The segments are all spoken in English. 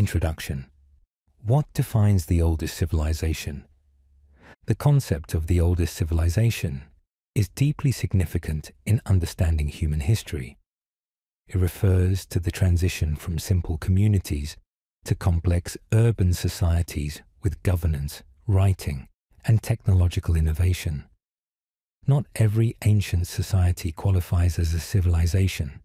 Introduction. What defines the oldest civilization? The concept of the oldest civilization is deeply significant in understanding human history. It refers to the transition from simple communities to complex urban societies with governance, writing, and technological innovation. Not every ancient society qualifies as a civilization.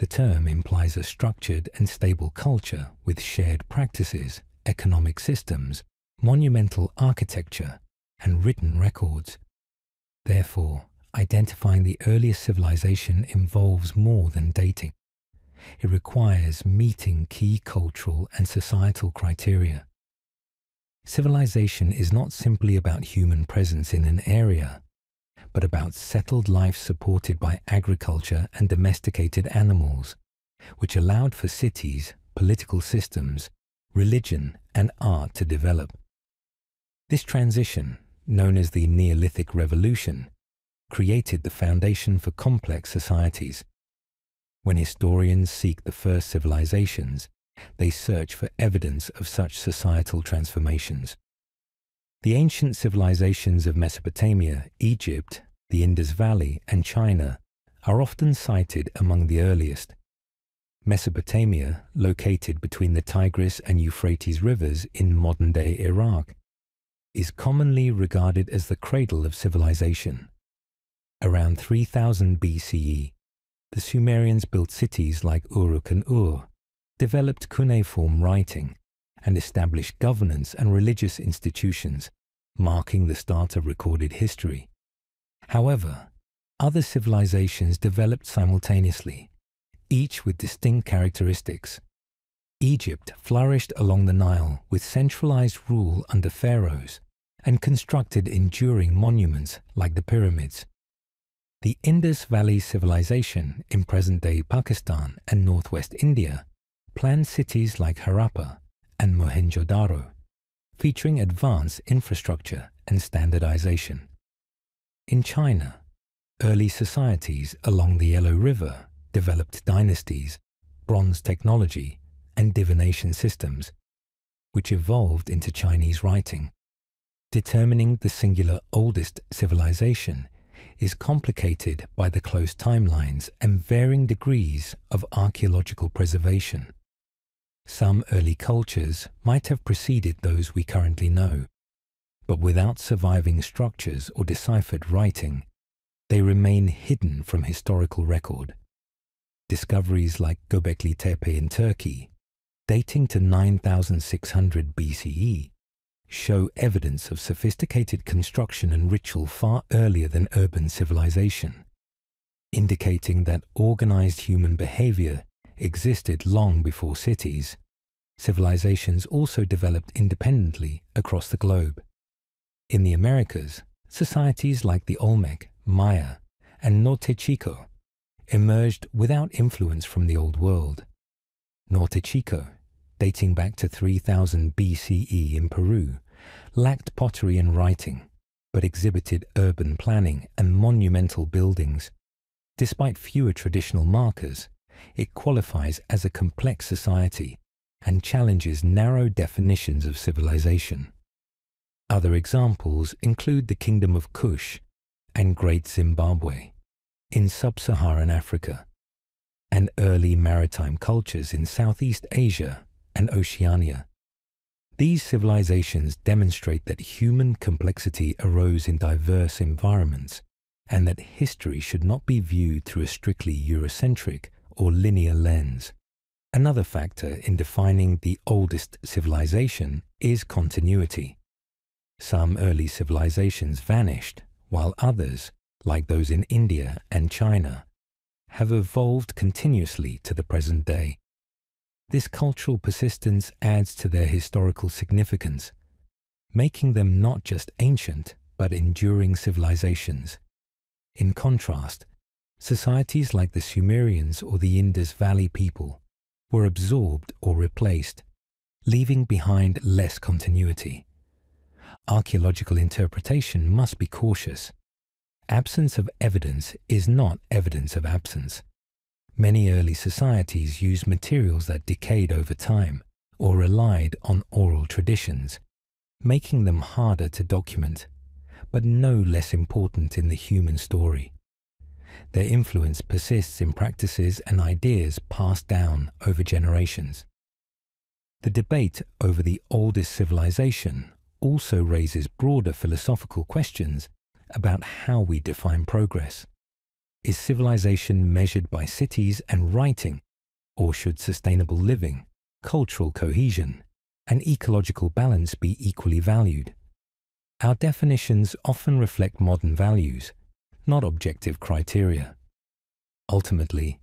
The term implies a structured and stable culture with shared practices, economic systems, monumental architecture, and written records. Therefore, identifying the earliest civilization involves more than dating. It requires meeting key cultural and societal criteria. Civilization is not simply about human presence in an area, but about settled life supported by agriculture and domesticated animals, which allowed for cities, political systems, religion, and art to develop. This transition, known as the Neolithic Revolution, created the foundation for complex societies. When historians seek the first civilizations, they search for evidence of such societal transformations. The ancient civilizations of Mesopotamia, Egypt, the Indus Valley, and China are often cited among the earliest. Mesopotamia, located between the Tigris and Euphrates rivers in modern-day Iraq, is commonly regarded as the cradle of civilization. Around 3000 BCE, the Sumerians built cities like Uruk and Ur, developed cuneiform writing, and established governance and religious institutions, marking the start of recorded history. However, other civilizations developed simultaneously, each with distinct characteristics. Egypt flourished along the Nile with centralized rule under pharaohs and constructed enduring monuments like the pyramids. The Indus Valley civilization in present-day Pakistan and northwest India planned cities like Harappa and Mohenjo-Daro, featuring advanced infrastructure and standardization. In China, early societies along the Yellow River developed dynasties, bronze technology, and divination systems, which evolved into Chinese writing. Determining the singular oldest civilization is complicated by the close timelines and varying degrees of archaeological preservation. Some early cultures might have preceded those we currently know, but without surviving structures or deciphered writing, they remain hidden from historical record. Discoveries like Göbekli Tepe in Turkey, dating to 9600 BCE, show evidence of sophisticated construction and ritual far earlier than urban civilization, indicating that organized human behavior existed long before cities. Civilizations also developed independently across the globe. In the Americas, societies like the Olmec, Maya, and Norte Chico emerged without influence from the Old World. Norte Chico, dating back to 3000 BCE in Peru, lacked pottery and writing, but exhibited urban planning and monumental buildings. Despite fewer traditional markers, it qualifies as a complex society and challenges narrow definitions of civilization. Other examples include the Kingdom of Kush and Great Zimbabwe in sub-Saharan Africa, and early maritime cultures in Southeast Asia and Oceania. These civilizations demonstrate that human complexity arose in diverse environments and that history should not be viewed through a strictly Eurocentric or linear lens. Another factor in defining the oldest civilization is continuity. Some early civilizations vanished, while others, like those in India and China, have evolved continuously to the present day. This cultural persistence adds to their historical significance, making them not just ancient, but enduring civilizations. In contrast, societies like the Sumerians or the Indus Valley people were absorbed or replaced, leaving behind less continuity. Archaeological interpretation must be cautious. Absence of evidence is not evidence of absence. Many early societies used materials that decayed over time or relied on oral traditions, making them harder to document, but no less important in the human story. Their influence persists in practices and ideas passed down over generations. The debate over the oldest civilization also raises broader philosophical questions about how we define progress. Is civilization measured by cities and writing, or should sustainable living, cultural cohesion, and ecological balance be equally valued? Our definitions often reflect modern values, not objective criteria. Ultimately,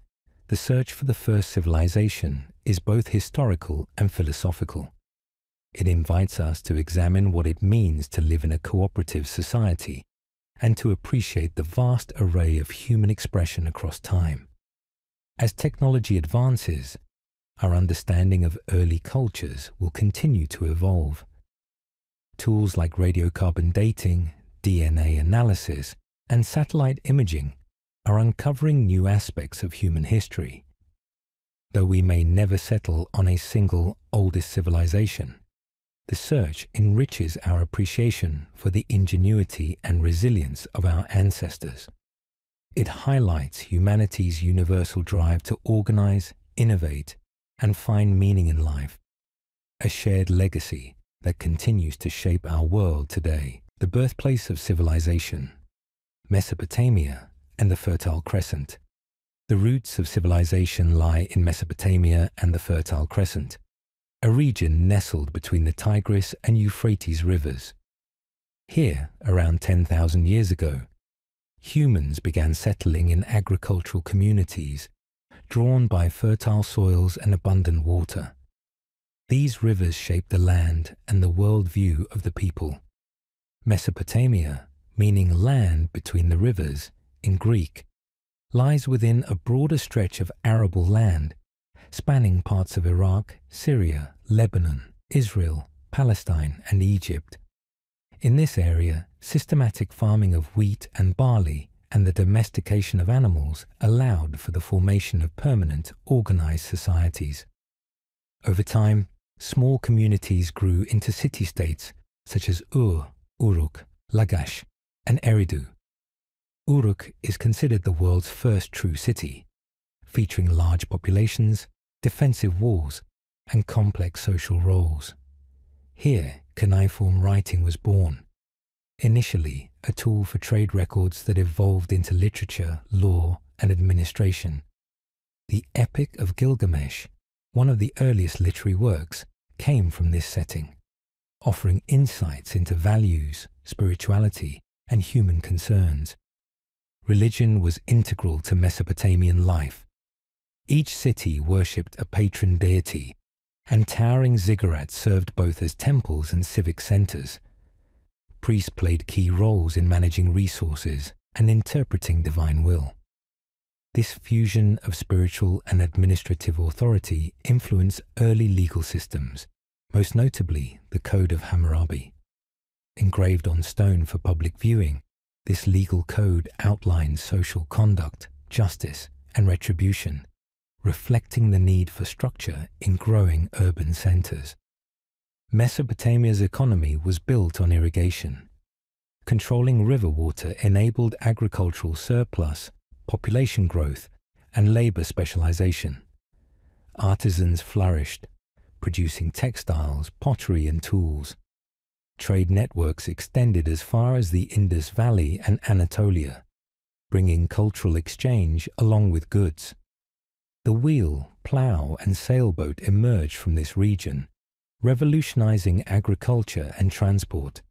the search for the first civilization is both historical and philosophical. It invites us to examine what it means to live in a cooperative society and to appreciate the vast array of human expression across time. As technology advances, our understanding of early cultures will continue to evolve. Tools like radiocarbon dating, DNA analysis, and satellite imaging are uncovering new aspects of human history. Though we may never settle on a single oldest civilization, the search enriches our appreciation for the ingenuity and resilience of our ancestors. It highlights humanity's universal drive to organize, innovate, and find meaning in life, a shared legacy that continues to shape our world today. The birthplace of civilization, Mesopotamia and the Fertile Crescent. The roots of civilization lie in Mesopotamia and the Fertile Crescent, a region nestled between the Tigris and Euphrates rivers. Here, around 10,000 years ago, humans began settling in agricultural communities, drawn by fertile soils and abundant water. These rivers shaped the land and the worldview of the people. Mesopotamia, meaning land between the rivers in Greek, lies within a broader stretch of arable land, spanning parts of Iraq, Syria, Lebanon, Israel, Palestine, and Egypt. In this area, systematic farming of wheat and barley and the domestication of animals allowed for the formation of permanent, organized societies. Over time, small communities grew into city-states such as Ur, Uruk, Lagash, and Eridu. Uruk is considered the world's first true city, featuring large populations, defensive walls, and complex social roles. Here, cuneiform writing was born, initially a tool for trade records that evolved into literature, law, and administration. The Epic of Gilgamesh, one of the earliest literary works, came from this setting, offering insights into values, spirituality, and human concerns. Religion was integral to Mesopotamian life. Each city worshipped a patron deity, and towering ziggurats served both as temples and civic centers. Priests played key roles in managing resources and interpreting divine will. This fusion of spiritual and administrative authority influenced early legal systems, most notably the Code of Hammurabi. Engraved on stone for public viewing, this legal code outlines social conduct, justice, and retribution, reflecting the need for structure in growing urban centers. Mesopotamia's economy was built on irrigation. Controlling river water enabled agricultural surplus, population growth, and labor specialization. Artisans flourished, producing textiles, pottery, and tools. Trade networks extended as far as the Indus Valley and Anatolia, bringing cultural exchange along with goods. The wheel, plough, and sailboat emerged from this region, revolutionizing agriculture and transport.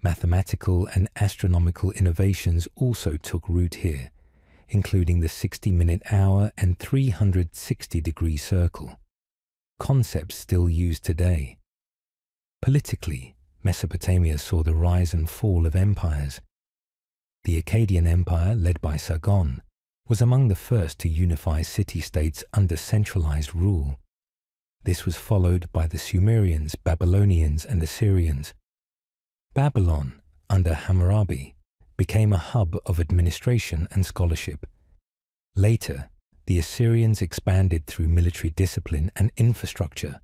Mathematical and astronomical innovations also took root here, including the 60-minute hour and 360-degree circle, concepts still used today. Politically, Mesopotamia saw the rise and fall of empires. The Akkadian Empire, led by Sargon, was among the first to unify city-states under centralized rule. This was followed by the Sumerians, Babylonians, and Assyrians. Babylon, under Hammurabi, became a hub of administration and scholarship. Later, the Assyrians expanded through military discipline and infrastructure,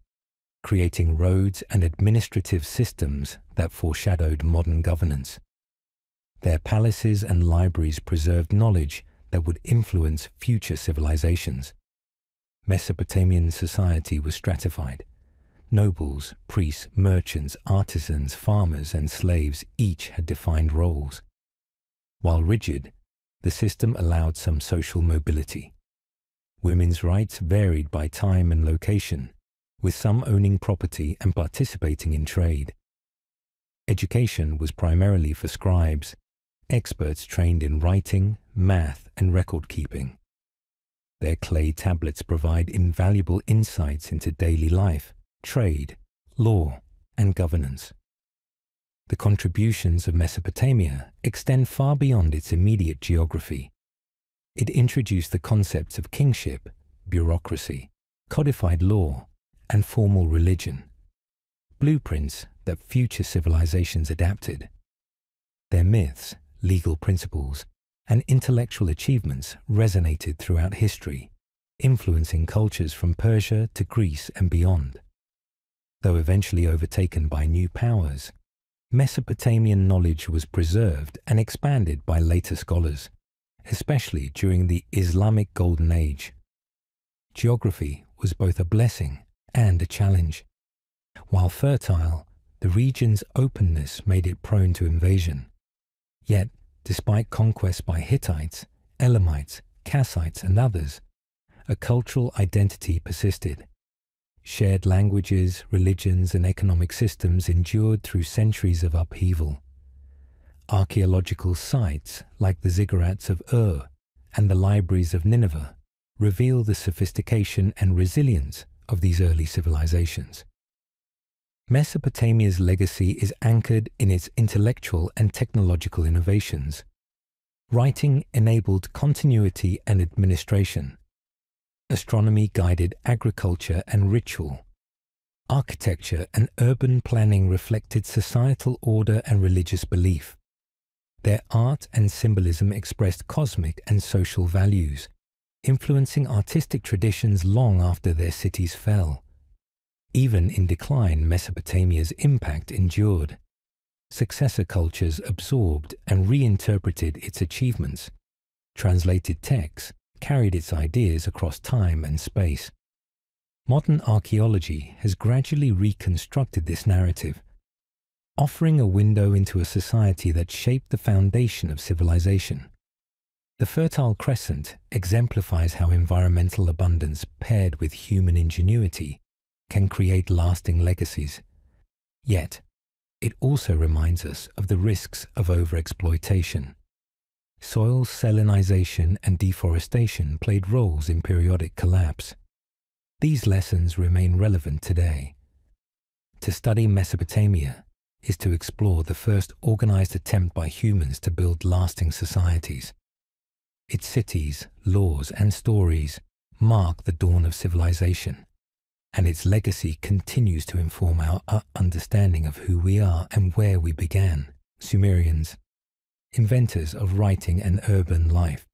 creating roads and administrative systems that foreshadowed modern governance. Their palaces and libraries preserved knowledge that would influence future civilizations. Mesopotamian society was stratified. Nobles, priests, merchants, artisans, farmers, and slaves each had defined roles. While rigid, the system allowed some social mobility. Women's rights varied by time and location, with some owning property and participating in trade. Education was primarily for scribes, experts trained in writing, math, and record-keeping. Their clay tablets provide invaluable insights into daily life, trade, law, and governance. The contributions of Mesopotamia extend far beyond its immediate geography. It introduced the concepts of kingship, bureaucracy, codified law, and formal religion, blueprints that future civilizations adapted. Their myths, legal principles, and intellectual achievements resonated throughout history, influencing cultures from Persia to Greece and beyond. Though eventually overtaken by new powers, Mesopotamian knowledge was preserved and expanded by later scholars, especially during the Islamic Golden Age. Geography was both a blessing and a challenge. While fertile, the region's openness made it prone to invasion. Yet, despite conquests by Hittites, Elamites, Kassites, and others, a cultural identity persisted. Shared languages, religions, and economic systems endured through centuries of upheaval. Archaeological sites like the Ziggurats of Ur and the libraries of Nineveh reveal the sophistication and resilience of these early civilizations. Mesopotamia's legacy is anchored in its intellectual and technological innovations. Writing enabled continuity and administration. Astronomy guided agriculture and ritual. Architecture and urban planning reflected societal order and religious belief. Their art and symbolism expressed cosmic and social values, influencing artistic traditions long after their cities fell. Even in decline, Mesopotamia's impact endured. Successor cultures absorbed and reinterpreted its achievements. Translated texts carried its ideas across time and space. Modern archaeology has gradually reconstructed this narrative, offering a window into a society that shaped the foundation of civilization. The Fertile Crescent exemplifies how environmental abundance paired with human ingenuity can create lasting legacies. Yet, it also reminds us of the risks of overexploitation. Soil salinization and deforestation played roles in periodic collapse. These lessons remain relevant today. To study Mesopotamia is to explore the first organized attempt by humans to build lasting societies. Its cities, laws, and stories mark the dawn of civilization, and its legacy continues to inform our understanding of who we are and where we began. Sumerians, inventors of writing and urban life.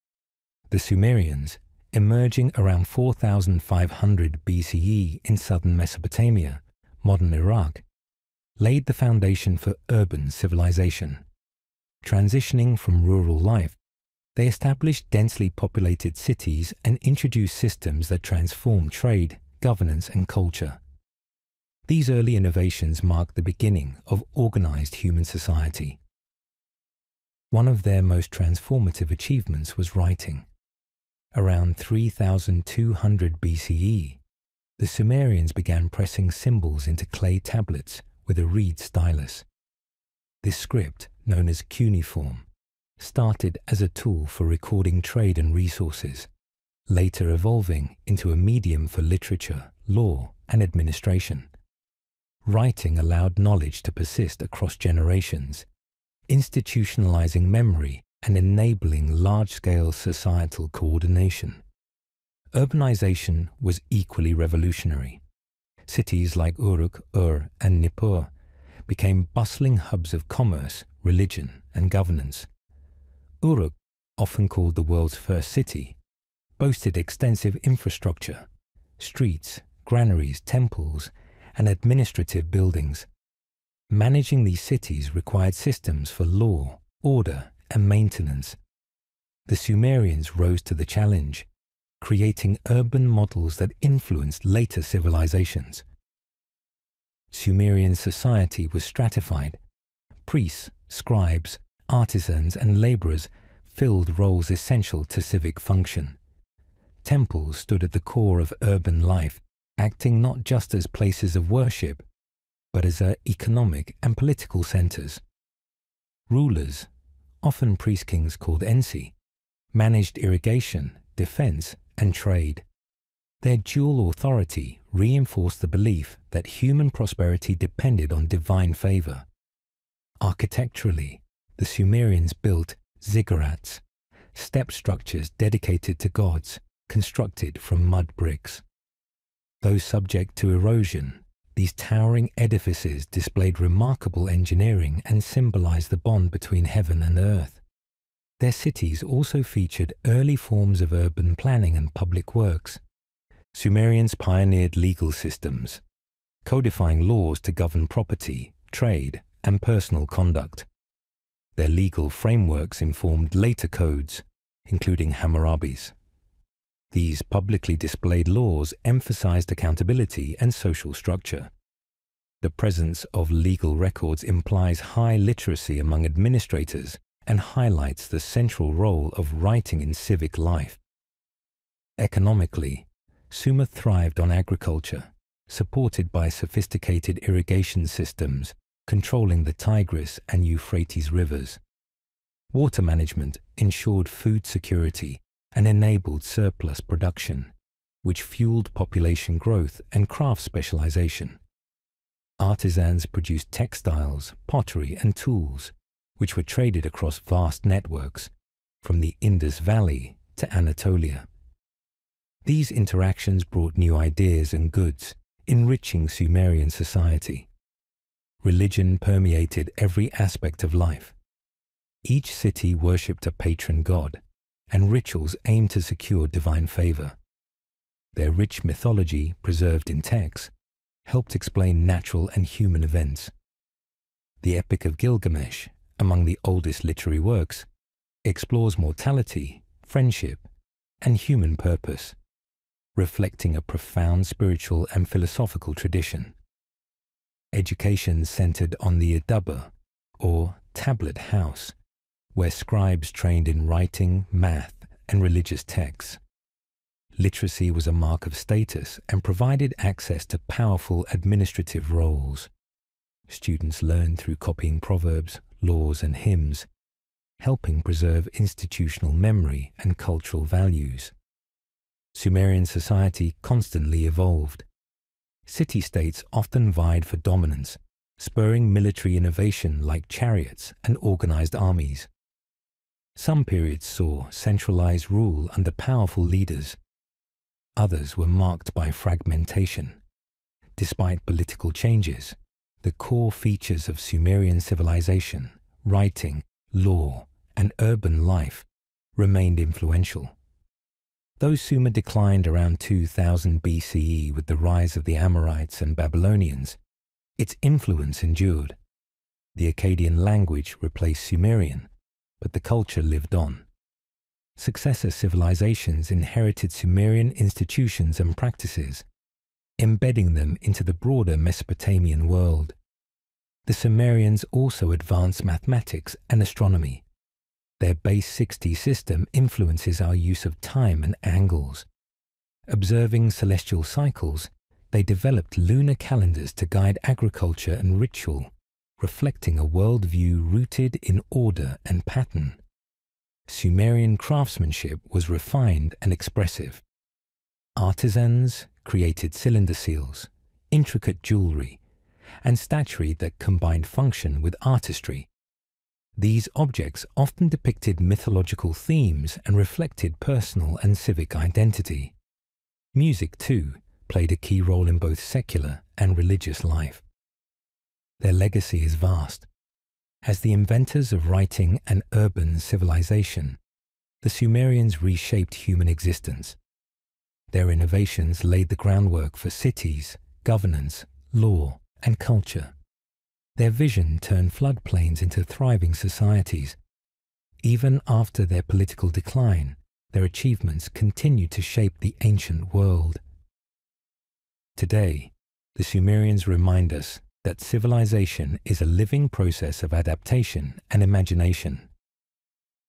The Sumerians, emerging around 4500 BCE in southern Mesopotamia, modern Iraq, laid the foundation for urban civilization. Transitioning from rural life, they established densely populated cities and introduced systems that transformed trade, governance, and culture. These early innovations marked the beginning of organized human society. One of their most transformative achievements was writing. Around 3200 BCE, the Sumerians began pressing symbols into clay tablets with a reed stylus. This script, known as cuneiform, started as a tool for recording trade and resources, later evolving into a medium for literature, law, and administration. Writing allowed knowledge to persist across generations, institutionalizing memory and enabling large-scale societal coordination. Urbanization was equally revolutionary. Cities like Uruk, Ur, and Nippur became bustling hubs of commerce, religion, and governance. Uruk, often called the world's first city, boasted extensive infrastructure, streets, granaries, temples, and administrative buildings. Managing these cities required systems for law, order, and maintenance. The Sumerians rose to the challenge, creating urban models that influenced later civilizations. Sumerian society was stratified. Priests, scribes, artisans, and laborers filled roles essential to civic function. Temples stood at the core of urban life, acting not just as places of worship, but as economic and political centers. Rulers, often priest-kings called ensi, managed irrigation, defense, and trade. Their dual authority reinforced the belief that human prosperity depended on divine favor. Architecturally, the Sumerians built ziggurats, step structures dedicated to gods, constructed from mud bricks. Though subject to erosion, these towering edifices displayed remarkable engineering and symbolized the bond between heaven and earth. Their cities also featured early forms of urban planning and public works. Sumerians pioneered legal systems, codifying laws to govern property, trade, and personal conduct. Their legal frameworks informed later codes, including Hammurabi's. These publicly displayed laws emphasized accountability and social structure. The presence of legal records implies high literacy among administrators and highlights the central role of writing in civic life. Economically, Sumer thrived on agriculture, supported by sophisticated irrigation systems controlling the Tigris and Euphrates rivers. Water management ensured food security and enabled surplus production, which fueled population growth and craft specialization. Artisans produced textiles, pottery, and tools, which were traded across vast networks, from the Indus Valley to Anatolia. These interactions brought new ideas and goods, enriching Sumerian society. Religion permeated every aspect of life. Each city worshipped a patron god, and rituals aimed to secure divine favor. Their rich mythology, preserved in texts, helped explain natural and human events. The Epic of Gilgamesh, among the oldest literary works, explores mortality, friendship, and human purpose, reflecting a profound spiritual and philosophical tradition. Education centered on the Adaba, or tablet house, where scribes trained in writing, math, and religious texts. Literacy was a mark of status and provided access to powerful administrative roles. Students learned through copying proverbs, laws, and hymns, helping preserve institutional memory and cultural values. Sumerian society constantly evolved. City-states often vied for dominance, spurring military innovation like chariots and organized armies. Some periods saw centralized rule under powerful leaders. Others were marked by fragmentation. Despite political changes, the core features of Sumerian civilization, writing, law, and urban life remained influential. Though Sumer declined around 2000 BCE with the rise of the Amorites and Babylonians, its influence endured. The Akkadian language replaced Sumerian, but the culture lived on. Successor civilizations inherited Sumerian institutions and practices, embedding them into the broader Mesopotamian world. The Sumerians also advanced mathematics and astronomy. Their base 60 system influences our use of time and angles. Observing celestial cycles, they developed lunar calendars to guide agriculture and ritual, reflecting a worldview rooted in order and pattern. Sumerian craftsmanship was refined and expressive. Artisans created cylinder seals, intricate jewelry, and statuary that combined function with artistry. These objects often depicted mythological themes and reflected personal and civic identity. Music, too, played a key role in both secular and religious life. Their legacy is vast. As the inventors of writing and urban civilization, the Sumerians reshaped human existence. Their innovations laid the groundwork for cities, governance, law, and culture. Their vision turned floodplains into thriving societies. Even after their political decline, their achievements continued to shape the ancient world. Today, the Sumerians remind us that civilization is a living process of adaptation and imagination.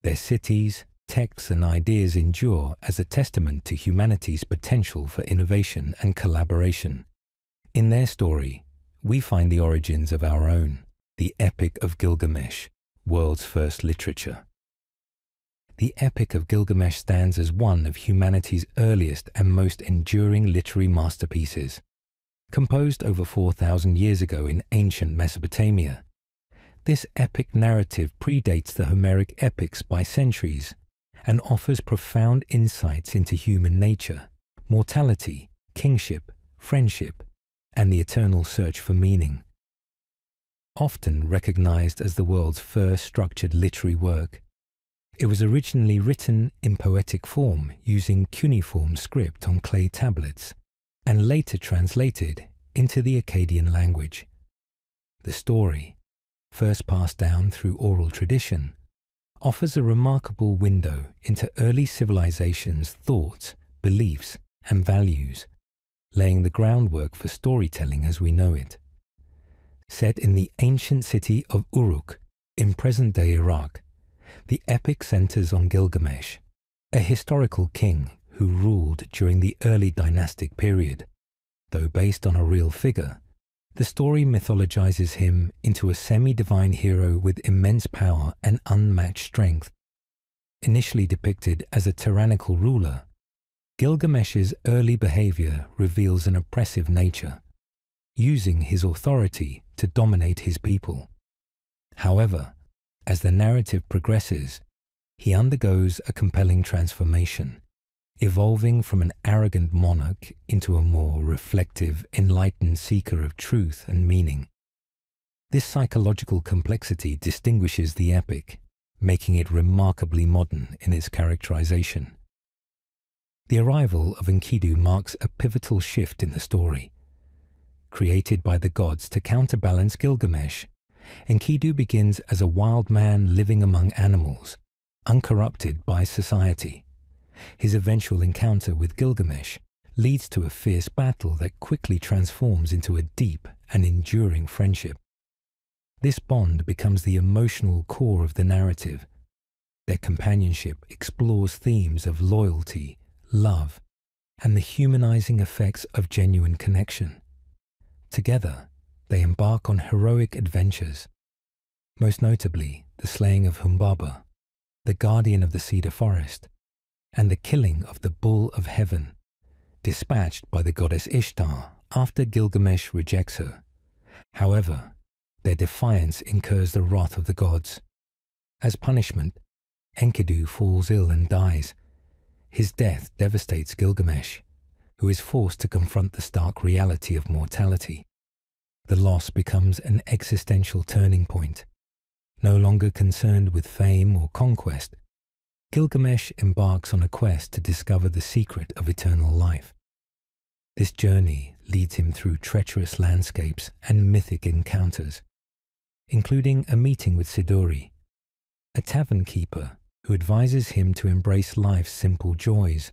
Their cities, texts, and ideas endure as a testament to humanity's potential for innovation and collaboration. In their story, we find the origins of our own, the Epic of Gilgamesh, world's first literature. The Epic of Gilgamesh stands as one of humanity's earliest and most enduring literary masterpieces. Composed over 4,000 years ago in ancient Mesopotamia, this epic narrative predates the Homeric epics by centuries and offers profound insights into human nature, mortality, kingship, friendship, and the eternal search for meaning. Often recognized as the world's first structured literary work, it was originally written in poetic form using cuneiform script on clay tablets and later translated into the Akkadian language. The story, first passed down through oral tradition, offers a remarkable window into early civilizations' thoughts, beliefs, and values, laying the groundwork for storytelling as we know it. Set in the ancient city of Uruk in present-day Iraq, the epic centers on Gilgamesh, a historical king who ruled during the early dynastic period. Though based on a real figure, the story mythologizes him into a semi-divine hero with immense power and unmatched strength. Initially depicted as a tyrannical ruler, Gilgamesh's early behavior reveals an oppressive nature, using his authority to dominate his people. However, as the narrative progresses, he undergoes a compelling transformation, evolving from an arrogant monarch into a more reflective, enlightened seeker of truth and meaning. This psychological complexity distinguishes the epic, making it remarkably modern in its characterization. The arrival of Enkidu marks a pivotal shift in the story. Created by the gods to counterbalance Gilgamesh, Enkidu begins as a wild man living among animals, uncorrupted by society. His eventual encounter with Gilgamesh leads to a fierce battle that quickly transforms into a deep and enduring friendship. This bond becomes the emotional core of the narrative. Their companionship explores themes of loyalty, love, and the humanizing effects of genuine connection. Together, they embark on heroic adventures, most notably the slaying of Humbaba, the guardian of the cedar forest, and the killing of the bull of heaven, dispatched by the goddess Ishtar after Gilgamesh rejects her. However, their defiance incurs the wrath of the gods. As punishment, Enkidu falls ill and dies. His death devastates Gilgamesh, who is forced to confront the stark reality of mortality. The loss becomes an existential turning point. No longer concerned with fame or conquest, Gilgamesh embarks on a quest to discover the secret of eternal life. This journey leads him through treacherous landscapes and mythic encounters, including a meeting with Siduri, a tavern keeper who advises him to embrace life's simple joys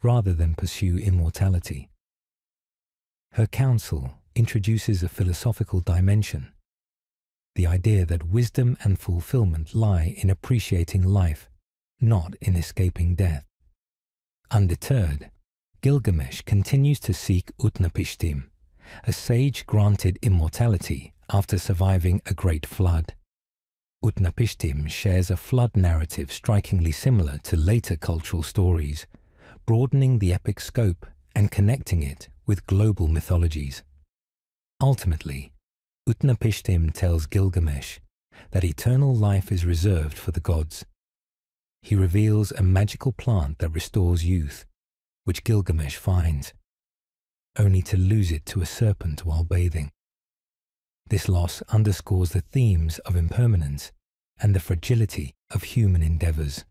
rather than pursue immortality. Her counsel introduces a philosophical dimension, the idea that wisdom and fulfillment lie in appreciating life, not in escaping death. Undeterred, Gilgamesh continues to seek Utnapishtim, a sage granted immortality after surviving a great flood. Utnapishtim shares a flood narrative strikingly similar to later cultural stories, broadening the epic scope and connecting it with global mythologies. Ultimately, Utnapishtim tells Gilgamesh that eternal life is reserved for the gods. He reveals a magical plant that restores youth, which Gilgamesh finds, only to lose it to a serpent while bathing. This loss underscores the themes of impermanence and the fragility of human endeavors.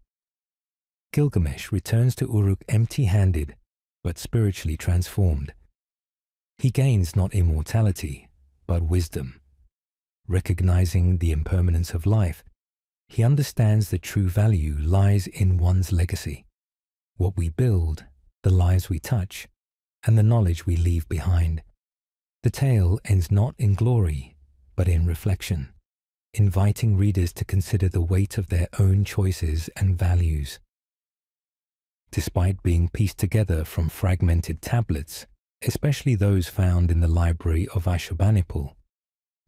Gilgamesh returns to Uruk empty-handed, but spiritually transformed. He gains not immortality, but wisdom. Recognizing the impermanence of life, he understands the true value lies in one's legacy, what we build, the lives we touch, and the knowledge we leave behind. The tale ends not in glory, but in reflection, inviting readers to consider the weight of their own choices and values. Despite being pieced together from fragmented tablets, especially those found in the library of Ashurbanipal,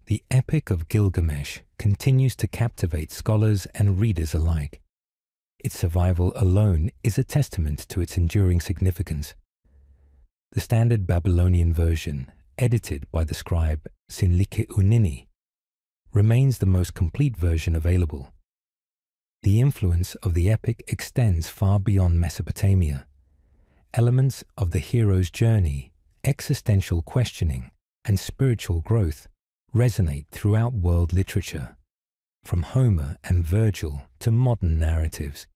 the Epic of Gilgamesh continues to captivate scholars and readers alike. Its survival alone is a testament to its enduring significance. The standard Babylonian version, edited by the scribe Sinlike-Unini, remains the most complete version available. The influence of the epic extends far beyond Mesopotamia. Elements of the hero's journey, existential questioning, and spiritual growth resonate throughout world literature, from Homer and Virgil to modern narratives.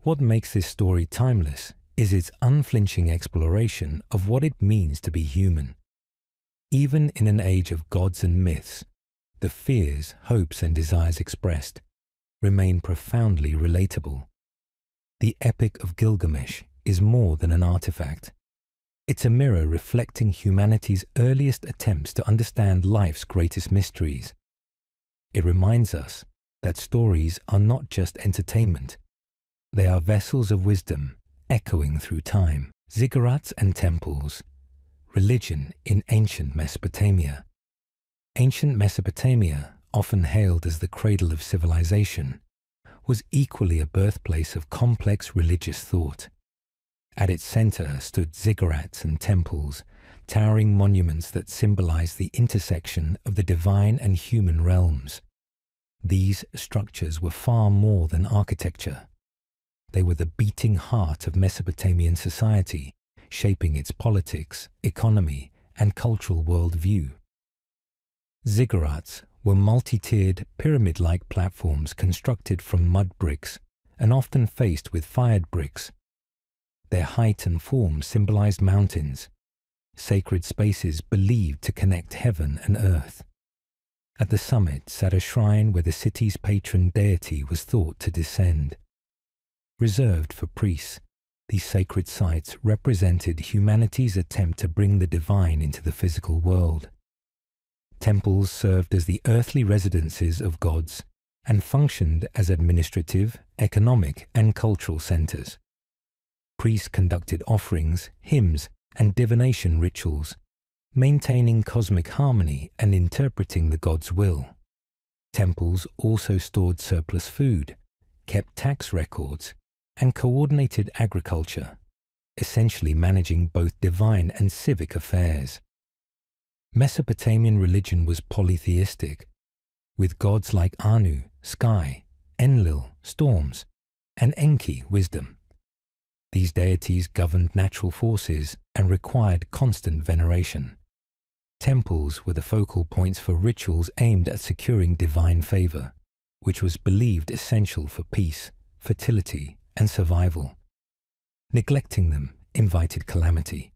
What makes this story timeless is its unflinching exploration of what it means to be human. Even in an age of gods and myths, the fears, hopes, and desires expressed remain profoundly relatable. The Epic of Gilgamesh is more than an artifact. It's a mirror reflecting humanity's earliest attempts to understand life's greatest mysteries. It reminds us that stories are not just entertainment. They are vessels of wisdom echoing through time. Ziggurats and Temples. Religion in ancient Mesopotamia. Ancient Mesopotamia, often hailed as the cradle of civilization, was equally a birthplace of complex religious thought. At its center stood ziggurats and temples, towering monuments that symbolize the intersection of the divine and human realms. These structures were far more than architecture. They were the beating heart of Mesopotamian society, shaping its politics, economy, and cultural worldview. Ziggurats were multi-tiered, pyramid-like platforms constructed from mud bricks and often faced with fired bricks. Their height and form symbolized mountains, sacred spaces believed to connect heaven and earth. At the summit sat a shrine where the city's patron deity was thought to descend. Reserved for priests, these sacred sites represented humanity's attempt to bring the divine into the physical world. Temples served as the earthly residences of gods and functioned as administrative, economic, and cultural centers. Priests conducted offerings, hymns, and divination rituals, maintaining cosmic harmony and interpreting the god's will. Temples also stored surplus food, kept tax records, and coordinated agriculture, essentially managing both divine and civic affairs. Mesopotamian religion was polytheistic, with gods like Anu, sky, Enlil, storms, and Enki, wisdom. These deities governed natural forces and required constant veneration. Temples were the focal points for rituals aimed at securing divine favor, which was believed essential for peace, fertility, and survival. Neglecting them invited calamity.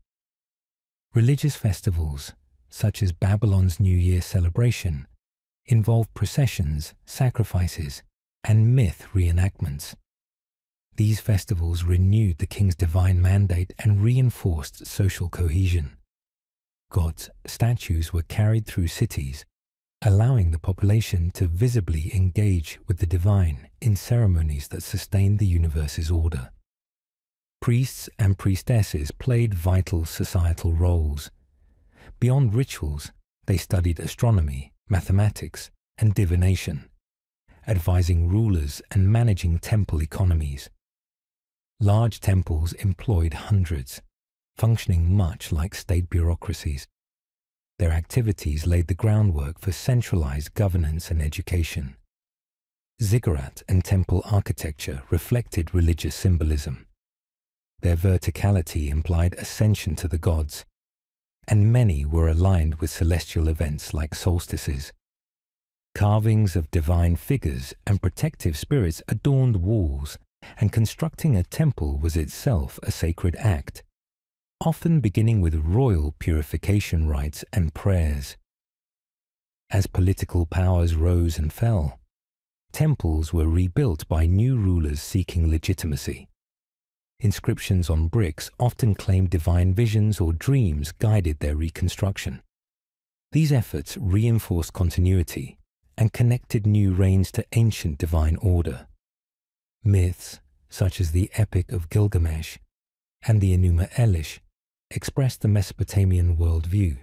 Religious festivals, such as Babylon's New Year celebration, involved processions, sacrifices, and myth reenactments. These festivals renewed the king's divine mandate and reinforced social cohesion. Gods' statues were carried through cities, allowing the population to visibly engage with the divine in ceremonies that sustained the universe's order. Priests and priestesses played vital societal roles. Beyond rituals, they studied astronomy, mathematics, and divination, advising rulers and managing temple economies. Large temples employed hundreds, functioning much like state bureaucracies. Their activities laid the groundwork for centralized governance and education. Ziggurat and temple architecture reflected religious symbolism. Their verticality implied ascension to the gods, and many were aligned with celestial events like solstices. Carvings of divine figures and protective spirits adorned walls, and constructing a temple was itself a sacred act. often beginning with royal purification rites and prayers. As political powers rose and fell, temples were rebuilt by new rulers seeking legitimacy. Inscriptions on bricks often claimed divine visions or dreams guided their reconstruction. These efforts reinforced continuity and connected new reigns to ancient divine order. Myths, such as the Epic of Gilgamesh and the Enuma Elish, expressed the Mesopotamian worldview.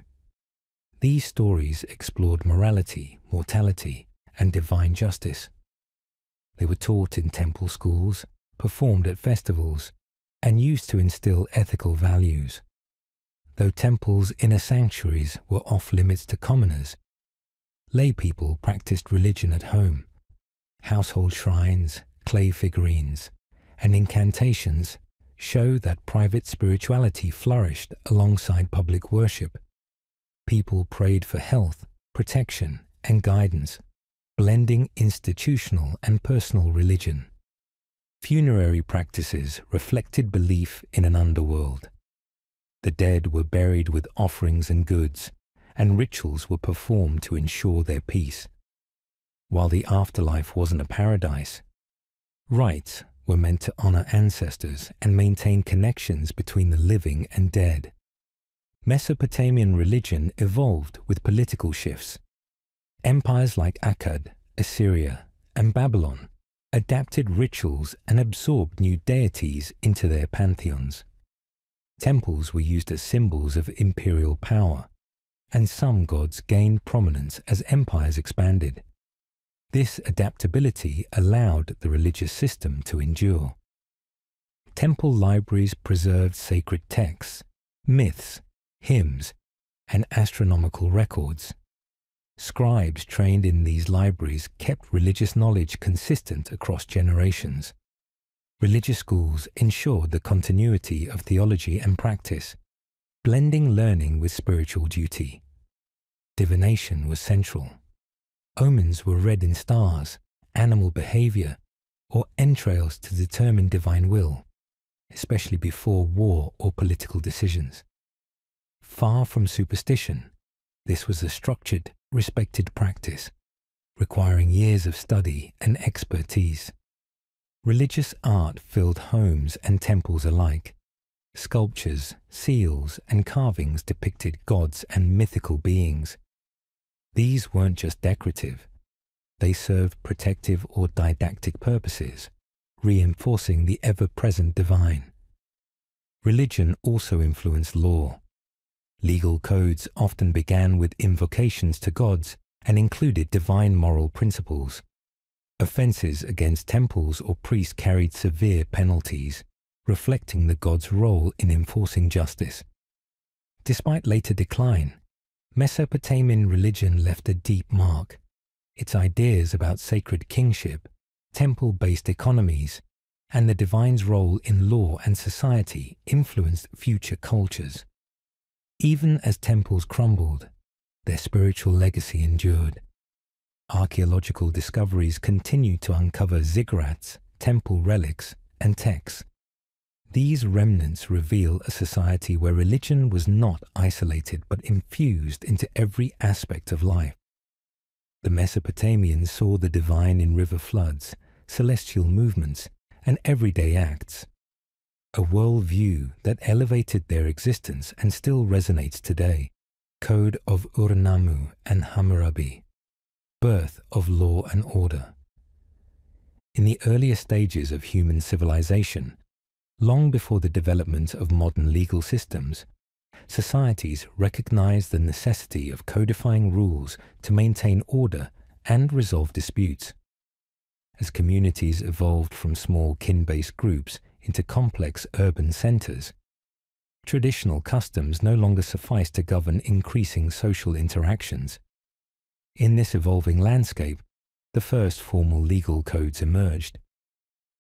These stories explored morality, mortality, and divine justice. They were taught in temple schools, performed at festivals, and used to instill ethical values. Though temples' inner sanctuaries were off-limits to commoners, lay people practiced religion at home. Household shrines, clay figurines, and incantations show that private spirituality flourished alongside public worship. People prayed for health, protection, and guidance, blending institutional and personal religion. Funerary practices reflected belief in an underworld. The dead were buried with offerings and goods, and rituals were performed to ensure their peace. While the afterlife wasn't a paradise, rites were meant to honor ancestors and maintain connections between the living and dead. Mesopotamian religion evolved with political shifts. Empires like Akkad, Assyria, and Babylon adapted rituals and absorbed new deities into their pantheons. Temples were used as symbols of imperial power, and some gods gained prominence as empires expanded. This adaptability allowed the religious system to endure. Temple libraries preserved sacred texts, myths, hymns, and astronomical records. Scribes trained in these libraries kept religious knowledge consistent across generations. Religious schools ensured the continuity of theology and practice, blending learning with spiritual duty. Divination was central. Omens were read in stars, animal behavior, or entrails to determine divine will, especially before war or political decisions. Far from superstition, this was a structured, respected practice, requiring years of study and expertise. Religious art filled homes and temples alike. Sculptures, seals, and carvings depicted gods and mythical beings. These weren't just decorative. They served protective or didactic purposes, reinforcing the ever-present divine. Religion also influenced law. Legal codes often began with invocations to gods and included divine moral principles. Offenses against temples or priests carried severe penalties, reflecting the gods' role in enforcing justice. Despite later decline, Mesopotamian religion left a deep mark. Its ideas about sacred kingship, temple-based economies, and the divine's role in law and society influenced future cultures. Even as temples crumbled, their spiritual legacy endured. Archaeological discoveries continued to uncover ziggurats, temple relics, and texts. These remnants reveal a society where religion was not isolated but infused into every aspect of life. The Mesopotamians saw the divine in river floods, celestial movements, and everyday acts. A worldview that elevated their existence and still resonates today. Code of Ur-Nammu and Hammurabi. Birth of law and order. In the earlier stages of human civilization, long before the development of modern legal systems, societies recognized the necessity of codifying rules to maintain order and resolve disputes. As communities evolved from small kin-based groups into complex urban centers, traditional customs no longer sufficed to govern increasing social interactions. In this evolving landscape, the first formal legal codes emerged.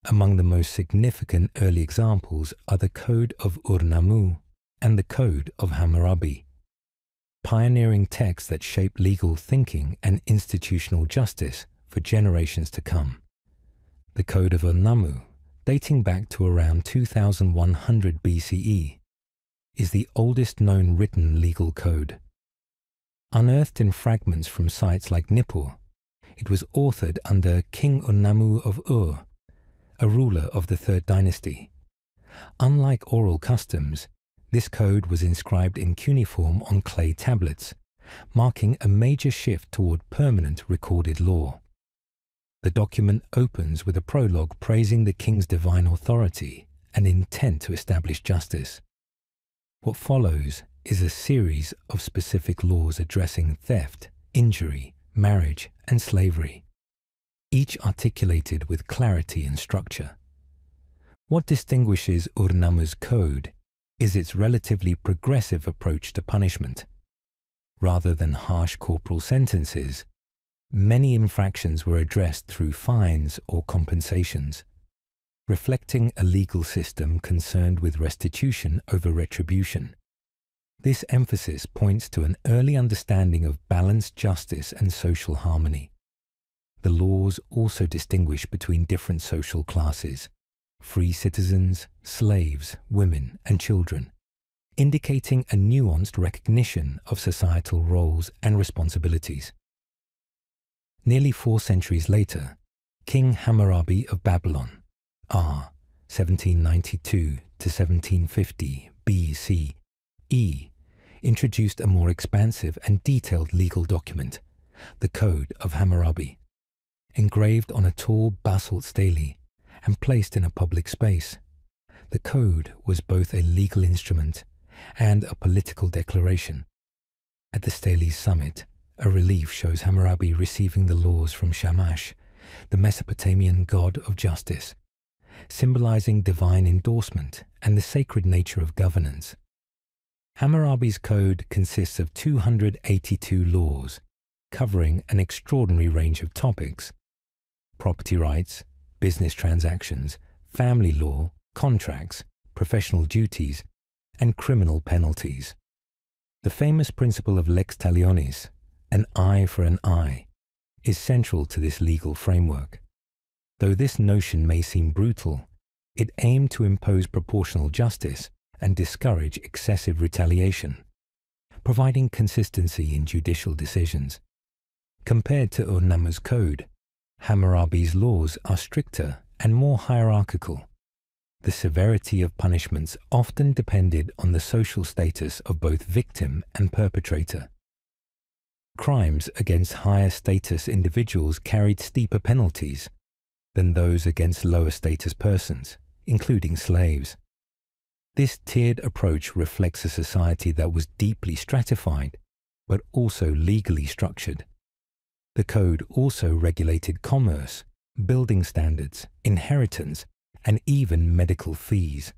Among the most significant early examples are the Code of Ur-Nammu and the Code of Hammurabi, pioneering texts that shaped legal thinking and institutional justice for generations to come. The Code of Ur-Nammu, dating back to around 2100 BCE, is the oldest known written legal code. Unearthed in fragments from sites like Nippur, it was authored under King Ur-Nammu of Ur, a ruler of the 3rd dynasty. Unlike oral customs, this code was inscribed in cuneiform on clay tablets, marking a major shift toward permanent recorded law. The document opens with a prologue praising the king's divine authority and intent to establish justice. What follows is a series of specific laws addressing theft, injury, marriage, and slavery, each articulated with clarity and structure. What distinguishes Ur-Nammu's code is its relatively progressive approach to punishment. Rather than harsh corporal sentences, many infractions were addressed through fines or compensations, reflecting a legal system concerned with restitution over retribution. This emphasis points to an early understanding of balanced justice and social harmony. The laws also distinguish between different social classes: free citizens, slaves, women, and children, indicating a nuanced recognition of societal roles and responsibilities. Nearly 4 centuries later, King Hammurabi of Babylon, R. 1792 to 1750 BCE, introduced a more expansive and detailed legal document, the Code of Hammurabi, engraved on a tall basalt stele and placed in a public space. The code was both a legal instrument and a political declaration. At the stele's summit, a relief shows Hammurabi receiving the laws from Shamash, the Mesopotamian god of justice, symbolizing divine endorsement and the sacred nature of governance. Hammurabi's code consists of 282 laws, covering an extraordinary range of topics: property rights, business transactions, family law, contracts, professional duties, and criminal penalties. The famous principle of lex talionis, an eye for an eye, is central to this legal framework. Though this notion may seem brutal, it aimed to impose proportional justice and discourage excessive retaliation, providing consistency in judicial decisions. Compared to Ur-Nammu's code, Hammurabi's laws are stricter and more hierarchical. The severity of punishments often depended on the social status of both victim and perpetrator. Crimes against higher status individuals carried steeper penalties than those against lower status persons, including slaves. This tiered approach reflects a society that was deeply stratified, but also legally structured. The code also regulated commerce, building standards, inheritance, and even medical fees,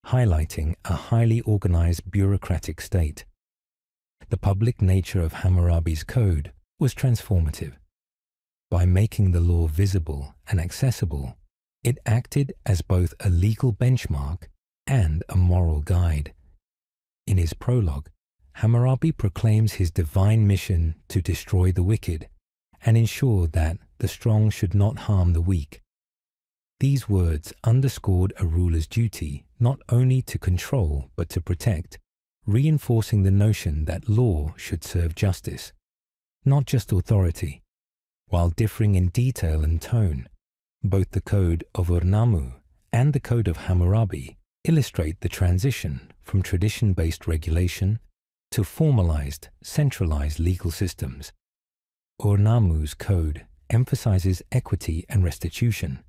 highlighting a highly organized bureaucratic state. The public nature of Hammurabi's code was transformative. By making the law visible and accessible, it acted as both a legal benchmark and a moral guide. In his prologue, Hammurabi proclaims his divine mission to destroy the wicked and ensure that the strong should not harm the weak. These words underscored a ruler's duty not only to control but to protect, reinforcing the notion that law should serve justice, not just authority. While differing in detail and tone, both the Code of Ur-Nammu and the Code of Hammurabi illustrate the transition from tradition-based regulation to formalized, centralized legal systems. Ur-Nammu's code emphasizes equity and restitution,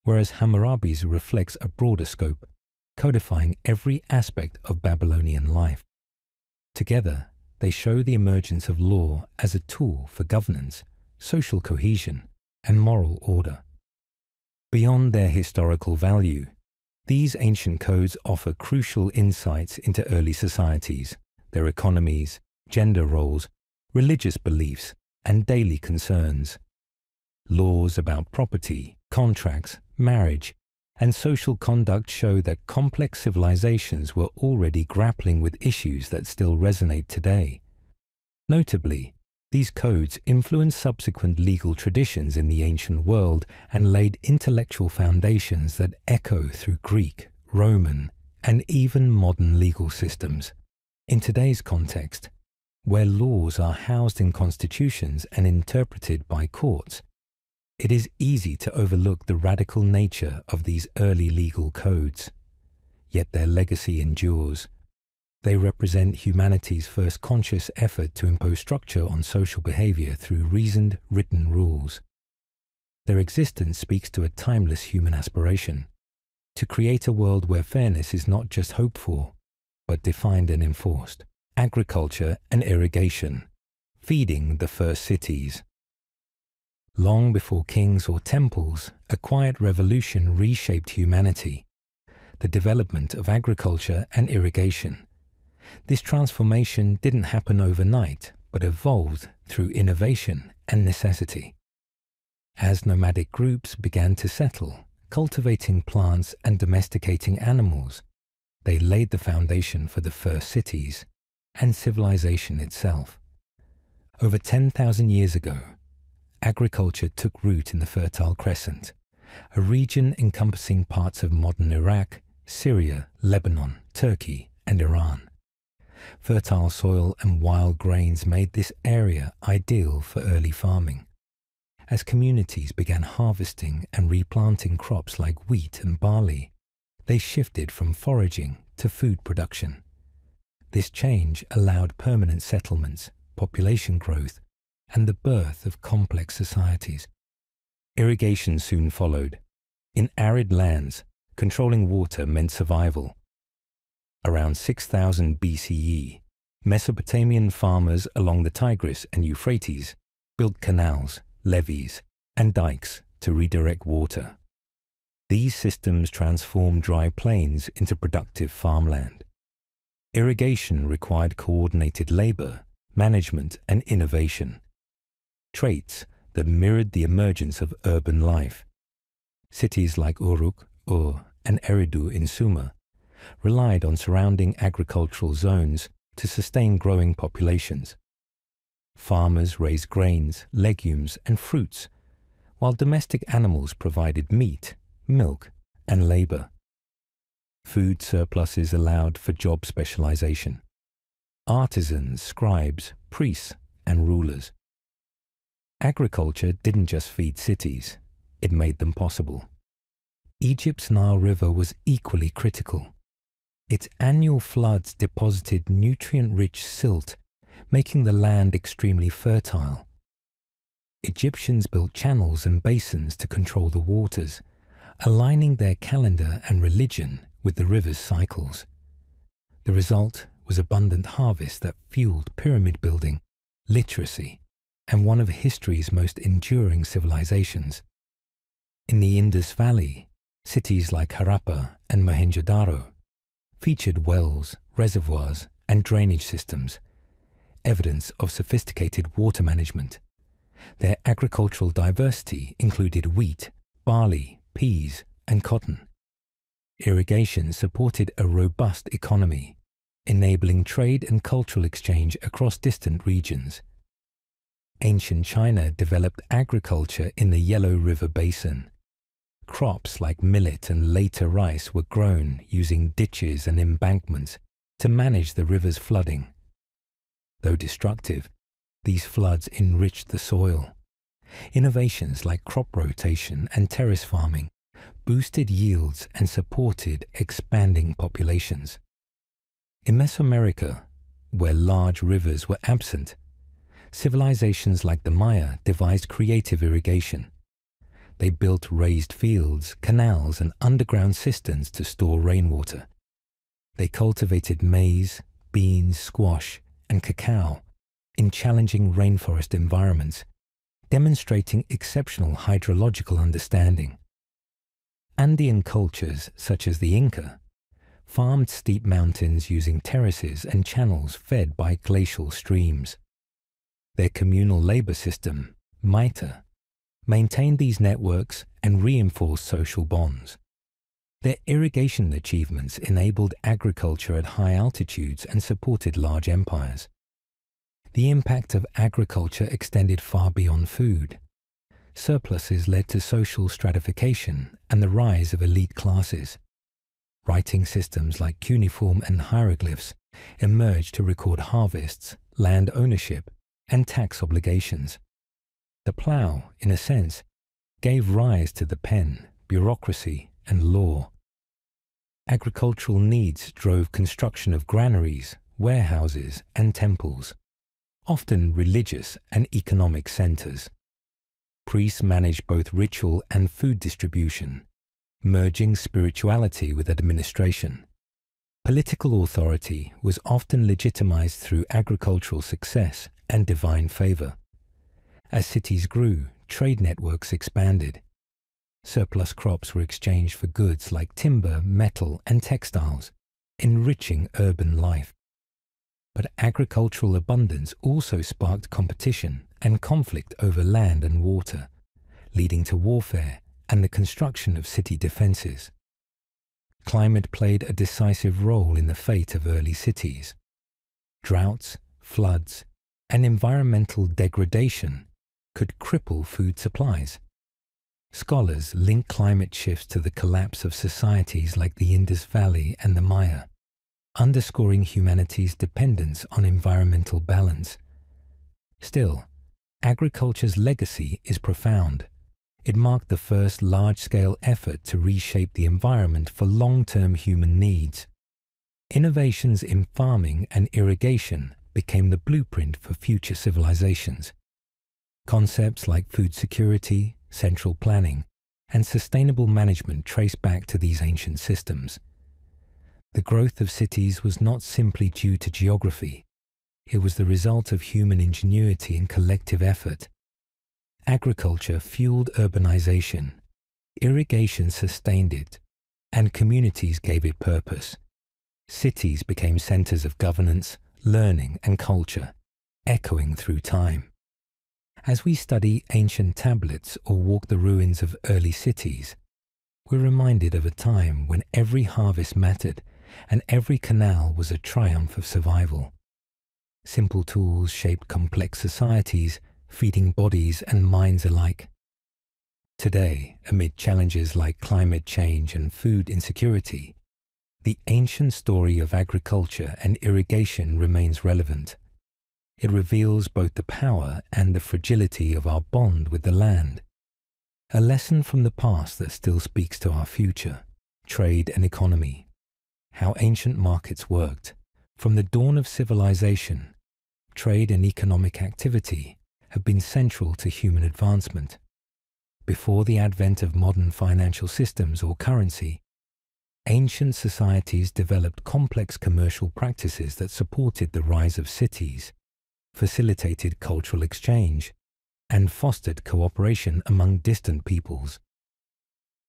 whereas Hammurabi's reflects a broader scope, codifying every aspect of Babylonian life. Together, they show the emergence of law as a tool for governance, social cohesion, and moral order. Beyond their historical value, these ancient codes offer crucial insights into early societies, their economies, gender roles, religious beliefs, and daily concerns. Laws about property, contracts, marriage, and social conduct show that complex civilizations were already grappling with issues that still resonate today. Notably, these codes influenced subsequent legal traditions in the ancient world and laid intellectual foundations that echo through Greek, Roman, and even modern legal systems. In today's context, where laws are housed in constitutions and interpreted by courts, it is easy to overlook the radical nature of these early legal codes. Yet their legacy endures. They represent humanity's first conscious effort to impose structure on social behavior through reasoned, written rules. Their existence speaks to a timeless human aspiration, to create a world where fairness is not just hoped for, but defined and enforced. Agriculture and irrigation, feeding the first cities. Long before kings or temples, a quiet revolution reshaped humanity, the development of agriculture and irrigation. This transformation didn't happen overnight, but evolved through innovation and necessity. As nomadic groups began to settle, cultivating plants and domesticating animals, they laid the foundation for the first cities and civilization itself. Over 10,000 years ago, agriculture took root in the Fertile Crescent, a region encompassing parts of modern Iraq, Syria, Lebanon, Turkey, and Iran. Fertile soil and wild grains made this area ideal for early farming. As communities began harvesting and replanting crops like wheat and barley, they shifted from foraging to food production. This change allowed permanent settlements, population growth, and the birth of complex societies. Irrigation soon followed. In arid lands, controlling water meant survival. Around 6000 BCE, Mesopotamian farmers along the Tigris and Euphrates built canals, levees, and dikes to redirect water. These systems transformed dry plains into productive farmland. Irrigation required coordinated labor, management, and innovation, traits that mirrored the emergence of urban life. Cities like Uruk, Ur, and Eridu in Sumer relied on surrounding agricultural zones to sustain growing populations. Farmers raised grains, legumes, and fruits, while domestic animals provided meat, milk, and labor. Food surpluses allowed for job specialization. Artisans, scribes, priests, and rulers. Agriculture didn't just feed cities, it made them possible. Egypt's Nile River was equally critical. Its annual floods deposited nutrient-rich silt, making the land extremely fertile. Egyptians built channels and basins to control the waters, aligning their calendar and religion with the river's cycles. The result was abundant harvest that fueled pyramid building, literacy, and one of history's most enduring civilizations. In the Indus Valley, cities like Harappa and Mohenjo-daro featured wells, reservoirs, and drainage systems, evidence of sophisticated water management. Their agricultural diversity included wheat, barley, peas, and cotton. Irrigation supported a robust economy, enabling trade and cultural exchange across distant regions. Ancient China developed agriculture in the Yellow River Basin. Crops like millet and later rice were grown using ditches and embankments to manage the river's flooding. Though destructive, these floods enriched the soil. Innovations like crop rotation and terrace farming boosted yields and supported expanding populations. In Mesoamerica, where large rivers were absent, civilizations like the Maya devised creative irrigation. They built raised fields, canals, and underground cisterns to store rainwater. They cultivated maize, beans, squash, and cacao in challenging rainforest environments, demonstrating exceptional hydrological understanding. Andean cultures, such as the Inca, farmed steep mountains using terraces and channels fed by glacial streams. Their communal labor system, Maita, maintained these networks and reinforced social bonds. Their irrigation achievements enabled agriculture at high altitudes and supported large empires. The impact of agriculture extended far beyond food. Surpluses led to social stratification and the rise of elite classes. Writing systems like cuneiform and hieroglyphs emerged to record harvests, land ownership, and tax obligations. The plough, in a sense, gave rise to the pen, bureaucracy, and law. Agricultural needs drove construction of granaries, warehouses, and temples, often religious and economic centers. Priests managed both ritual and food distribution, merging spirituality with administration. Political authority was often legitimized through agricultural success and divine favor. As cities grew, trade networks expanded. Surplus crops were exchanged for goods like timber, metal, and textiles, enriching urban life. But agricultural abundance also sparked competition and conflict over land and water, leading to warfare and the construction of city defenses. Climate played a decisive role in the fate of early cities. Droughts, floods, and environmental degradation could cripple food supplies. Scholars link climate shifts to the collapse of societies like the Indus Valley and the Maya, underscoring humanity's dependence on environmental balance. Still, agriculture's legacy is profound. It marked the first large-scale effort to reshape the environment for long-term human needs. Innovations in farming and irrigation became the blueprint for future civilizations. Concepts like food security, central planning, and sustainable management trace back to these ancient systems. The growth of cities was not simply due to geography. It was the result of human ingenuity and collective effort. Agriculture fueled urbanization, irrigation sustained it, and communities gave it purpose. Cities became centers of governance, learning, and culture, echoing through time. As we study ancient tablets or walk the ruins of early cities, we're reminded of a time when every harvest mattered and every canal was a triumph of survival. Simple tools shaped complex societies, feeding bodies and minds alike. Today, amid challenges like climate change and food insecurity, the ancient story of agriculture and irrigation remains relevant. It reveals both the power and the fragility of our bond with the land. A lesson from the past that still speaks to our future: trade and economy. How ancient markets worked. From the dawn of civilization, trade and economic activity have been central to human advancement. Before the advent of modern financial systems or currency, ancient societies developed complex commercial practices that supported the rise of cities, facilitated cultural exchange, and fostered cooperation among distant peoples.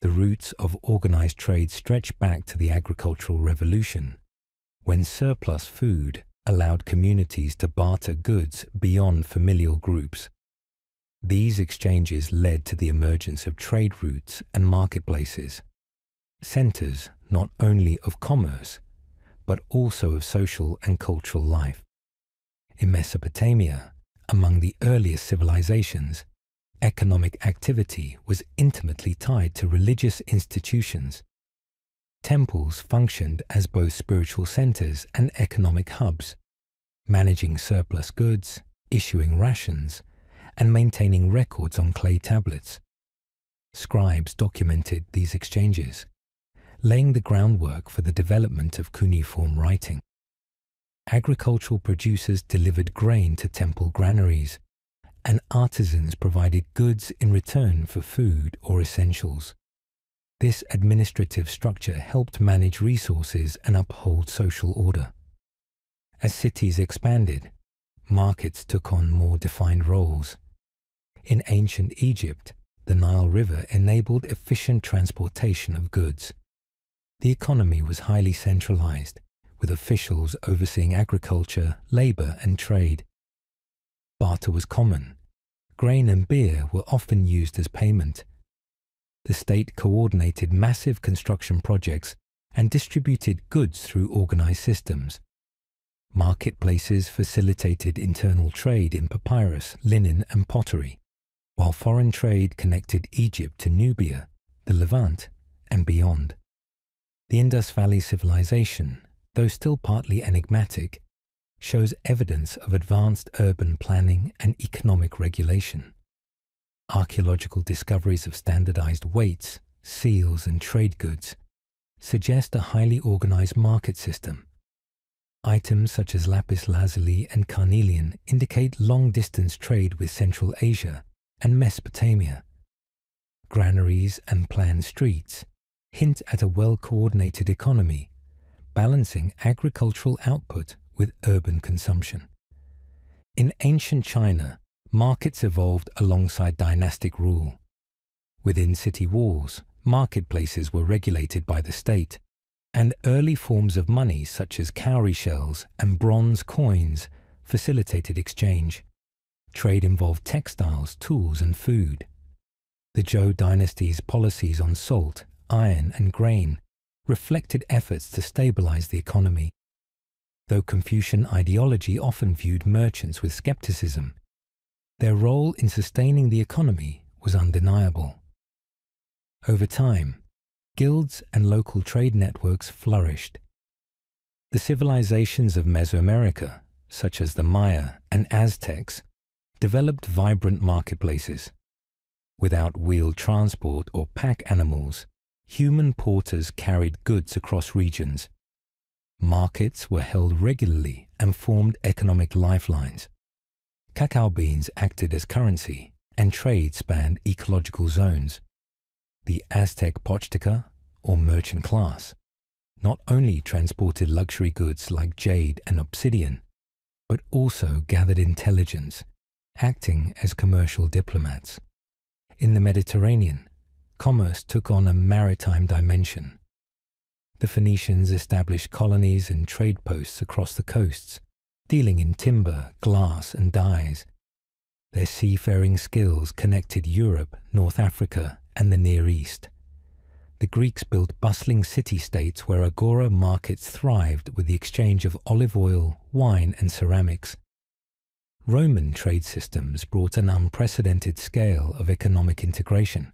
The roots of organized trade stretch back to the agricultural revolution, when surplus food allowed communities to barter goods beyond familial groups. These exchanges led to the emergence of trade routes and marketplaces, centers not only of commerce, but also of social and cultural life. In Mesopotamia, among the earliest civilizations, economic activity was intimately tied to religious institutions. Temples functioned as both spiritual centers and economic hubs, managing surplus goods, issuing rations, and maintaining records on clay tablets. Scribes documented these exchanges, laying the groundwork for the development of cuneiform writing. Agricultural producers delivered grain to temple granaries, and artisans provided goods in return for food or essentials. This administrative structure helped manage resources and uphold social order. As cities expanded, markets took on more defined roles. In ancient Egypt, the Nile River enabled efficient transportation of goods. The economy was highly centralized, with officials overseeing agriculture, labor, and trade. Barter was common. Grain and beer were often used as payment. The state coordinated massive construction projects and distributed goods through organized systems. Marketplaces facilitated internal trade in papyrus, linen, and pottery, while foreign trade connected Egypt to Nubia, the Levant, and beyond. The Indus Valley civilization, though still partly enigmatic, shows evidence of advanced urban planning and economic regulation. Archaeological discoveries of standardized weights, seals, and trade goods suggest a highly organized market system. Items such as lapis lazuli and carnelian indicate long-distance trade with Central Asia and Mesopotamia. Granaries and planned streets hint at a well-coordinated economy, balancing agricultural output with urban consumption. In ancient China, markets evolved alongside dynastic rule. Within city walls, marketplaces were regulated by the state, and early forms of money such as cowrie shells and bronze coins facilitated exchange. Trade involved textiles, tools, and food. The Zhou dynasty's policies on salt, iron, and grain reflected efforts to stabilize the economy. Though Confucian ideology often viewed merchants with skepticism, their role in sustaining the economy was undeniable. Over time, guilds and local trade networks flourished. The civilizations of Mesoamerica, such as the Maya and Aztecs, developed vibrant marketplaces. Without wheeled transport or pack animals, human porters carried goods across regions. Markets were held regularly and formed economic lifelines. Cacao beans acted as currency, and trade spanned ecological zones. The Aztec pochtica, or merchant class, not only transported luxury goods like jade and obsidian, but also gathered intelligence, acting as commercial diplomats. In the Mediterranean, commerce took on a maritime dimension. The Phoenicians established colonies and trade posts across the coasts, dealing in timber, glass, and dyes. Their seafaring skills connected Europe, North Africa, and the Near East. The Greeks built bustling city-states where agora markets thrived with the exchange of olive oil, wine, and ceramics. Roman trade systems brought an unprecedented scale of economic integration.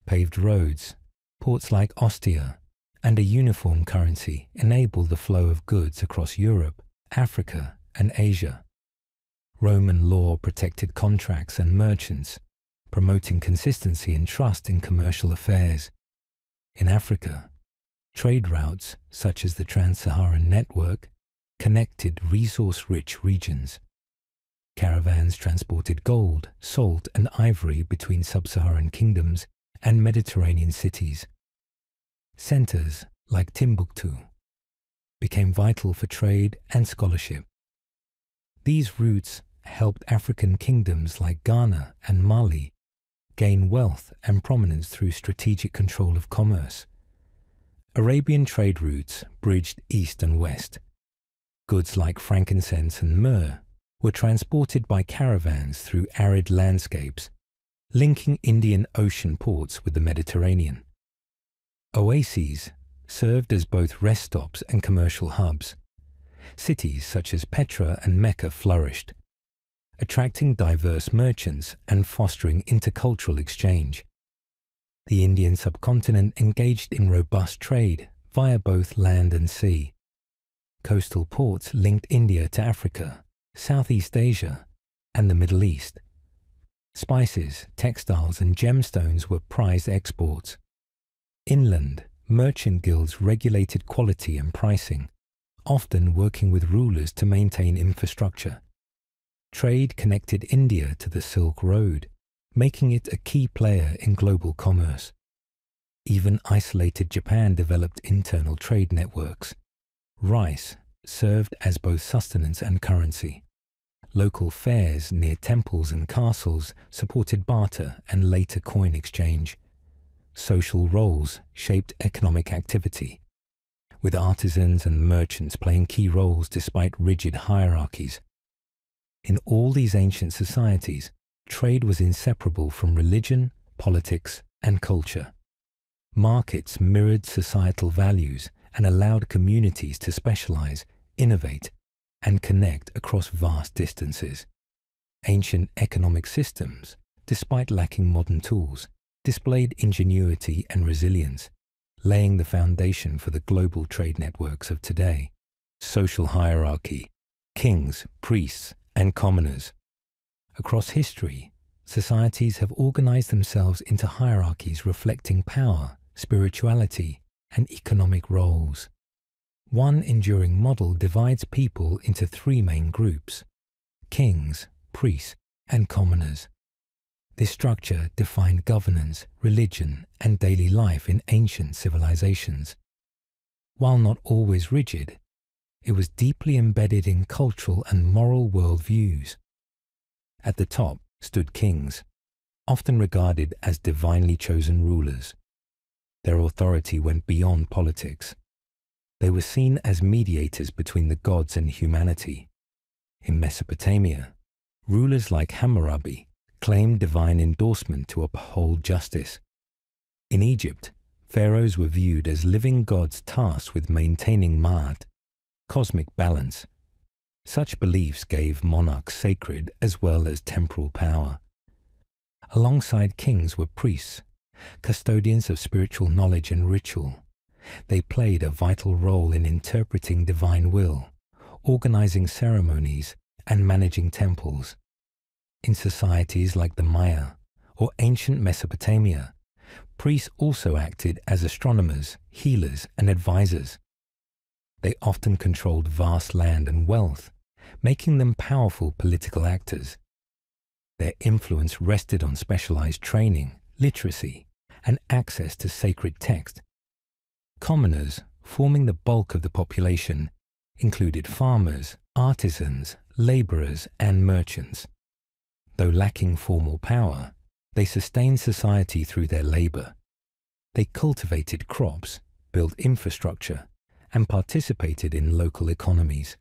Paved roads, ports like Ostia, and a uniform currency enabled the flow of goods across Europe, Africa, and Asia. Roman law protected contracts and merchants, promoting consistency and trust in commercial affairs. In Africa, trade routes such as the Trans-Saharan Network connected resource-rich regions. Caravans transported gold, salt, and ivory between sub-Saharan kingdoms and Mediterranean cities. Centers like Timbuktu became vital for trade and scholarship. These routes helped African kingdoms like Ghana and Mali gain wealth and prominence through strategic control of commerce. Arabian trade routes bridged east and west. Goods like frankincense and myrrh were transported by caravans through arid landscapes, linking Indian Ocean ports with the Mediterranean. Oases served as both rest stops and commercial hubs. Cities such as Petra and Mecca flourished, attracting diverse merchants and fostering intercultural exchange. The Indian subcontinent engaged in robust trade via both land and sea. Coastal ports linked India to Africa, Southeast Asia, and the Middle East. Spices, textiles, and gemstones were prized exports. Inland, merchant guilds regulated quality and pricing, often working with rulers to maintain infrastructure. Trade connected India to the Silk Road, making it a key player in global commerce. Even isolated Japan developed internal trade networks. Rice served as both sustenance and currency. Local fairs near temples and castles supported barter and later coin exchange. Social roles shaped economic activity, with artisans and merchants playing key roles despite rigid hierarchies. In all these ancient societies, trade was inseparable from religion, politics, and culture. Markets mirrored societal values and allowed communities to specialize, innovate, and connect across vast distances. Ancient economic systems, despite lacking modern tools, displayed ingenuity and resilience, laying the foundation for the global trade networks of today. Social hierarchy, kings, priests, and commoners. Across history, societies have organized themselves into hierarchies reflecting power, spirituality, and economic roles. One enduring model divides people into three main groups: kings, priests, and commoners. This structure defined governance, religion, and daily life in ancient civilizations. While not always rigid, it was deeply embedded in cultural and moral worldviews. At the top stood kings, often regarded as divinely chosen rulers. Their authority went beyond politics. They were seen as mediators between the gods and humanity. In Mesopotamia, rulers like Hammurabi claimed divine endorsement to uphold justice. In Egypt, pharaohs were viewed as living gods tasked with maintaining Ma'at, cosmic balance. Such beliefs gave monarchs sacred as well as temporal power. Alongside kings were priests, custodians of spiritual knowledge and ritual. They played a vital role in interpreting divine will, organizing ceremonies, and managing temples. In societies like the Maya or ancient Mesopotamia, priests also acted as astronomers, healers, and advisors. They often controlled vast land and wealth, making them powerful political actors. Their influence rested on specialized training, literacy, and access to sacred text. Commoners, forming the bulk of the population, included farmers, artisans, laborers, and merchants. Though lacking formal power, they sustained society through their labor. They cultivated crops, built infrastructure, and participated in local economies.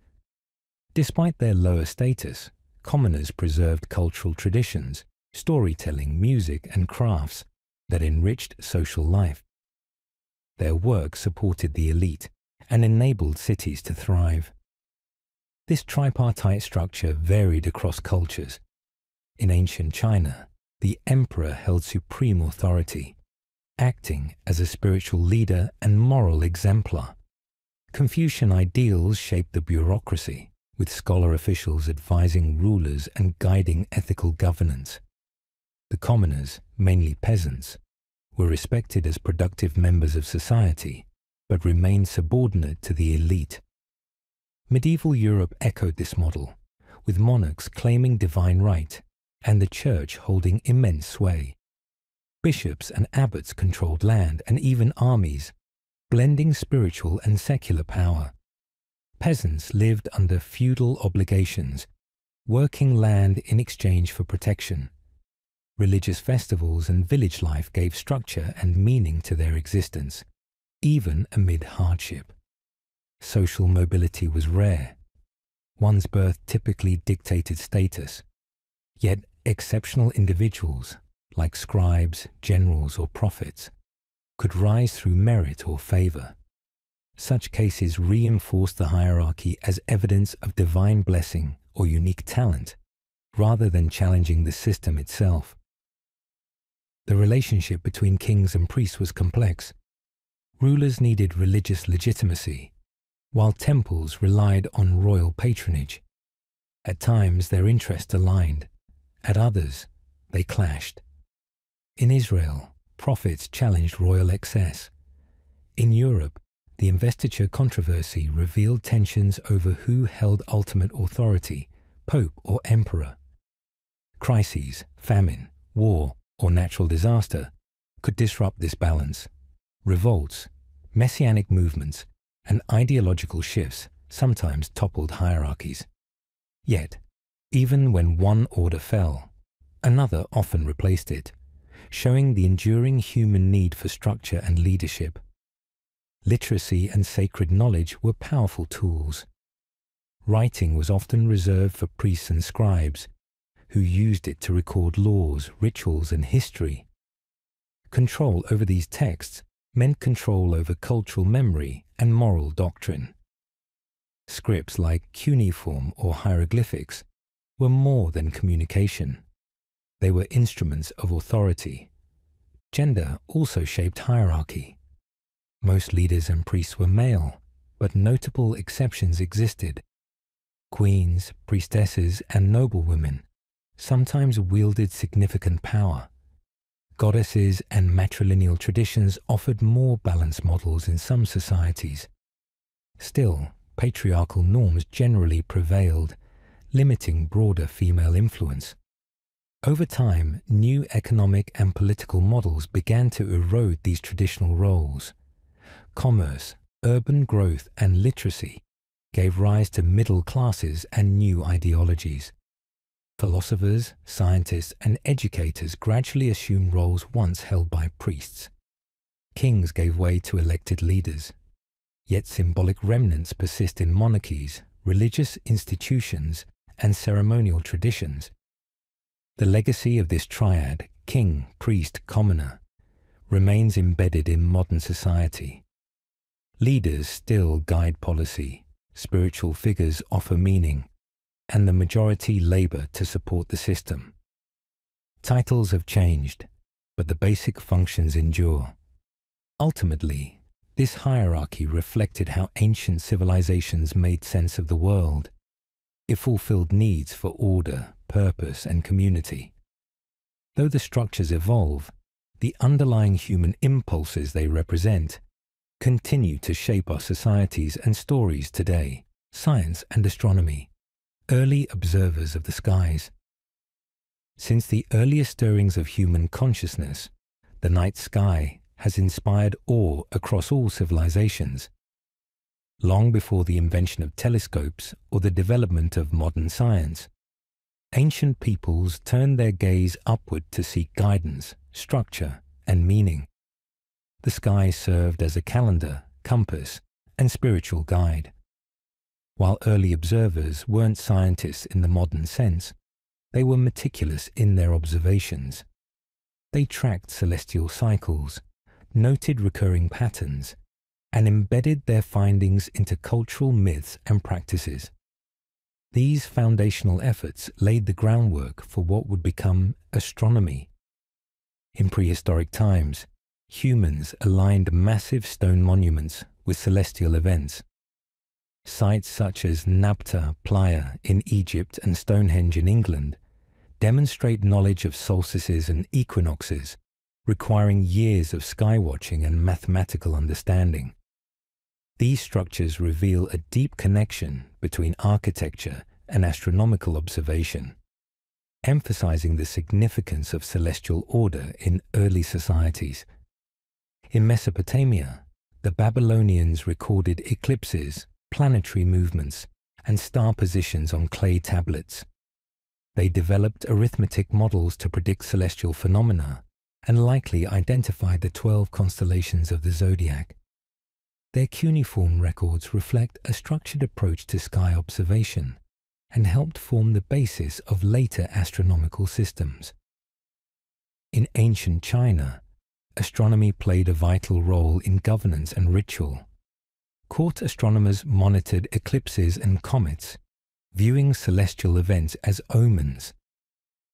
Despite their lower status, commoners preserved cultural traditions, storytelling, music, and crafts that enriched social life. Their work supported the elite and enabled cities to thrive. This tripartite structure varied across cultures. In ancient China, the emperor held supreme authority, acting as a spiritual leader and moral exemplar. Confucian ideals shaped the bureaucracy, with scholar officials advising rulers and guiding ethical governance. The commoners, mainly peasants, were respected as productive members of society, but remained subordinate to the elite. Medieval Europe echoed this model, with monarchs claiming divine right and the church holding immense sway. Bishops and abbots controlled land and even armies, blending spiritual and secular power. Peasants lived under feudal obligations, working land in exchange for protection. Religious festivals and village life gave structure and meaning to their existence, even amid hardship. Social mobility was rare. One's birth typically dictated status, yet exceptional individuals, like scribes, generals, or prophets, could rise through merit or favor. Such cases reinforced the hierarchy as evidence of divine blessing or unique talent, rather than challenging the system itself. The relationship between kings and priests was complex. Rulers needed religious legitimacy, while temples relied on royal patronage. At times, their interests aligned. At others, they clashed. In Israel, prophets challenged royal excess. In Europe, the investiture controversy revealed tensions over who held ultimate authority, pope or emperor. Crises, famine, war, or natural disaster could disrupt this balance. Revolts, messianic movements, and ideological shifts sometimes toppled hierarchies. Yet, even when one order fell, another often replaced it, showing the enduring human need for structure and leadership. Literacy and sacred knowledge were powerful tools. Writing was often reserved for priests and scribes, who used it to record laws, rituals, and history. Control over these texts meant control over cultural memory and moral doctrine. Scripts like cuneiform or hieroglyphics were more than communication. They were instruments of authority. Gender also shaped hierarchy. Most leaders and priests were male, but notable exceptions existed. Queens, priestesses, and noblewomen sometimes wielded significant power. Goddesses and matrilineal traditions offered more balanced models in some societies. Still, patriarchal norms generally prevailed, limiting broader female influence. Over time, new economic and political models began to erode these traditional roles. Commerce, urban growth, and literacy gave rise to middle classes and new ideologies. Philosophers, scientists, and educators gradually assumed roles once held by priests. Kings gave way to elected leaders. Yet symbolic remnants persist in monarchies, religious institutions, and ceremonial traditions. The legacy of this triad, king, priest, commoner, remains embedded in modern society. Leaders still guide policy, spiritual figures offer meaning, and the majority labor to support the system. Titles have changed, but the basic functions endure. Ultimately, this hierarchy reflected how ancient civilizations made sense of the world. It fulfilled needs for order, purpose, and community. Though the structures evolve, the underlying human impulses they represent continue to shape our societies and stories today. Science and astronomy, early observers of the skies. Since the earliest stirrings of human consciousness, the night sky has inspired awe across all civilizations. Long before the invention of telescopes or the development of modern science, ancient peoples turned their gaze upward to seek guidance, structure, and meaning. The sky served as a calendar, compass, and spiritual guide. While early observers weren't scientists in the modern sense, they were meticulous in their observations. They tracked celestial cycles, noted recurring patterns, and embedded their findings into cultural myths and practices. These foundational efforts laid the groundwork for what would become astronomy. In prehistoric times, humans aligned massive stone monuments with celestial events. Sites such as Nabta Playa in Egypt and Stonehenge in England demonstrate knowledge of solstices and equinoxes, requiring years of skywatching and mathematical understanding. These structures reveal a deep connection between architecture and astronomical observation, emphasizing the significance of celestial order in early societies. In Mesopotamia, the Babylonians recorded eclipses, planetary movements, and star positions on clay tablets. They developed arithmetic models to predict celestial phenomena and likely identified the 12 constellations of the zodiac. Their cuneiform records reflect a structured approach to sky observation and helped form the basis of later astronomical systems. In ancient China, astronomy played a vital role in governance and ritual. Court astronomers monitored eclipses and comets, viewing celestial events as omens.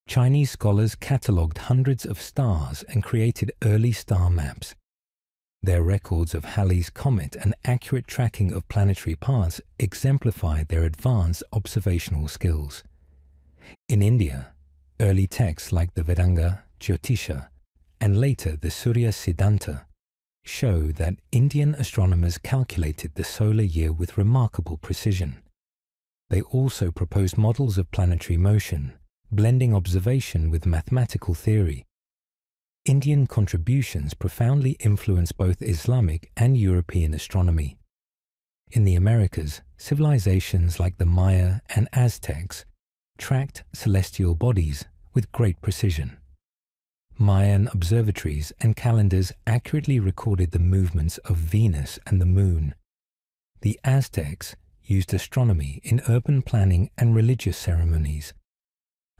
Chinese scholars catalogued hundreds of stars and created early star maps. Their records of Halley's Comet and accurate tracking of planetary paths exemplified their advanced observational skills. In India, early texts like the Vedanga, Jyotisha, and later the Surya Siddhanta show that Indian astronomers calculated the solar year with remarkable precision. They also proposed models of planetary motion, blending observation with mathematical theory. Indian contributions profoundly influenced both Islamic and European astronomy. In the Americas, civilizations like the Maya and Aztecs tracked celestial bodies with great precision. Mayan observatories and calendars accurately recorded the movements of Venus and the Moon. The Aztecs used astronomy in urban planning and religious ceremonies.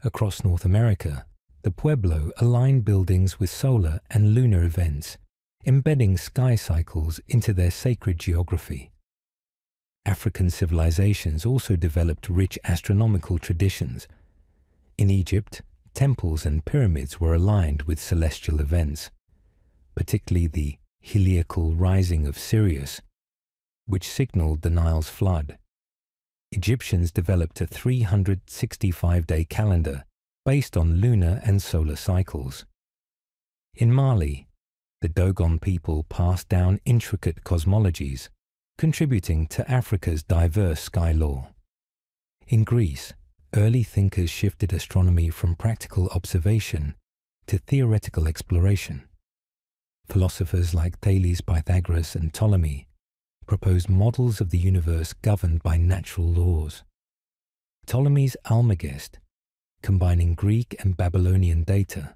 Across North America, the Pueblo aligned buildings with solar and lunar events, embedding sky cycles into their sacred geography. African civilizations also developed rich astronomical traditions. In Egypt, temples and pyramids were aligned with celestial events. Particularly the heliacal rising of Sirius, which signaled the Nile's flood. Egyptians developed a 365-day calendar based on lunar and solar cycles. In Mali, the Dogon people passed down intricate cosmologies, contributing to Africa's diverse sky lore. In Greece, early thinkers shifted astronomy from practical observation to theoretical exploration. Philosophers like Thales, Pythagoras, and Ptolemy proposed models of the universe governed by natural laws. Ptolemy's Almagest, combining Greek and Babylonian data,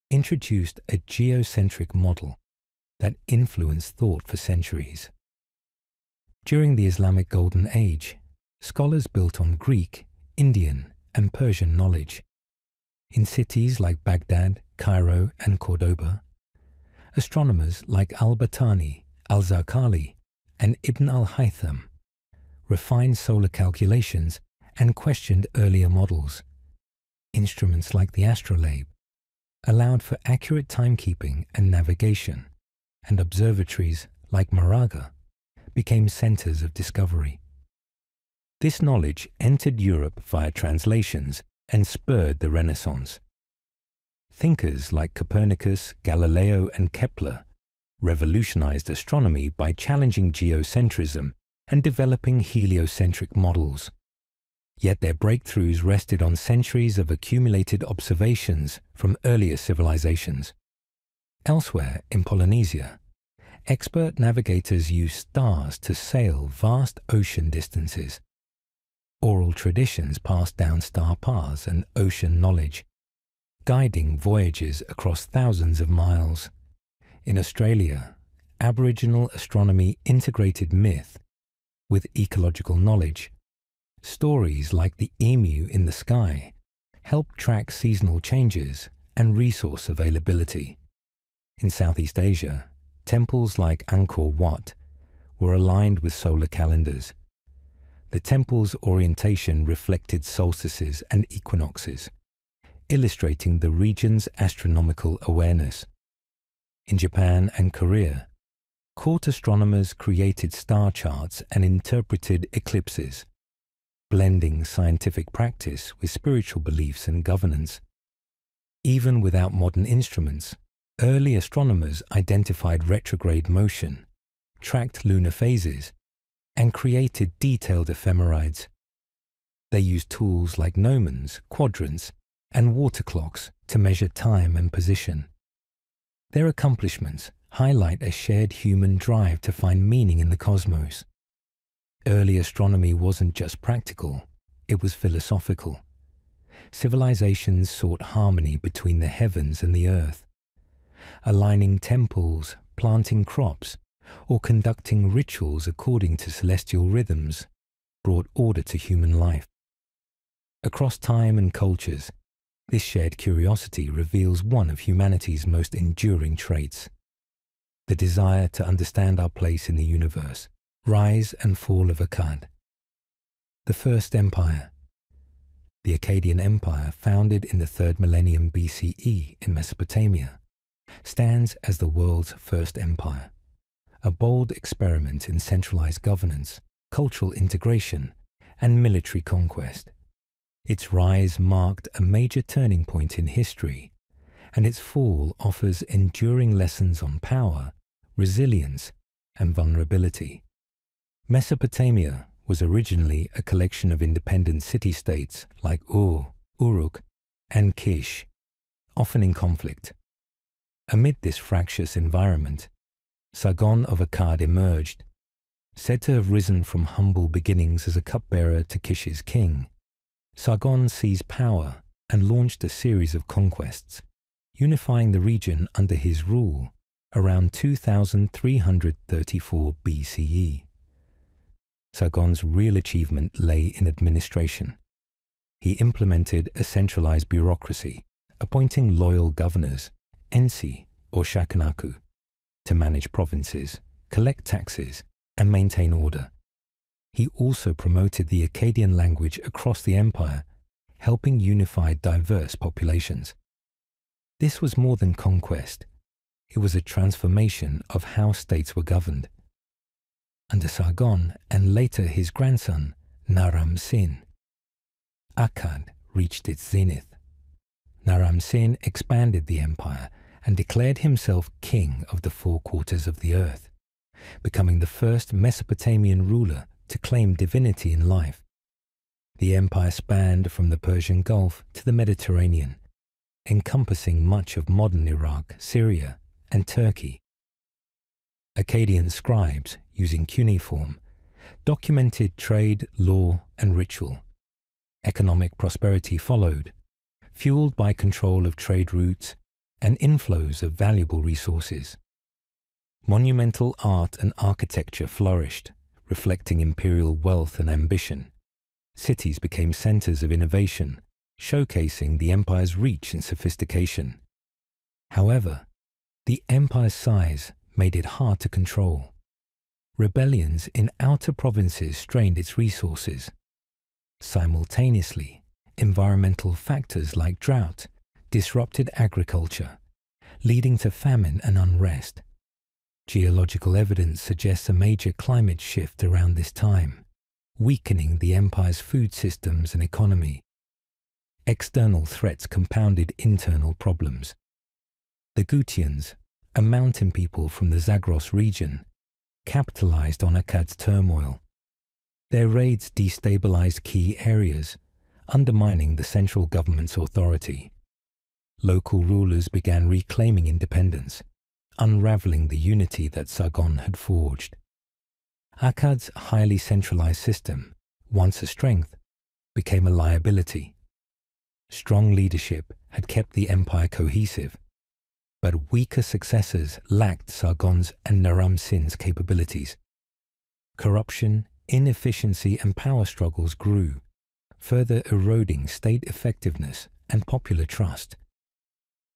introduced a geocentric model that influenced thought for centuries. During the Islamic Golden Age, scholars built on Greek, Indian, and Persian knowledge. In cities like Baghdad, Cairo, and Cordoba, astronomers like al-Battani, al-Zarqali, and Ibn al-Haytham refined solar calculations and questioned earlier models. Instruments like the astrolabe allowed for accurate timekeeping and navigation, and observatories like Maraga became centers of discovery. This knowledge entered Europe via translations and spurred the Renaissance. Thinkers like Copernicus, Galileo, and Kepler revolutionized astronomy by challenging geocentrism and developing heliocentric models. Yet their breakthroughs rested on centuries of accumulated observations from earlier civilizations. Elsewhere in Polynesia, expert navigators used stars to sail vast ocean distances. Oral traditions passed down star paths and ocean knowledge, guiding voyages across thousands of miles. In Australia, Aboriginal astronomy integrated myth with ecological knowledge. Stories like the emu in the sky helped track seasonal changes and resource availability. In Southeast Asia, temples like Angkor Wat were aligned with solar calendars. The temple's orientation reflected solstices and equinoxes, illustrating the region's astronomical awareness. In Japan and Korea, court astronomers created star charts and interpreted eclipses, blending scientific practice with spiritual beliefs and governance. Even without modern instruments, early astronomers identified retrograde motion, tracked lunar phases, and created detailed ephemerides. They used tools like gnomons, quadrants, and water clocks to measure time and position. Their accomplishments highlight a shared human drive to find meaning in the cosmos. Early astronomy wasn't just practical, it was philosophical. Civilizations sought harmony between the heavens and the earth. Aligning temples, planting crops, or conducting rituals according to celestial rhythms brought order to human life. Across time and cultures, this shared curiosity reveals one of humanity's most enduring traits: the desire to understand our place in the universe. Rise and fall of Akkad. The First Empire. The Akkadian Empire, founded in the 3rd millennium BCE in Mesopotamia, stands as the world's first empire, a bold experiment in centralized governance, cultural integration, and military conquest. Its rise marked a major turning point in history, and its fall offers enduring lessons on power, resilience, and vulnerability. Mesopotamia was originally a collection of independent city-states like Ur, Uruk, and Kish, often in conflict. Amid this fractious environment, Sargon of Akkad emerged, said to have risen from humble beginnings as a cupbearer to Kish's king. Sargon seized power and launched a series of conquests, unifying the region under his rule around 2334 BCE. Sargon's real achievement lay in administration. He implemented a centralized bureaucracy, appointing loyal governors, Ensi or Shakanaku, to manage provinces, collect taxes, and maintain order. He also promoted the Akkadian language across the empire, helping unify diverse populations. This was more than conquest. it was a transformation of how states were governed. Under Sargon and later his grandson, Naram-Sin, Akkad reached its zenith. Naram-Sin expanded the empire and declared himself king of the four quarters of the earth, becoming the first Mesopotamian ruler to claim divinity in life. The empire spanned from the Persian Gulf to the Mediterranean, encompassing much of modern Iraq, Syria, and Turkey. Akkadian scribes, using cuneiform, documented trade, law, and ritual. Economic prosperity followed, fueled by control of trade routes and inflows of valuable resources. Monumental art and architecture flourished, reflecting imperial wealth and ambition. Cities became centers of innovation, showcasing the empire's reach and sophistication. However, the empire's size made it hard to control. Rebellions in outer provinces strained its resources. Simultaneously, environmental factors like drought disrupted agriculture, leading to famine and unrest. Geological evidence suggests a major climate shift around this time, weakening the empire's food systems and economy. External threats compounded internal problems. The Gutians, a mountain people from the Zagros region, capitalized on Akkad's turmoil. Their raids destabilized key areas, undermining the central government's authority. Local rulers began reclaiming independence, unraveling the unity that Sargon had forged. Akkad's highly centralized system, once a strength, became a liability. Strong leadership had kept the empire cohesive, but weaker successors lacked Sargon's and Naram-Sin's capabilities. Corruption, inefficiency, and power struggles grew, further eroding state effectiveness and popular trust.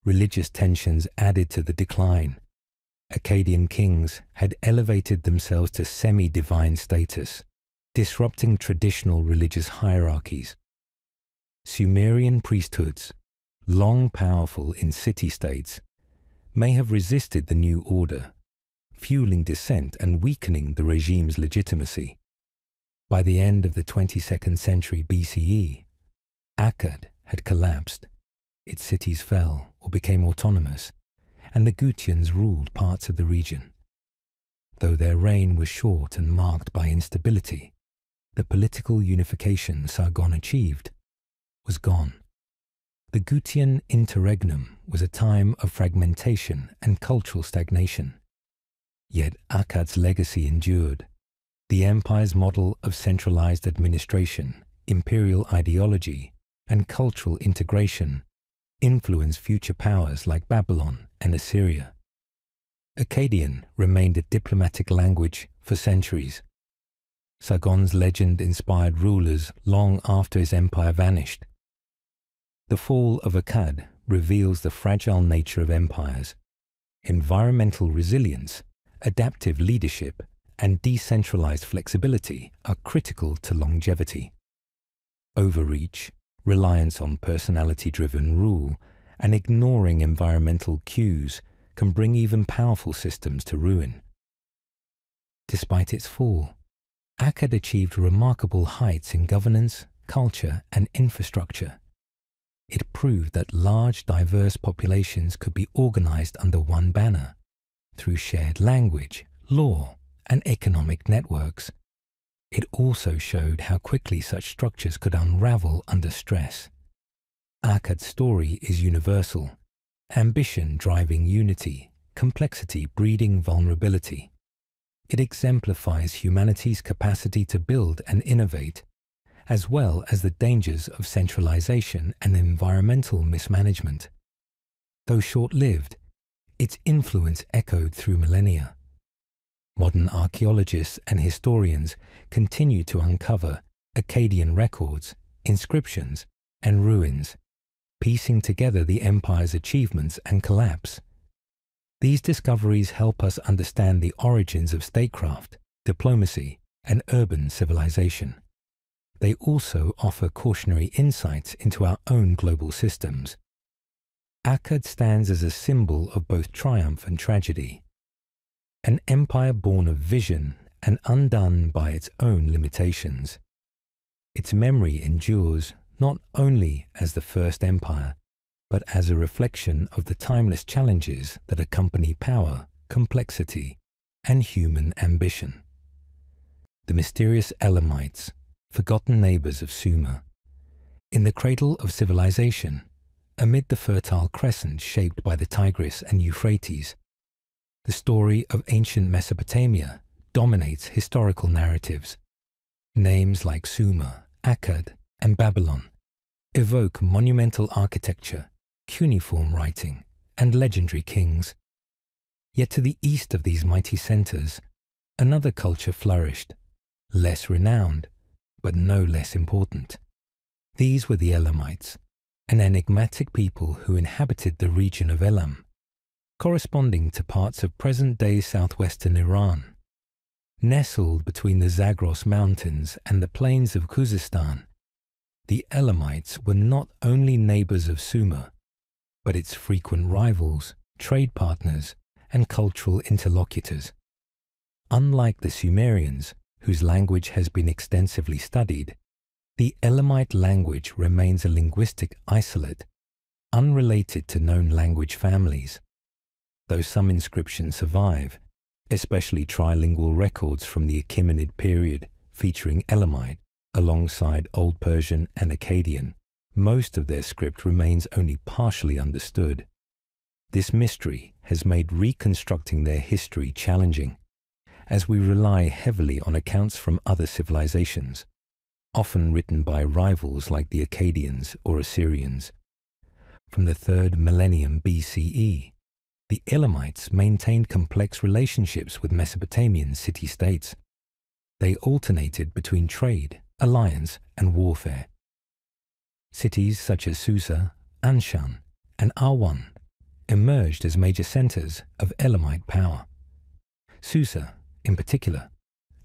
Religious tensions added to the decline. Akkadian kings had elevated themselves to semi-divine status, disrupting traditional religious hierarchies. Sumerian priesthoods, long powerful in city-states, may have resisted the new order, fueling dissent and weakening the regime's legitimacy. By the end of the 22nd century BCE, Akkad had collapsed. Its cities fell or became autonomous, and the Gutians ruled parts of the region. Though their reign was short and marked by instability, the political unification Sargon achieved was gone. The Gutian interregnum was a time of fragmentation and cultural stagnation. Yet Akkad's legacy endured. The empire's model of centralized administration, imperial ideology, and cultural integration influenced future powers like Babylon and Assyria. Akkadian remained a diplomatic language for centuries. Sargon's legend inspired rulers long after his empire vanished. The fall of Akkad reveals the fragile nature of empires. Environmental resilience, adaptive leadership, and decentralized flexibility are critical to longevity. Overreach, reliance on personality-driven rule, and ignoring environmental cues can bring even powerful systems to ruin. Despite its fall, Akkad achieved remarkable heights in governance, culture, and infrastructure. It proved that large, diverse populations could be organized under one banner, through shared language, law, and economic networks. It also showed how quickly such structures could unravel under stress. Akkad's story is universal, ambition driving unity, complexity breeding vulnerability. It exemplifies humanity's capacity to build and innovate, as well as the dangers of centralization and environmental mismanagement. Though short-lived, its influence echoed through millennia. Modern archaeologists and historians continue to uncover Akkadian records, inscriptions, and ruins, piecing together the empire's achievements and collapse. These discoveries help us understand the origins of statecraft, diplomacy, and urban civilization. They also offer cautionary insights into our own global systems. Akkad stands as a symbol of both triumph and tragedy, an empire born of vision and undone by its own limitations. Its memory endures not only as the first empire, but as a reflection of the timeless challenges that accompany power, complexity, and human ambition. The mysterious Elamites, forgotten neighbors of Sumer. In the cradle of civilization, amid the fertile crescent shaped by the Tigris and Euphrates, the story of ancient Mesopotamia dominates historical narratives. Names like Sumer, Akkad, and Babylon evoke monumental architecture, cuneiform writing, and legendary kings. Yet to the east of these mighty centers, another culture flourished, less renowned, but no less important. These were the Elamites, an enigmatic people who inhabited the region of Elam, corresponding to parts of present-day southwestern Iran. Nestled between the Zagros Mountains and the plains of Khuzestan, the Elamites were not only neighbors of Sumer, but its frequent rivals, trade partners, and cultural interlocutors. Unlike the Sumerians, whose language has been extensively studied, the Elamite language remains a linguistic isolate, unrelated to known language families. Though some inscriptions survive, especially trilingual records from the Achaemenid period featuring Elamite alongside Old Persian and Akkadian, most of their script remains only partially understood. This mystery has made reconstructing their history challenging, as we rely heavily on accounts from other civilizations, often written by rivals like the Akkadians or Assyrians. From the 3rd millennium BCE, the Elamites maintained complex relationships with Mesopotamian city-states. They alternated between trade, alliance, and warfare. Cities such as Susa, Anshan, and Awan emerged as major centers of Elamite power. Susa, in particular,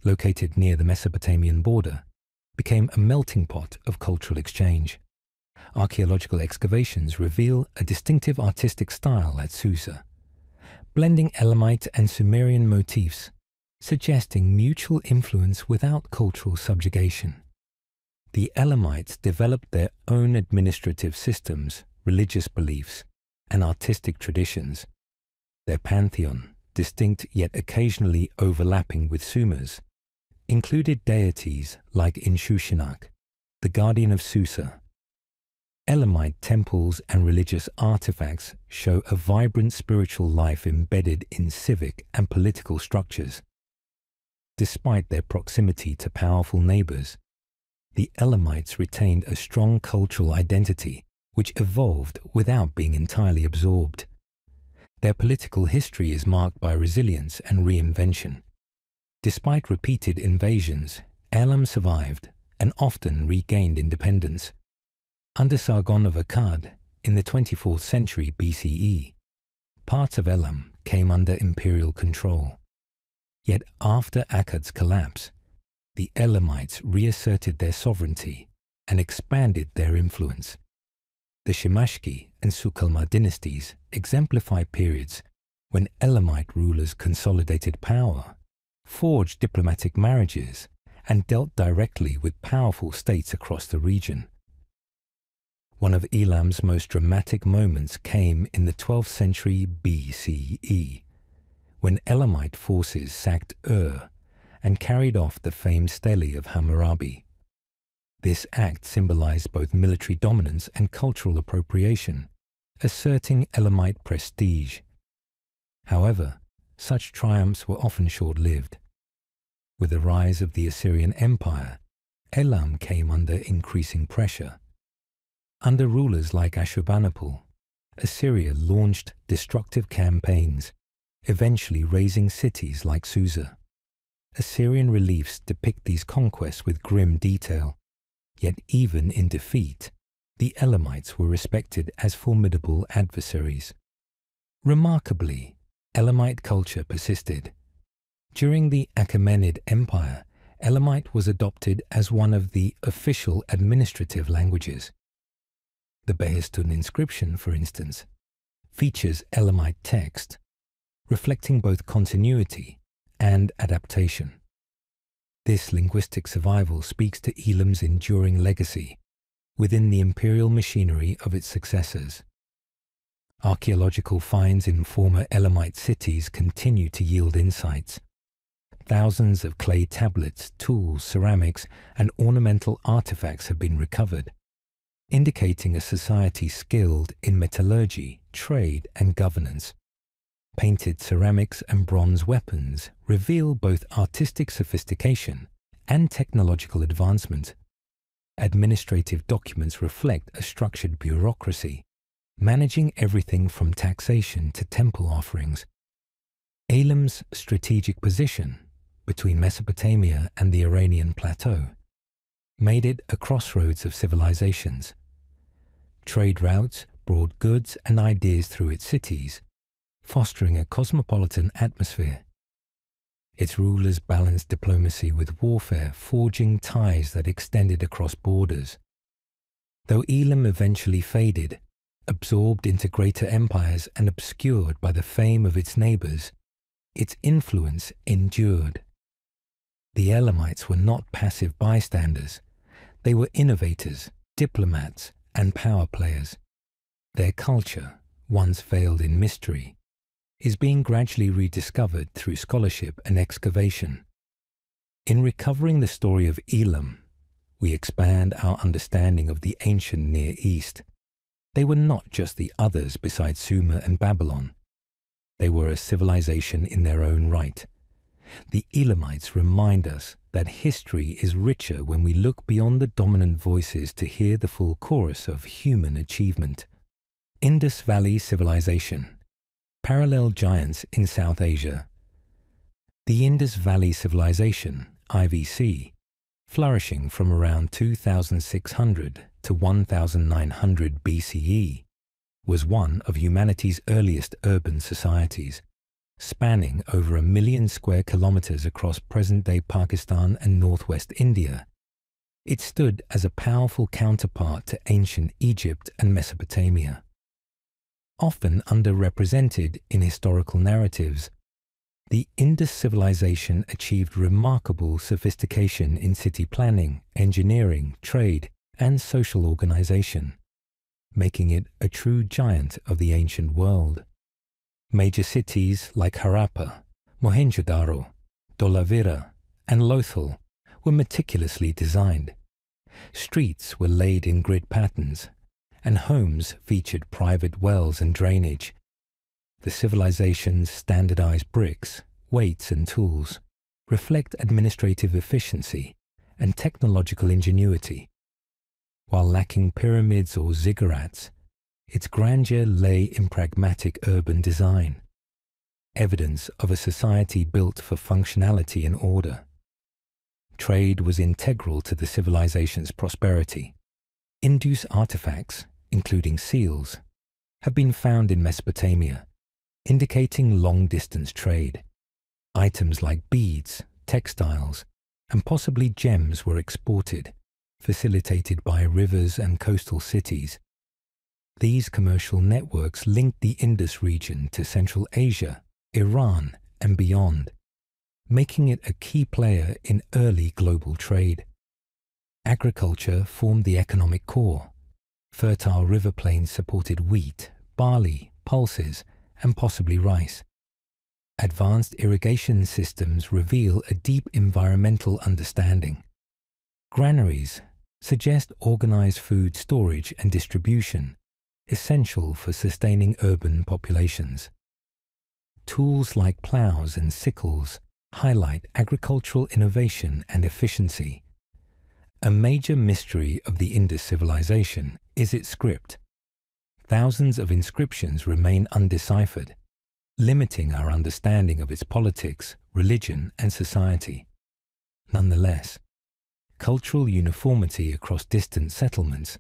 located near the Mesopotamian border, became a melting pot of cultural exchange. Archaeological excavations reveal a distinctive artistic style at Susa, blending Elamite and Sumerian motifs, suggesting mutual influence without cultural subjugation. The Elamites developed their own administrative systems, religious beliefs, and artistic traditions. Their pantheon, distinct yet occasionally overlapping with Sumer's, included deities like Inshushinak, the guardian of Susa. Elamite temples and religious artifacts show a vibrant spiritual life embedded in civic and political structures. Despite their proximity to powerful neighbors, the Elamites retained a strong cultural identity which evolved without being entirely absorbed. Their political history is marked by resilience and reinvention. Despite repeated invasions, Elam survived and often regained independence. Under Sargon of Akkad, in the 24th century BCE, parts of Elam came under imperial control. Yet after Akkad's collapse, the Elamites reasserted their sovereignty and expanded their influence. The Shemashki and Sukalma dynasties exemplify periods when Elamite rulers consolidated power, forged diplomatic marriages, and dealt directly with powerful states across the region. One of Elam's most dramatic moments came in the 12th century BCE, when Elamite forces sacked Ur and carried off the famed stele of Hammurabi. This act symbolized both military dominance and cultural appropriation, asserting Elamite prestige. However, such triumphs were often short-lived. With the rise of the Assyrian Empire, Elam came under increasing pressure. Under rulers like Ashurbanipal, Assyria launched destructive campaigns, eventually razing cities like Susa. Assyrian reliefs depict these conquests with grim detail, yet even in defeat, the Elamites were respected as formidable adversaries. Remarkably, Elamite culture persisted. During the Achaemenid Empire, Elamite was adopted as one of the official administrative languages. The Behistun inscription, for instance, features Elamite text, reflecting both continuity and adaptation. This linguistic survival speaks to Elam's enduring legacy within the imperial machinery of its successors. Archaeological finds in former Elamite cities continue to yield insights. Thousands of clay tablets, tools, ceramics, and ornamental artifacts have been recovered, indicating a society skilled in metallurgy, trade, and governance. Painted ceramics and bronze weapons reveal both artistic sophistication and technological advancement. Administrative documents reflect a structured bureaucracy, managing everything from taxation to temple offerings. Elam's strategic position between Mesopotamia and the Iranian plateau made it a crossroads of civilizations. Trade routes brought goods and ideas through its cities, fostering a cosmopolitan atmosphere. Its rulers balanced diplomacy with warfare, forging ties that extended across borders. Though Elam eventually faded, absorbed into greater empires and obscured by the fame of its neighbors, its influence endured. The Elamites were not passive bystanders. They were innovators, diplomats, and power players. Their culture, once veiled in mystery, is being gradually rediscovered through scholarship and excavation. In recovering the story of Elam, we expand our understanding of the ancient Near East. They were not just the others besides Sumer and Babylon. They were a civilization in their own right. The Elamites remind us that history is richer when we look beyond the dominant voices to hear the full chorus of human achievement. Indus Valley Civilization. Parallel giants in South Asia. The Indus Valley Civilization, IVC, flourishing from around 2600 to 1900 BCE, was one of humanity's earliest urban societies, spanning over 1 million square kilometers across present-day Pakistan and northwest India. It stood as a powerful counterpart to ancient Egypt and Mesopotamia. Often underrepresented in historical narratives, the Indus civilization achieved remarkable sophistication in city planning, engineering, trade, and social organization, making it a true giant of the ancient world. Major cities like Harappa, Mohenjo-daro, Dholavira, and Lothal were meticulously designed. Streets were laid in grid patterns, and homes featured private wells and drainage. The civilization's standardized bricks, weights, and tools reflect administrative efficiency and technological ingenuity. While lacking pyramids or ziggurats, its grandeur lay in pragmatic urban design, evidence of a society built for functionality and order. Trade was integral to the civilization's prosperity. Indus artifacts, including seals, have been found in Mesopotamia, indicating long-distance trade. Items like beads, textiles, and possibly gems were exported, facilitated by rivers and coastal cities. These commercial networks linked the Indus region to Central Asia, Iran, and beyond, making it a key player in early global trade. Agriculture formed the economic core. Fertile river plains supported wheat, barley, pulses, and possibly rice. Advanced irrigation systems reveal a deep environmental understanding. Granaries suggest organized food storage and distribution, essential for sustaining urban populations. Tools like plows and sickles highlight agricultural innovation and efficiency. A major mystery of the Indus civilization is its script. Thousands of inscriptions remain undeciphered, limiting our understanding of its politics, religion, and society. Nonetheless, cultural uniformity across distant settlements,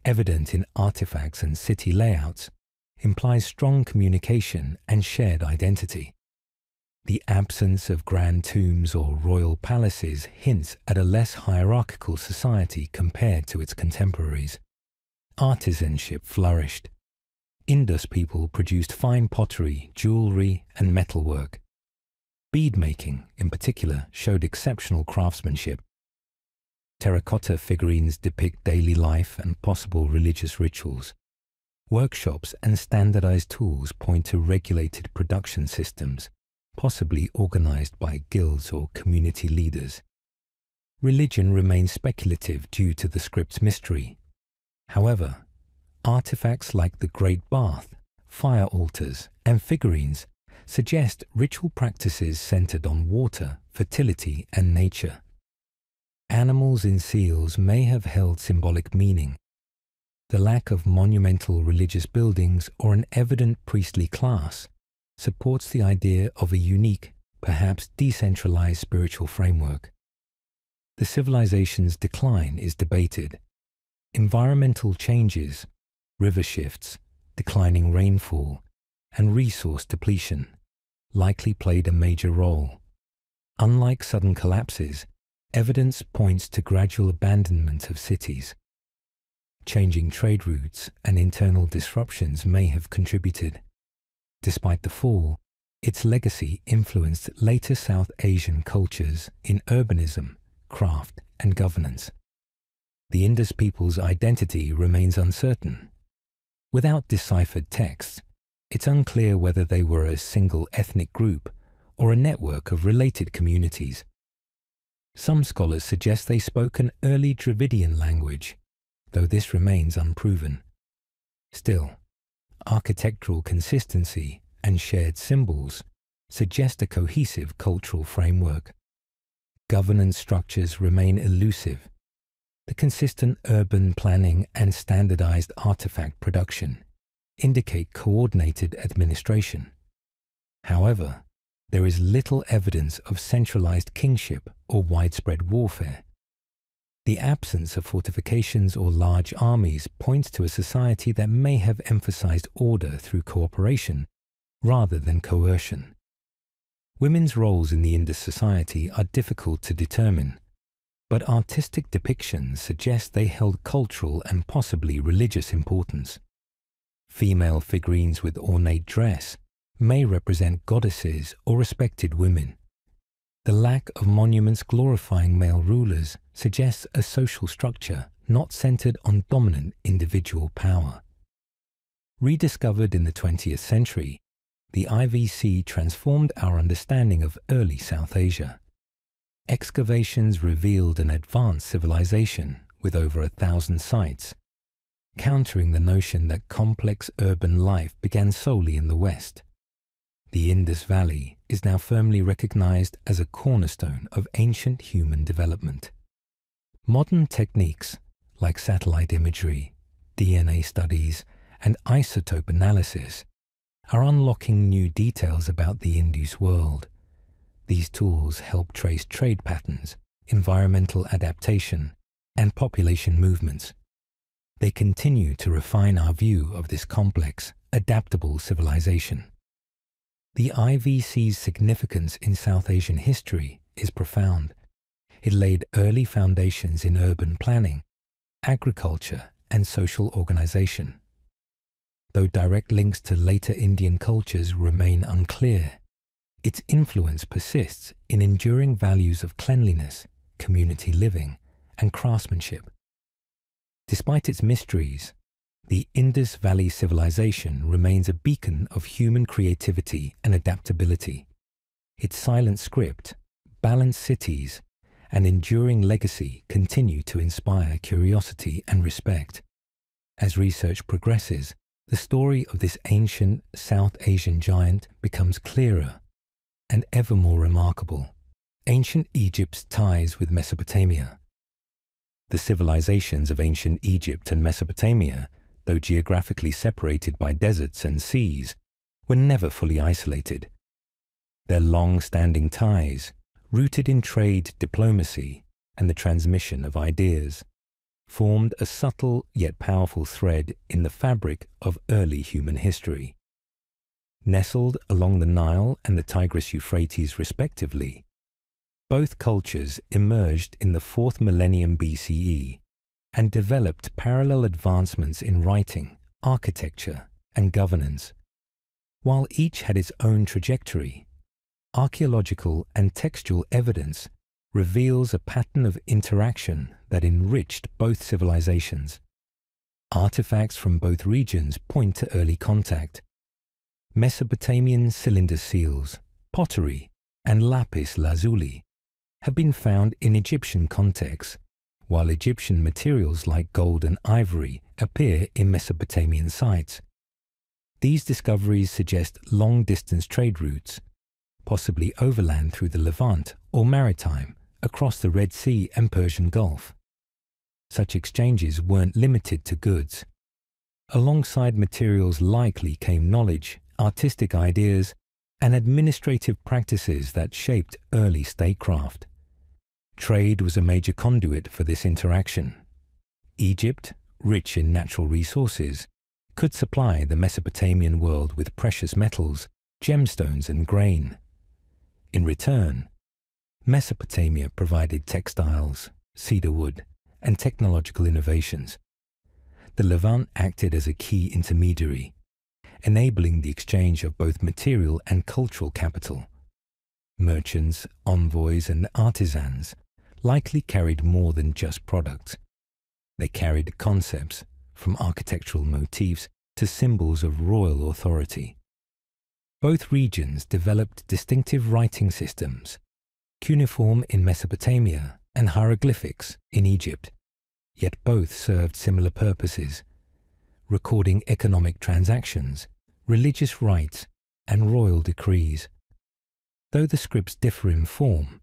evident in artifacts and city layouts, implies strong communication and shared identity. The absence of grand tombs or royal palaces hints at a less hierarchical society compared to its contemporaries. Artisanship flourished. Indus people produced fine pottery, jewelry, and metalwork. Bead making, in particular, showed exceptional craftsmanship. Terracotta figurines depict daily life and possible religious rituals. Workshops and standardized tools point to regulated production systems, possibly organized by guilds or community leaders. Religion remains speculative due to the script's mystery. However, artifacts like the Great Bath, fire altars, and figurines suggest ritual practices centered on water, fertility, and nature. Animals in seals may have held symbolic meaning. The lack of monumental religious buildings or an evident priestly class supports the idea of a unique, perhaps decentralized spiritual framework. The civilization's decline is debated. Environmental changes, river shifts, declining rainfall, and resource depletion likely played a major role. Unlike sudden collapses, evidence points to gradual abandonment of cities. Changing trade routes and internal disruptions may have contributed. Despite the fall, its legacy influenced later South Asian cultures in urbanism, craft, and governance. The Indus people's identity remains uncertain. Without deciphered texts, it's unclear whether they were a single ethnic group or a network of related communities. Some scholars suggest they spoke an early Dravidian language, though this remains unproven. Still, architectural consistency and shared symbols suggest a cohesive cultural framework. Governance structures remain elusive. The consistent urban planning and standardized artifact production indicate coordinated administration. However, there is little evidence of centralized kingship or widespread warfare. The absence of fortifications or large armies points to a society that may have emphasized order through cooperation rather than coercion. Women's roles in the Indus society are difficult to determine, but artistic depictions suggest they held cultural and possibly religious importance. Female figurines with ornate dress may represent goddesses or respected women. The lack of monuments glorifying male rulers suggests a social structure not centered on dominant individual power. Rediscovered in the 20th century, the IVC transformed our understanding of early South Asia. Excavations revealed an advanced civilization with over 1,000 sites, countering the notion that complex urban life began solely in the West. The Indus Valley is now firmly recognized as a cornerstone of ancient human development. Modern techniques like satellite imagery, DNA studies, and isotope analysis are unlocking new details about the Indus world. These tools help trace trade patterns, environmental adaptation, and population movements. They continue to refine our view of this complex, adaptable civilization. The IVC's significance in South Asian history is profound. It laid early foundations in urban planning, agriculture, and social organization. Though direct links to later Indian cultures remain unclear, its influence persists in enduring values of cleanliness, community living, and craftsmanship. Despite its mysteries, the Indus Valley civilization remains a beacon of human creativity and adaptability. Its silent script, balanced cities, and enduring legacy continue to inspire curiosity and respect. As research progresses, the story of this ancient South Asian giant becomes clearer and ever more remarkable. Ancient Egypt's ties with Mesopotamia. The civilizations of ancient Egypt and Mesopotamia, though geographically separated by deserts and seas, were never fully isolated. Their long-standing ties, rooted in trade, diplomacy, and the transmission of ideas, formed a subtle yet powerful thread in the fabric of early human history. Nestled along the Nile and the Tigris-Euphrates respectively, both cultures emerged in the 4th millennium BCE and developed parallel advancements in writing, architecture, and governance. While each had its own trajectory, archaeological and textual evidence reveals a pattern of interaction that enriched both civilizations. Artifacts from both regions point to early contact. Mesopotamian cylinder seals, pottery, and lapis lazuli have been found in Egyptian contexts, while Egyptian materials like gold and ivory appear in Mesopotamian sites. These discoveries suggest long-distance trade routes, possibly overland through the Levant or maritime, across the Red Sea and Persian Gulf. Such exchanges weren't limited to goods. Alongside materials likely came knowledge, artistic ideas, and administrative practices that shaped early statecraft. Trade was a major conduit for this interaction. Egypt, rich in natural resources, could supply the Mesopotamian world with precious metals, gemstones, and grain. In return, Mesopotamia provided textiles, cedar wood, and technological innovations. The Levant acted as a key intermediary, enabling the exchange of both material and cultural capital. Merchants, envoys, and artisans likely carried more than just products. They carried concepts, from architectural motifs to symbols of royal authority. Both regions developed distinctive writing systems, cuneiform in Mesopotamia and hieroglyphics in Egypt, yet both served similar purposes, recording economic transactions, religious rites, and royal decrees. Though the scripts differ in form,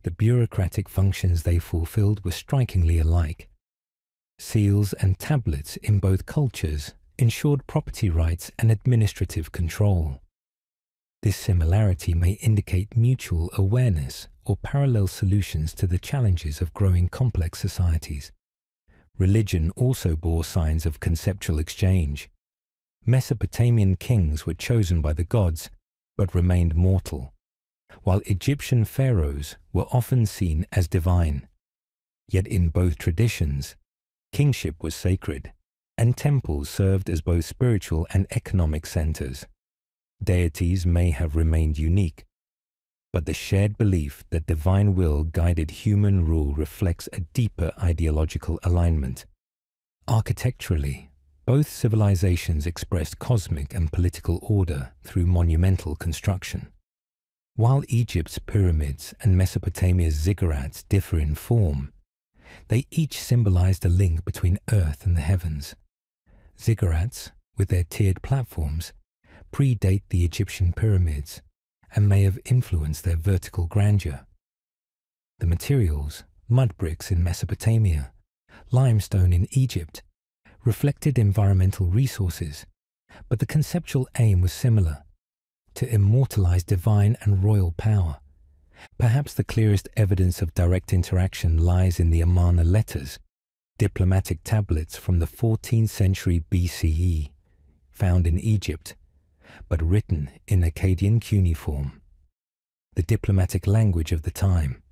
the bureaucratic functions they fulfilled were strikingly alike. Seals and tablets in both cultures ensured property rights and administrative control. This similarity may indicate mutual awareness or parallel solutions to the challenges of growing complex societies. Religion also bore signs of conceptual exchange. Mesopotamian kings were chosen by the gods, but remained mortal, while Egyptian pharaohs were often seen as divine. Yet in both traditions, kingship was sacred, and temples served as both spiritual and economic centers. Deities may have remained unique, but the shared belief that divine will guided human rule reflects a deeper ideological alignment. Architecturally, both civilizations expressed cosmic and political order through monumental construction. While Egypt's pyramids and Mesopotamia's ziggurats differ in form, they each symbolized a link between earth and the heavens. Ziggurats, with their tiered platforms, predate the Egyptian pyramids and may have influenced their vertical grandeur. The materials, mud bricks in Mesopotamia, limestone in Egypt, reflected environmental resources, but the conceptual aim was similar: to immortalize divine and royal power. Perhaps the clearest evidence of direct interaction lies in the Amarna letters, diplomatic tablets from the 14th century BCE, found in Egypt, but written in Akkadian cuneiform, the diplomatic language of the time.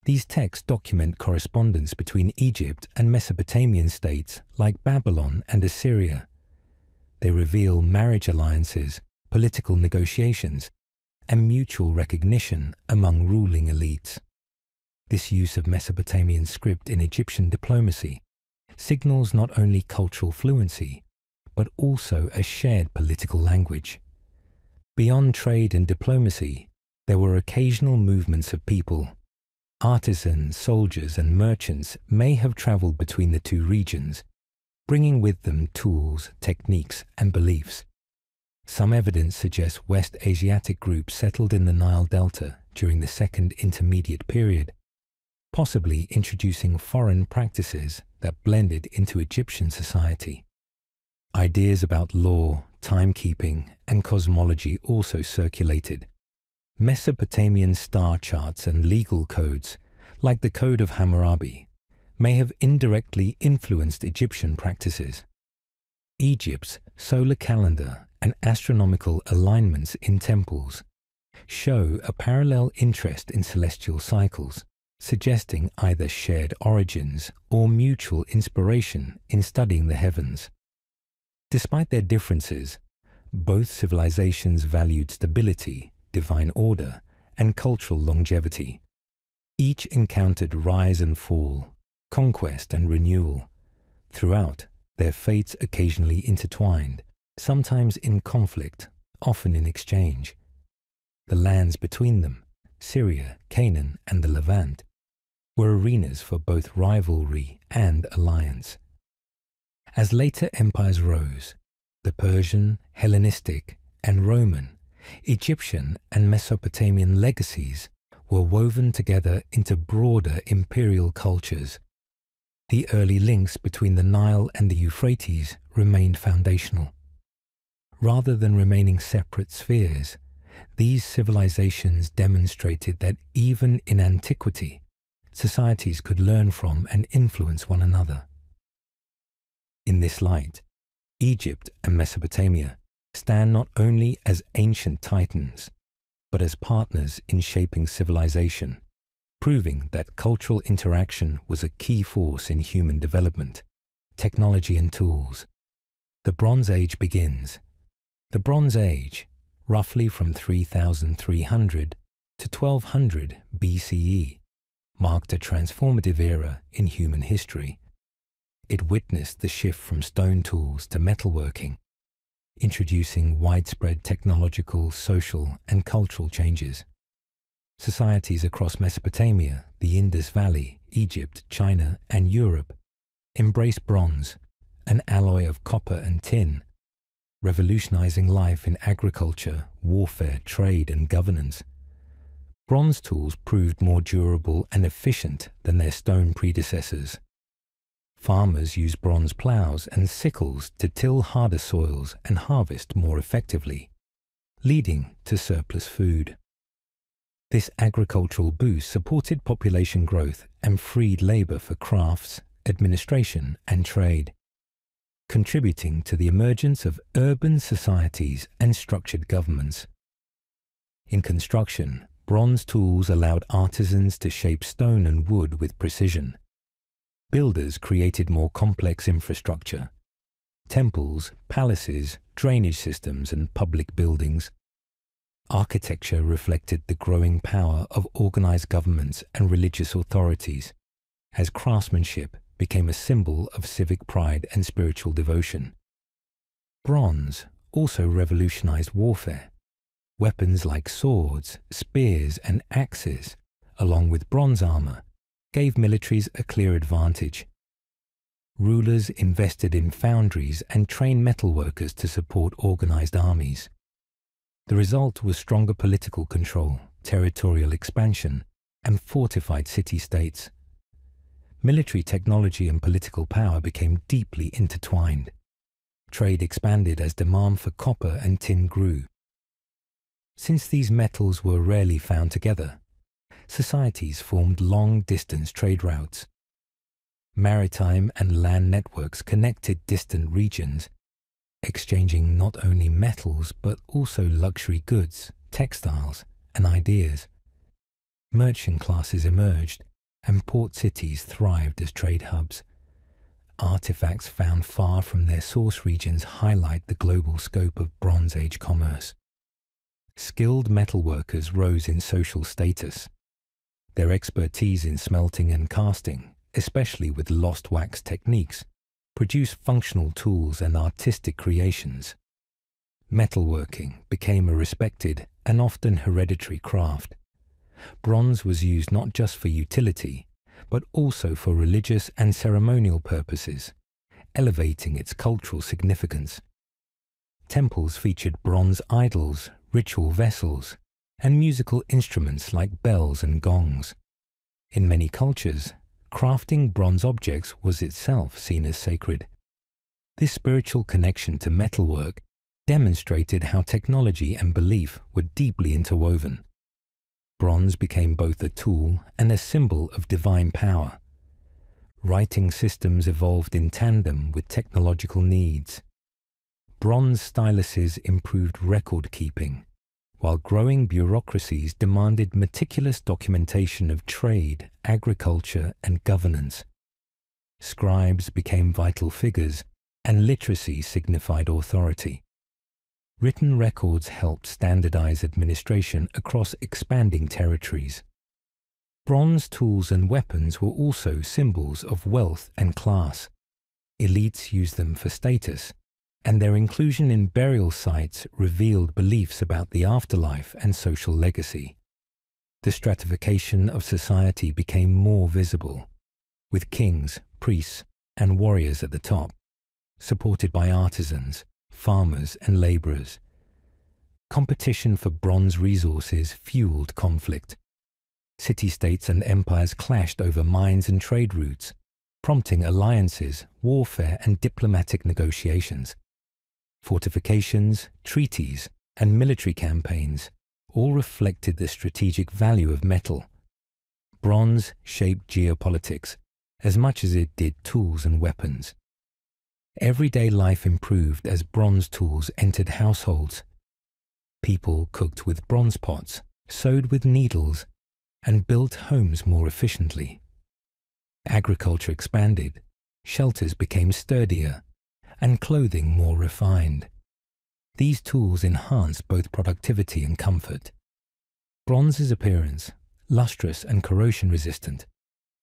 These texts document correspondence between Egypt and Mesopotamian states like Babylon and Assyria. They reveal marriage alliances, political negotiations, and mutual recognition among ruling elites. This use of Mesopotamian script in Egyptian diplomacy signals not only cultural fluency, but also a shared political language. Beyond trade and diplomacy, there were occasional movements of people. Artisans, soldiers, and merchants may have traveled between the two regions, bringing with them tools, techniques, and beliefs. Some evidence suggests West Asiatic groups settled in the Nile Delta during the Second Intermediate Period, possibly introducing foreign practices that blended into Egyptian society. Ideas about law, timekeeping, and cosmology also circulated. Mesopotamian star charts and legal codes, like the Code of Hammurabi, may have indirectly influenced Egyptian practices. Egypt's solar calendar and astronomical alignments in temples show a parallel interest in celestial cycles, suggesting either shared origins or mutual inspiration in studying the heavens. Despite their differences, both civilizations valued stability, divine order, and cultural longevity. Each encountered rise and fall, conquest and renewal. Throughout, their fates occasionally intertwined, sometimes in conflict, often in exchange. The lands between them, Syria, Canaan, and the Levant, were arenas for both rivalry and alliance. As later empires rose, the Persian, Hellenistic, and Roman, Egyptian, and Mesopotamian legacies were woven together into broader imperial cultures. The early links between the Nile and the Euphrates remained foundational. Rather than remaining separate spheres, these civilizations demonstrated that even in antiquity, societies could learn from and influence one another. In this light, Egypt and Mesopotamia stand not only as ancient titans, but as partners in shaping civilization, proving that cultural interaction was a key force in human development, technology and tools. The Bronze Age begins. The Bronze Age, roughly from 3300 to 1200 BCE, marked a transformative era in human history. It witnessed the shift from stone tools to metalworking, introducing widespread technological, social, and cultural changes. Societies across Mesopotamia, the Indus Valley, Egypt, China, and Europe embraced bronze, an alloy of copper and tin, revolutionizing life in agriculture, warfare, trade, and governance. Bronze tools proved more durable and efficient than their stone predecessors. Farmers used bronze plows and sickles to till harder soils and harvest more effectively, leading to surplus food. This agricultural boost supported population growth and freed labor for crafts, administration, and trade, contributing to the emergence of urban societies and structured governments. In construction, bronze tools allowed artisans to shape stone and wood with precision. Builders created more complex infrastructure. Temples, palaces, drainage systems, and public buildings. Architecture reflected the growing power of organized governments and religious authorities, as craftsmanship became a symbol of civic pride and spiritual devotion. Bronze also revolutionized warfare. Weapons like swords, spears, and axes, along with bronze armor, gave militaries a clear advantage. Rulers invested in foundries and trained metalworkers to support organized armies. The result was stronger political control, territorial expansion, and fortified city-states. Military technology and political power became deeply intertwined. Trade expanded as demand for copper and tin grew. Since these metals were rarely found together, societies formed long-distance trade routes. Maritime and land networks connected distant regions, exchanging not only metals but also luxury goods, textiles, and ideas. Merchant classes emerged, and port cities thrived as trade hubs. Artifacts found far from their source regions highlight the global scope of Bronze Age commerce. Skilled metalworkers rose in social status. Their expertise in smelting and casting, especially with lost wax techniques, produced functional tools and artistic creations. Metalworking became a respected and often hereditary craft. Bronze was used not just for utility, but also for religious and ceremonial purposes, elevating its cultural significance. Temples featured bronze idols, ritual vessels, and musical instruments like bells and gongs. In many cultures, crafting bronze objects was itself seen as sacred. This spiritual connection to metalwork demonstrated how technology and belief were deeply interwoven. Bronze became both a tool and a symbol of divine power. Writing systems evolved in tandem with technological needs. Bronze styluses improved record-keeping, while growing bureaucracies demanded meticulous documentation of trade, agriculture, and governance. Scribes became vital figures, and literacy signified authority. Written records helped standardize administration across expanding territories. Bronze tools and weapons were also symbols of wealth and class. Elites used them for status, and their inclusion in burial sites revealed beliefs about the afterlife and social legacy. The stratification of society became more visible, with kings, priests, and warriors at the top, supported by artisans, farmers, and laborers. Competition for bronze resources fueled conflict. City-states and empires clashed over mines and trade routes, prompting alliances, warfare, and diplomatic negotiations. Fortifications, treaties, and military campaigns all reflected the strategic value of metal. Bronze shaped geopolitics as much as it did tools and weapons. Everyday life improved as bronze tools entered households. People cooked with bronze pots, sewed with needles, and built homes more efficiently. Agriculture expanded, shelters became sturdier, and clothing more refined. These tools enhanced both productivity and comfort. Bronze's appearance, lustrous and corrosion-resistant,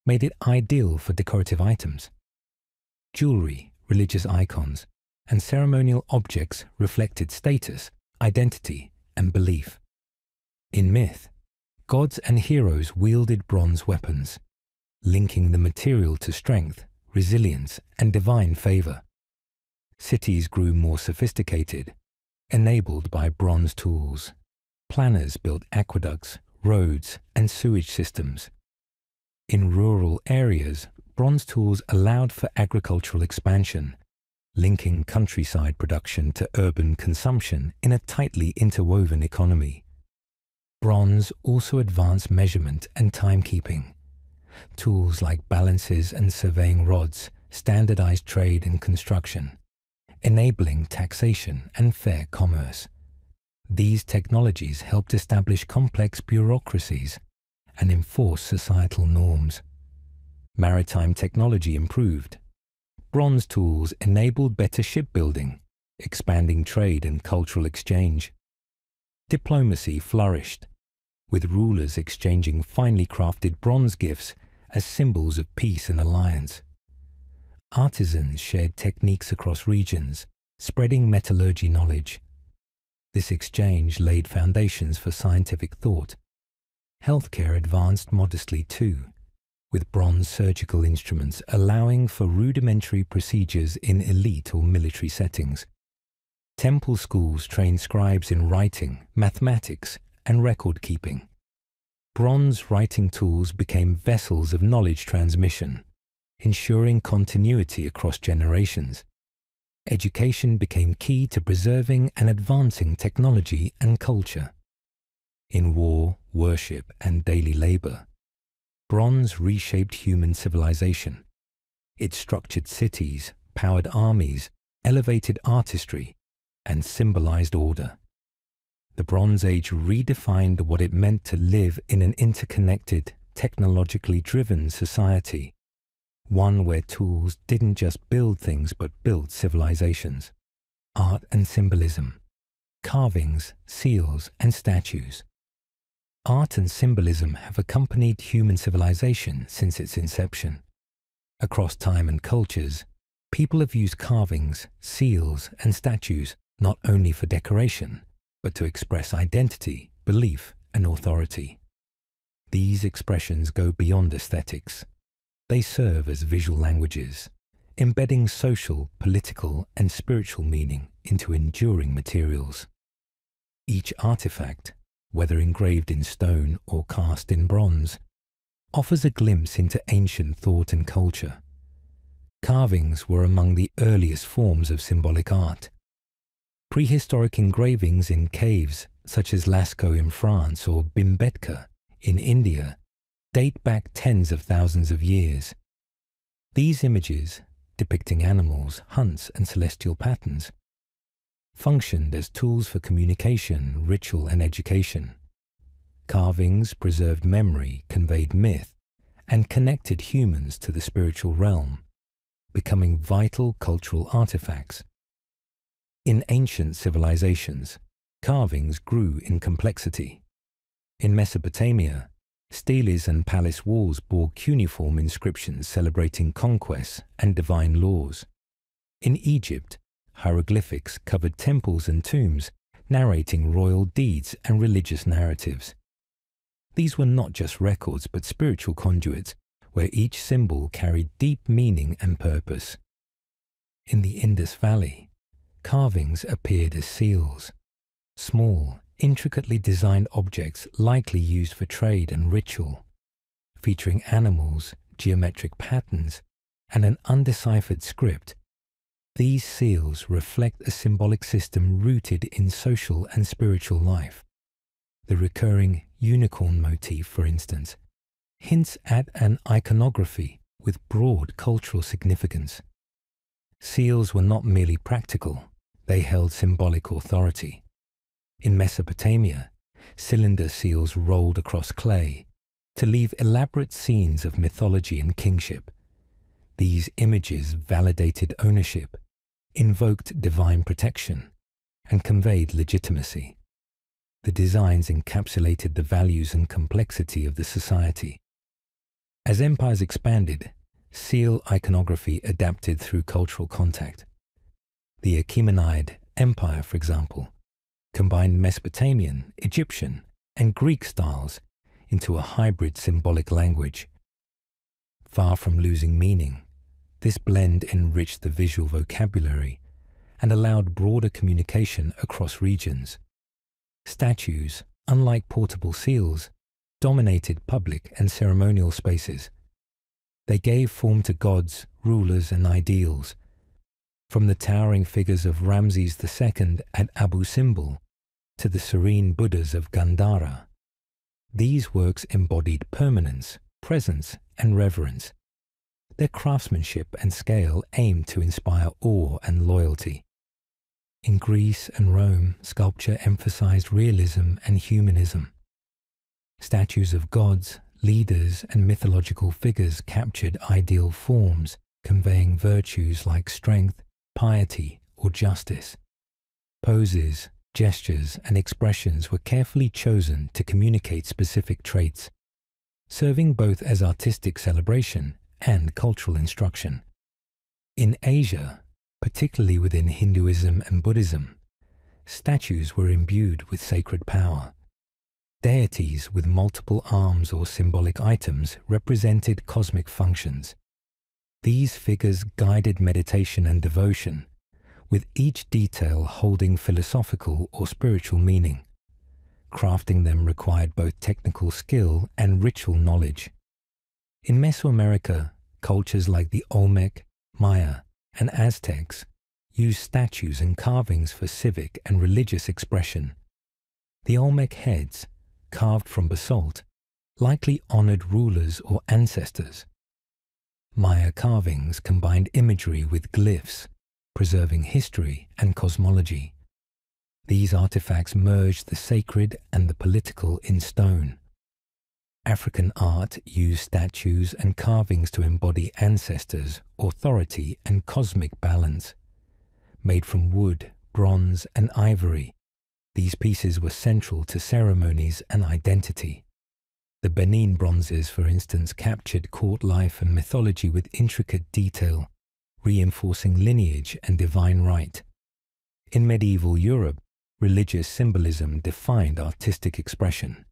made it ideal for decorative items. Jewelry, religious icons, and ceremonial objects reflected status, identity, and belief. In myth, gods and heroes wielded bronze weapons, linking the material to strength, resilience, and divine favor. Cities grew more sophisticated, enabled by bronze tools. Planners built aqueducts, roads, and sewage systems. In rural areas, bronze tools allowed for agricultural expansion, linking countryside production to urban consumption in a tightly interwoven economy. Bronze also advanced measurement and timekeeping. Tools like balances and surveying rods standardized trade and construction, enabling taxation and fair commerce. These technologies helped establish complex bureaucracies and enforce societal norms. Maritime technology improved. Bronze tools enabled better shipbuilding, expanding trade and cultural exchange. Diplomacy flourished, with rulers exchanging finely crafted bronze gifts as symbols of peace and alliance. Artisans shared techniques across regions, spreading metallurgy knowledge. This exchange laid foundations for scientific thought. Healthcare advanced modestly too, with bronze surgical instruments allowing for rudimentary procedures in elite or military settings. Temple schools trained scribes in writing, mathematics, and record-keeping. Bronze writing tools became vessels of knowledge transmission, ensuring continuity across generations. Education became key to preserving and advancing technology and culture. In war, worship, and daily labor, bronze reshaped human civilization. It structured cities, powered armies, elevated artistry, and symbolized order. The Bronze Age redefined what it meant to live in an interconnected, technologically driven society, one where tools didn't just build things but built civilizations. Art and symbolism, carvings, seals, and statues. Art and symbolism have accompanied human civilization since its inception. Across time and cultures, people have used carvings, seals, and statues not only for decoration, but to express identity, belief, and authority. These expressions go beyond aesthetics. They serve as visual languages, embedding social, political, and spiritual meaning into enduring materials. Each artifact, whether engraved in stone or cast in bronze, offers a glimpse into ancient thought and culture. Carvings were among the earliest forms of symbolic art. Prehistoric engravings in caves, such as Lascaux in France or Bhimbetka in India, date back tens of thousands of years. These images, depicting animals, hunts, and celestial patterns, functioned as tools for communication, ritual, and education. Carvings preserved memory, conveyed myth, and connected humans to the spiritual realm. becoming vital cultural artifacts. In ancient civilizations, carvings grew in complexity. In Mesopotamia, steles and palace walls bore cuneiform inscriptions celebrating conquests and divine laws. In Egypt, hieroglyphics covered temples and tombs, narrating royal deeds and religious narratives. These were not just records but spiritual conduits, where each symbol carried deep meaning and purpose. In the Indus Valley, carvings appeared as seals, small, intricately designed objects likely used for trade and ritual, featuring animals, geometric patterns, and an undeciphered script. These seals reflect a symbolic system rooted in social and spiritual life. The recurring unicorn motif, for instance, hints at an iconography with broad cultural significance. Seals were not merely practical, they held symbolic authority. In Mesopotamia, cylinder seals rolled across clay to leave elaborate scenes of mythology and kingship. These images validated ownership, invoked divine protection, and conveyed legitimacy. The designs encapsulated the values and complexity of the society. As empires expanded, seal iconography adapted through cultural contact. The Achaemenid Empire, for example, combined Mesopotamian, Egyptian, and Greek styles into a hybrid symbolic language. Far from losing meaning, this blend enriched the visual vocabulary and allowed broader communication across regions. Statues, unlike portable seals, dominated public and ceremonial spaces. They gave form to gods, rulers, and ideals. From the towering figures of Ramses II at Abu Simbel to the serene Buddhas of Gandhara, these works embodied permanence, presence, and reverence. Their craftsmanship and scale aimed to inspire awe and loyalty. In Greece and Rome, sculpture emphasized realism and humanism. Statues of gods, leaders, and mythological figures captured ideal forms, conveying virtues like strength, piety, or justice. Poses, gestures, and expressions were carefully chosen to communicate specific traits, serving both as artistic celebration and cultural instruction. In Asia, particularly within Hinduism and Buddhism, statues were imbued with sacred power. Deities with multiple arms or symbolic items represented cosmic functions. These figures guided meditation and devotion, with each detail holding philosophical or spiritual meaning. Crafting them required both technical skill and ritual knowledge. In Mesoamerica, cultures like the Olmec, Maya, and Aztecs used statues and carvings for civic and religious expression. The Olmec heads, carved from basalt, likely honored rulers or ancestors. Maya carvings combined imagery with glyphs, preserving history and cosmology. These artifacts merged the sacred and the political in stone. African art used statues and carvings to embody ancestors, authority, and cosmic balance. Made from wood, bronze, and ivory, these pieces were central to ceremonies and identity. The Benin bronzes, for instance, captured court life and mythology with intricate detail, reinforcing lineage and divine right. In medieval Europe, religious symbolism defined artistic expression.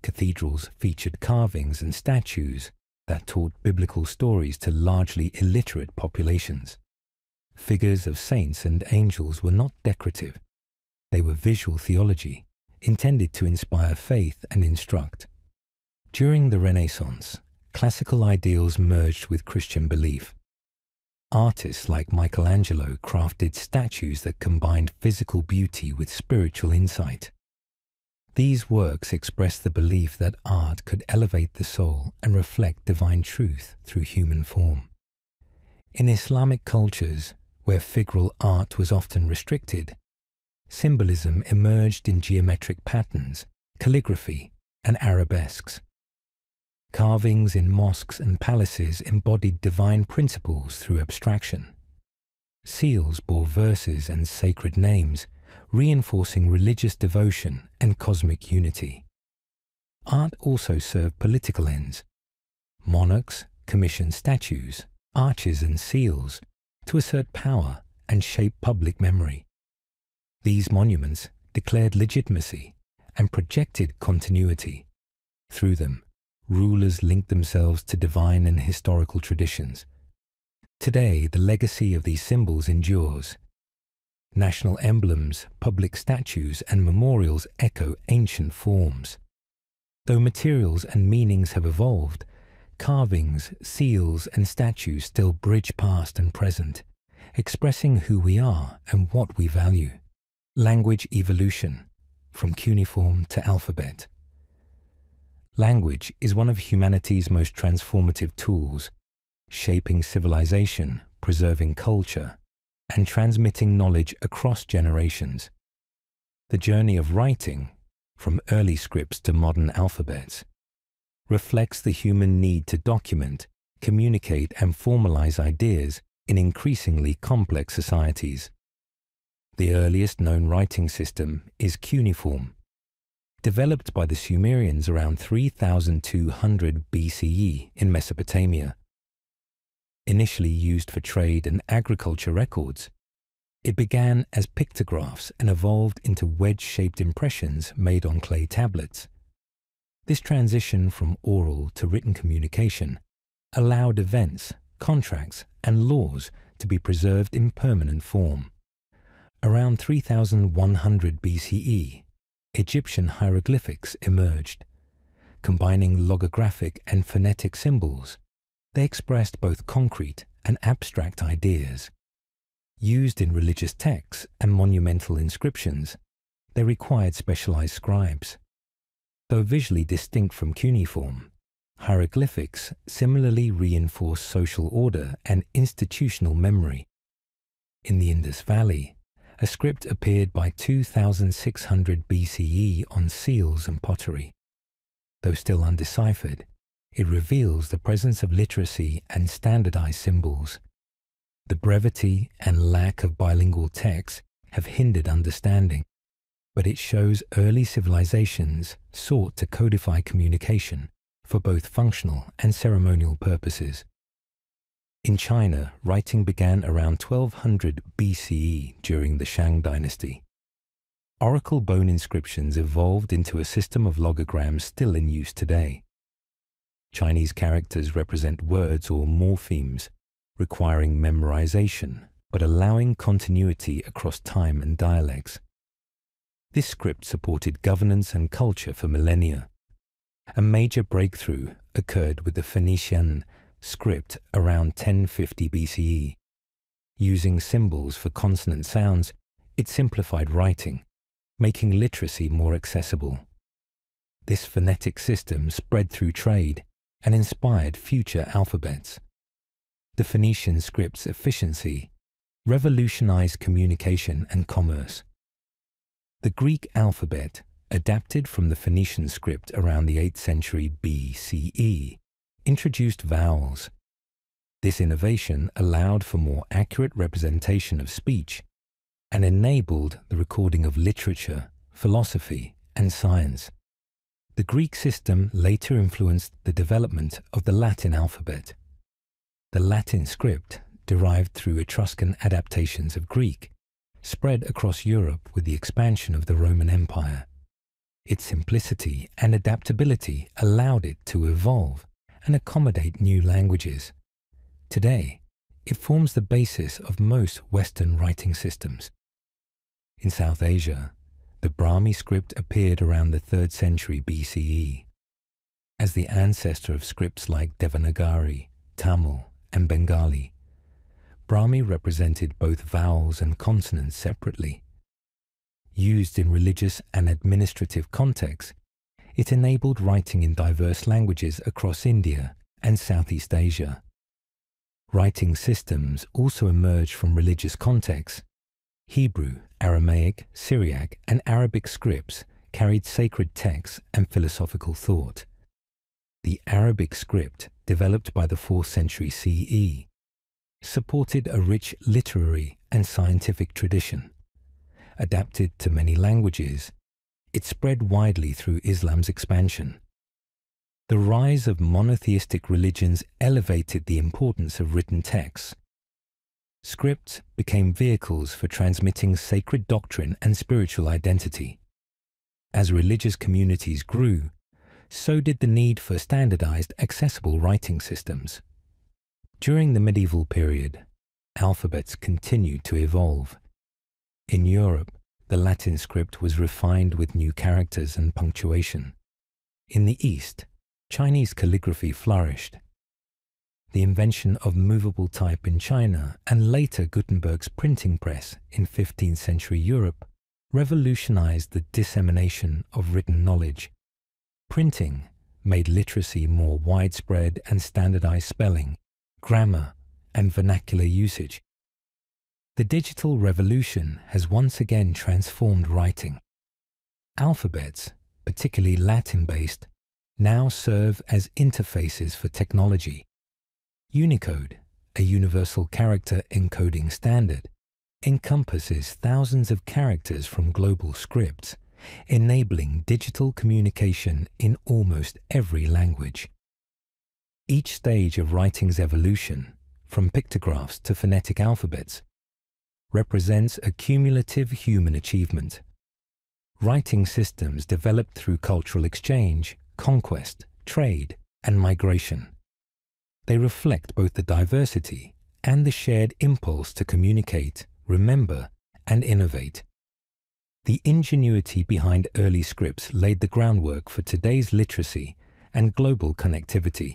Cathedrals featured carvings and statues that taught biblical stories to largely illiterate populations. Figures of saints and angels were not decorative. They were visual theology, intended to inspire faith and instruct. During the Renaissance, classical ideals merged with Christian belief. Artists like Michelangelo crafted statues that combined physical beauty with spiritual insight. These works expressed the belief that art could elevate the soul and reflect divine truth through human form. In Islamic cultures, where figural art was often restricted, symbolism emerged in geometric patterns, calligraphy, and arabesques. Carvings in mosques and palaces embodied divine principles through abstraction. Seals bore verses and sacred names, reinforcing religious devotion and cosmic unity. Art also served political ends. Monarchs commissioned statues, arches and seals to assert power and shape public memory. These monuments declared legitimacy and projected continuity. Through them, rulers linked themselves to divine and historical traditions. Today, the legacy of these symbols endures. National emblems, public statues, and memorials echo ancient forms. Though materials and meanings have evolved, carvings, seals, and statues still bridge past and present, expressing who we are and what we value. Language evolution, from cuneiform to alphabet. Language is one of humanity's most transformative tools, shaping civilization, preserving culture, and transmitting knowledge across generations. The journey of writing, from early scripts to modern alphabets, reflects the human need to document, communicate, and formalize ideas in increasingly complex societies. The earliest known writing system is cuneiform, developed by the Sumerians around 3200 BCE in Mesopotamia. Initially used for trade and agriculture records, it began as pictographs and evolved into wedge-shaped impressions made on clay tablets. This transition from oral to written communication allowed events, contracts, and laws to be preserved in permanent form. Around 3100 BCE, Egyptian hieroglyphics emerged. Combining logographic and phonetic symbols, they expressed both concrete and abstract ideas. Used in religious texts and monumental inscriptions, they required specialized scribes. Though visually distinct from cuneiform, hieroglyphics similarly reinforce social order and institutional memory. In the Indus Valley, a script appeared by 2600 BCE on seals and pottery. Though still undeciphered, it reveals the presence of literacy and standardized symbols. The brevity and lack of bilingual texts have hindered understanding, but it shows early civilizations sought to codify communication for both functional and ceremonial purposes. In China, writing began around 1200 BCE during the Shang dynasty. Oracle bone inscriptions evolved into a system of logograms still in use today. Chinese characters represent words or morphemes, requiring memorization, but allowing continuity across time and dialects. This script supported governance and culture for millennia. A major breakthrough occurred with the Phoenician script around 1050 BCE. Using symbols for consonant sounds, it simplified writing, making literacy more accessible. This phonetic system spread through trade and inspired future alphabets. The Phoenician script's efficiency revolutionized communication and commerce. The Greek alphabet, adapted from the Phoenician script around the 8th century BCE, introduced vowels. This innovation allowed for more accurate representation of speech and enabled the recording of literature, philosophy, and science. The Greek system later influenced the development of the Latin alphabet. The Latin script, derived through Etruscan adaptations of Greek, spread across Europe with the expansion of the Roman Empire. Its simplicity and adaptability allowed it to evolve and accommodate new languages. Today, it forms the basis of most Western writing systems. In South Asia, the Brahmi script appeared around the 3rd century BCE. As the ancestor of scripts like Devanagari, Tamil, and Bengali, Brahmi represented both vowels and consonants separately. Used in religious and administrative contexts, it enabled writing in diverse languages across India and Southeast Asia. Writing systems also emerged from religious contexts. Hebrew, Aramaic, Syriac, and Arabic scripts carried sacred texts and philosophical thought. the Arabic script developed by the 4th century CE, supported a rich literary and scientific tradition. Adapted to many languages, it spread widely through Islam's expansion. The rise of monotheistic religions elevated the importance of written texts. Scripts became vehicles for transmitting sacred doctrine and spiritual identity. As religious communities grew, so did the need for standardized, accessible writing systems. During the medieval period, alphabets continued to evolve. In Europe, the Latin script was refined with new characters and punctuation. In the East, Chinese calligraphy flourished. The invention of movable type in China and later Gutenberg's printing press in 15th century Europe revolutionized the dissemination of written knowledge. Printing made literacy more widespread and standardized spelling, grammar, and vernacular usage. The digital revolution has once again transformed writing. Alphabets, particularly Latin-based, now serve as interfaces for technology. Unicode, a universal character encoding standard, encompasses thousands of characters from global scripts, enabling digital communication in almost every language. Each stage of writing's evolution, from pictographs to phonetic alphabets, represents a cumulative human achievement. Writing systems developed through cultural exchange, conquest, trade, and migration. They reflect both the diversity and the shared impulse to communicate, remember, and innovate. The ingenuity behind early scripts laid the groundwork for today's literacy and global connectivity.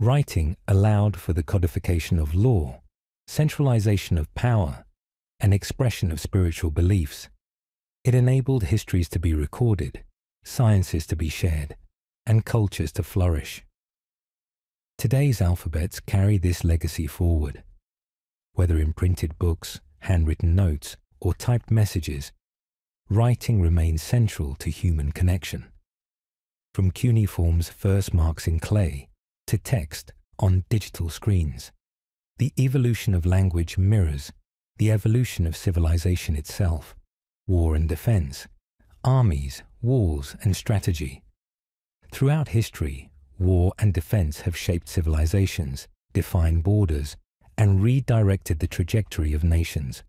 Writing allowed for the codification of law, centralization of power, and expression of spiritual beliefs. It enabled histories to be recorded, sciences to be shared, and cultures to flourish. Today's alphabets carry this legacy forward. Whether in printed books, handwritten notes, or typed messages, writing remains central to human connection. From cuneiform's first marks in clay to text on digital screens, the evolution of language mirrors the evolution of civilization itself, war and defense, armies, wars, and strategy. Throughout history, war and defense have shaped civilizations, defined borders, and redirected the trajectory of nations.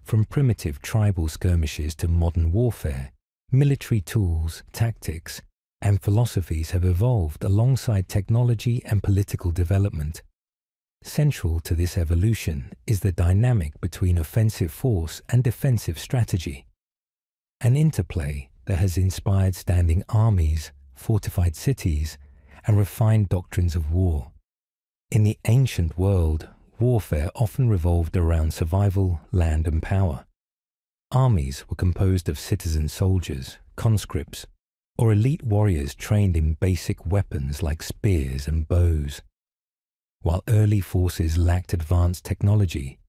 From primitive tribal skirmishes to modern warfare, military tools, tactics, and philosophies have evolved alongside technology and political development. Central to this evolution is the dynamic between offensive force and defensive strategy, an interplay that has inspired standing armies, fortified cities, and refined doctrines of war. In the ancient world, warfare often revolved around survival, land, and power. Armies were composed of citizen soldiers, conscripts, or elite warriors trained in basic weapons like spears and bows. While early forces lacked advanced technology,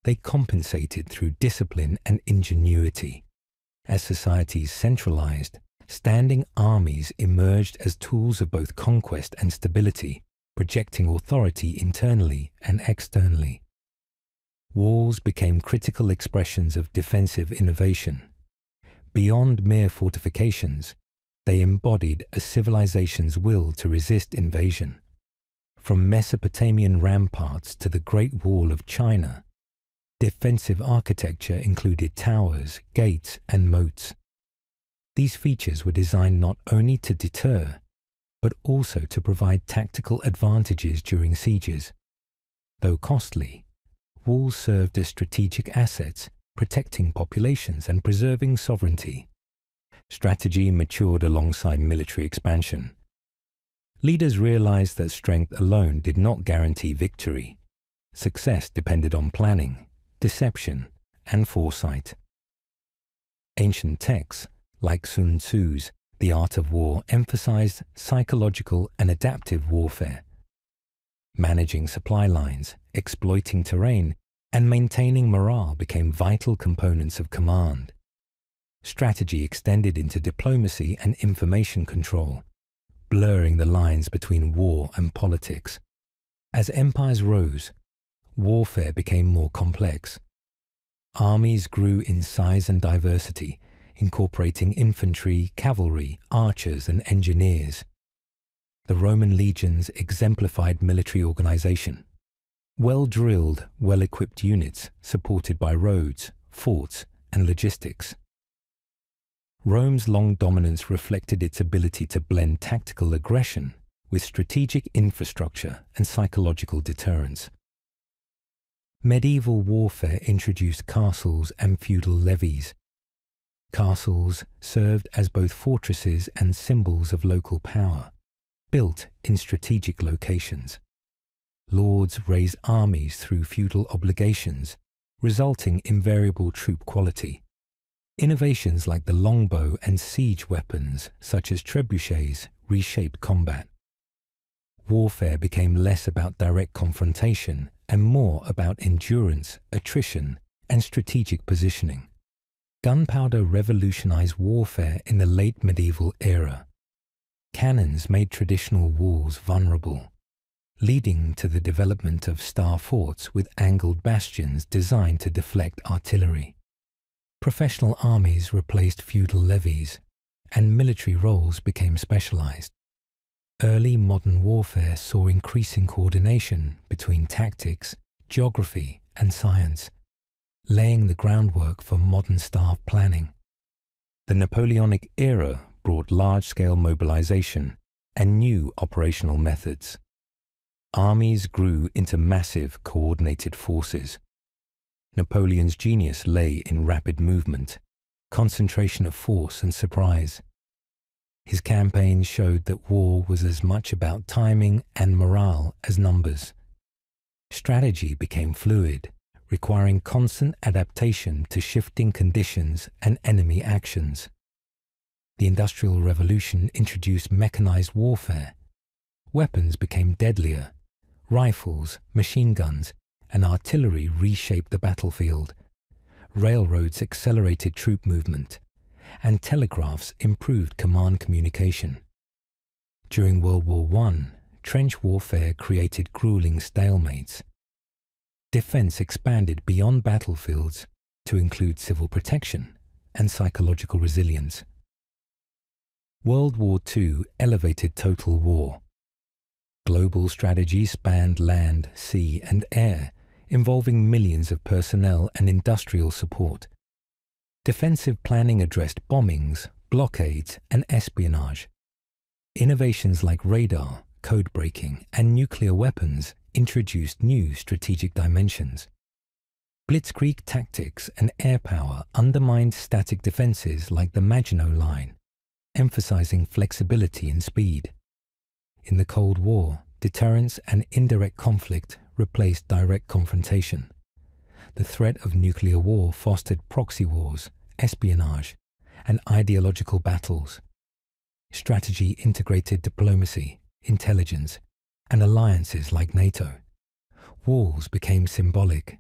they compensated through discipline and ingenuity. As societies centralized, standing armies emerged as tools of both conquest and stability, projecting authority internally and externally. Walls became critical expressions of defensive innovation. Beyond mere fortifications, they embodied a civilization's will to resist invasion. From Mesopotamian ramparts to the Great Wall of China, defensive architecture included towers, gates, and moats. These features were designed not only to deter, but also to provide tactical advantages during sieges. Though costly, walls served as strategic assets, protecting populations and preserving sovereignty. Strategy matured alongside military expansion. Leaders realized that strength alone did not guarantee victory. Success depended on planning, deception, and foresight. Ancient texts, like Sun Tzu's The Art of War, emphasized psychological and adaptive warfare. Managing supply lines, exploiting terrain, and maintaining morale became vital components of command. Strategy extended into diplomacy and information control, blurring the lines between war and politics. As empires rose, warfare became more complex. Armies grew in size and diversity, incorporating infantry, cavalry, archers, and engineers. The Roman legions exemplified military organization. Well-drilled, well-equipped units supported by roads, forts, and logistics. Rome's long dominance reflected its ability to blend tactical aggression with strategic infrastructure and psychological deterrence. Medieval warfare introduced castles and feudal levies. Castles served as both fortresses and symbols of local power, built in strategic locations. Lords raised armies through feudal obligations, resulting in variable troop quality. Innovations like the longbow and siege weapons, such as trebuchets, reshaped combat. Warfare became less about direct confrontation and more about endurance, attrition, and strategic positioning. Gunpowder revolutionized warfare in the late medieval era. Cannons made traditional walls vulnerable, leading to the development of star forts with angled bastions designed to deflect artillery. Professional armies replaced feudal levies, and military roles became specialized. Early modern warfare saw increasing coordination between tactics, geography, and science, laying the groundwork for modern staff planning. The Napoleonic era brought large-scale mobilization and new operational methods. Armies grew into massive, coordinated forces. Napoleon's genius lay in rapid movement, concentration of force and surprise. His campaigns showed that war was as much about timing and morale as numbers. Strategy became fluid, requiring constant adaptation to shifting conditions and enemy actions. The Industrial Revolution introduced mechanized warfare. Weapons became deadlier. Rifles, machine guns, and artillery reshaped the battlefield. Railroads accelerated troop movement, and telegraphs improved command communication. During World War I, trench warfare created grueling stalemates. Defense expanded beyond battlefields to include civil protection and psychological resilience. World War II elevated total war. Global strategy spanned land, sea, and air, involving millions of personnel and industrial support. Defensive planning addressed bombings, blockades, and espionage. Innovations like radar, code breaking, and nuclear weapons introduced new strategic dimensions. Blitzkrieg tactics and air power undermined static defenses like the Maginot Line, emphasizing flexibility and speed. In the Cold War, deterrence and indirect conflict replaced direct confrontation. The threat of nuclear war fostered proxy wars, espionage, and ideological battles. Strategy integrated diplomacy, intelligence, and alliances like NATO. Walls became symbolic,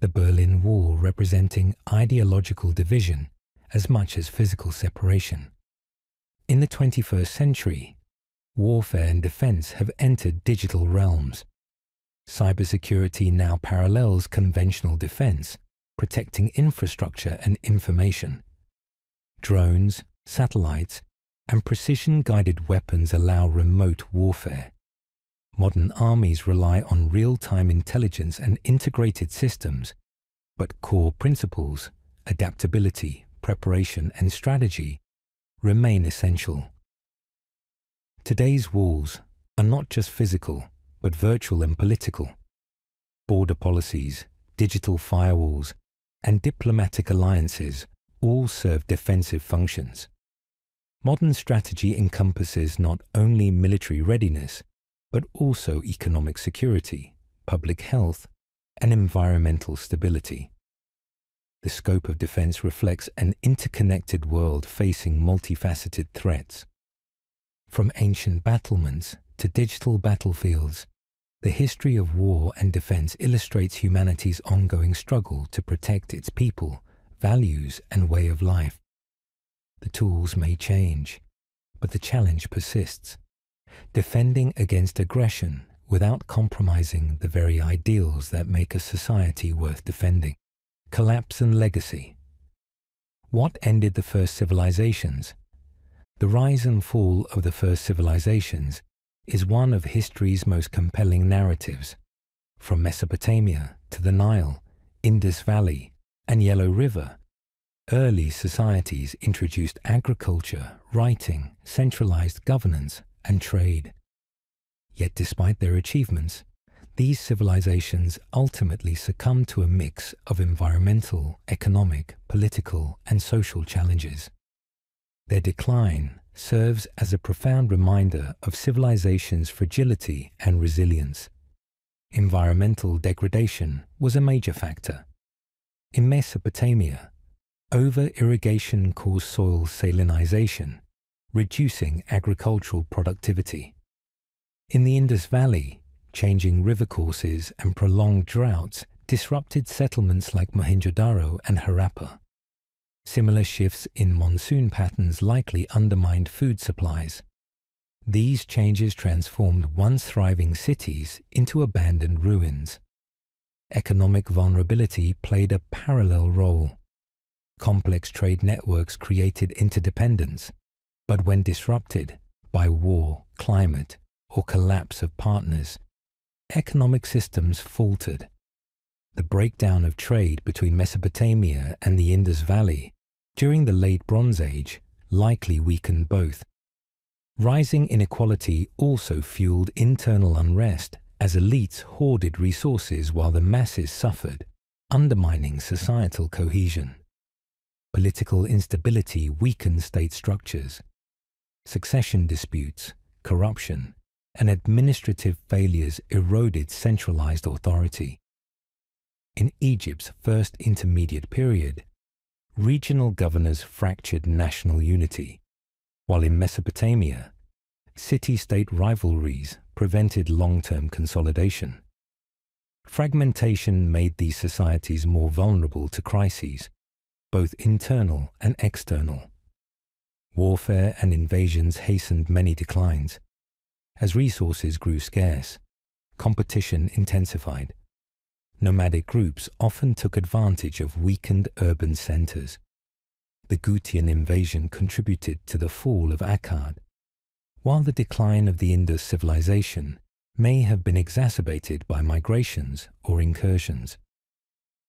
the Berlin Wall representing ideological division as much as physical separation. In the 21st century, warfare and defense have entered digital realms. Cybersecurity now parallels conventional defense, protecting infrastructure and information. Drones, satellites, and precision-guided weapons allow remote warfare. Modern armies rely on real-time intelligence and integrated systems, but core principles, adaptability, preparation, and strategy remain essential. Today's wars are not just physical, but virtual and political. Border policies, digital firewalls, and diplomatic alliances all serve defensive functions. Modern strategy encompasses not only military readiness, but also economic security, public health, and environmental stability. The scope of defense reflects an interconnected world facing multifaceted threats. From ancient battlements to digital battlefields, the history of war and defense illustrates humanity's ongoing struggle to protect its people, values, and way of life. The tools may change, but the challenge persists. defending against aggression without compromising the very ideals that make a society worth defending. Collapse and legacy. What ended the first civilizations? The rise and fall of the first civilizations is one of history's most compelling narratives. From Mesopotamia to the Nile, Indus Valley, and Yellow River, early societies introduced agriculture, writing, centralized governance, and trade. Yet despite their achievements, these civilizations ultimately succumbed to a mix of environmental, economic, political, and social challenges. Their decline serves as a profound reminder of civilization's fragility and resilience. Environmental degradation was a major factor. In Mesopotamia, over-irrigation caused soil salinization, reducing agricultural productivity. In the Indus Valley, changing river courses and prolonged droughts disrupted settlements like Mohenjo-daro and Harappa. Similar shifts in monsoon patterns likely undermined food supplies. These changes transformed once thriving cities into abandoned ruins. Economic vulnerability played a parallel role. Complex trade networks created interdependence, but when disrupted by war, climate, or collapse of partners, economic systems faltered. The breakdown of trade between Mesopotamia and the Indus Valley during the Late Bronze Age likely weakened both. Rising inequality also fueled internal unrest as elites hoarded resources while the masses suffered, undermining societal cohesion. Political instability weakened state structures. Succession disputes, corruption, and administrative failures eroded centralized authority. In Egypt's first intermediate period, regional governors fractured national unity, while in Mesopotamia, city-state rivalries prevented long-term consolidation. Fragmentation made these societies more vulnerable to crises, both internal and external. Warfare and invasions hastened many declines. As resources grew scarce, competition intensified. Nomadic groups often took advantage of weakened urban centers. The Gutian invasion contributed to the fall of Akkad, while the decline of the Indus civilization may have been exacerbated by migrations or incursions.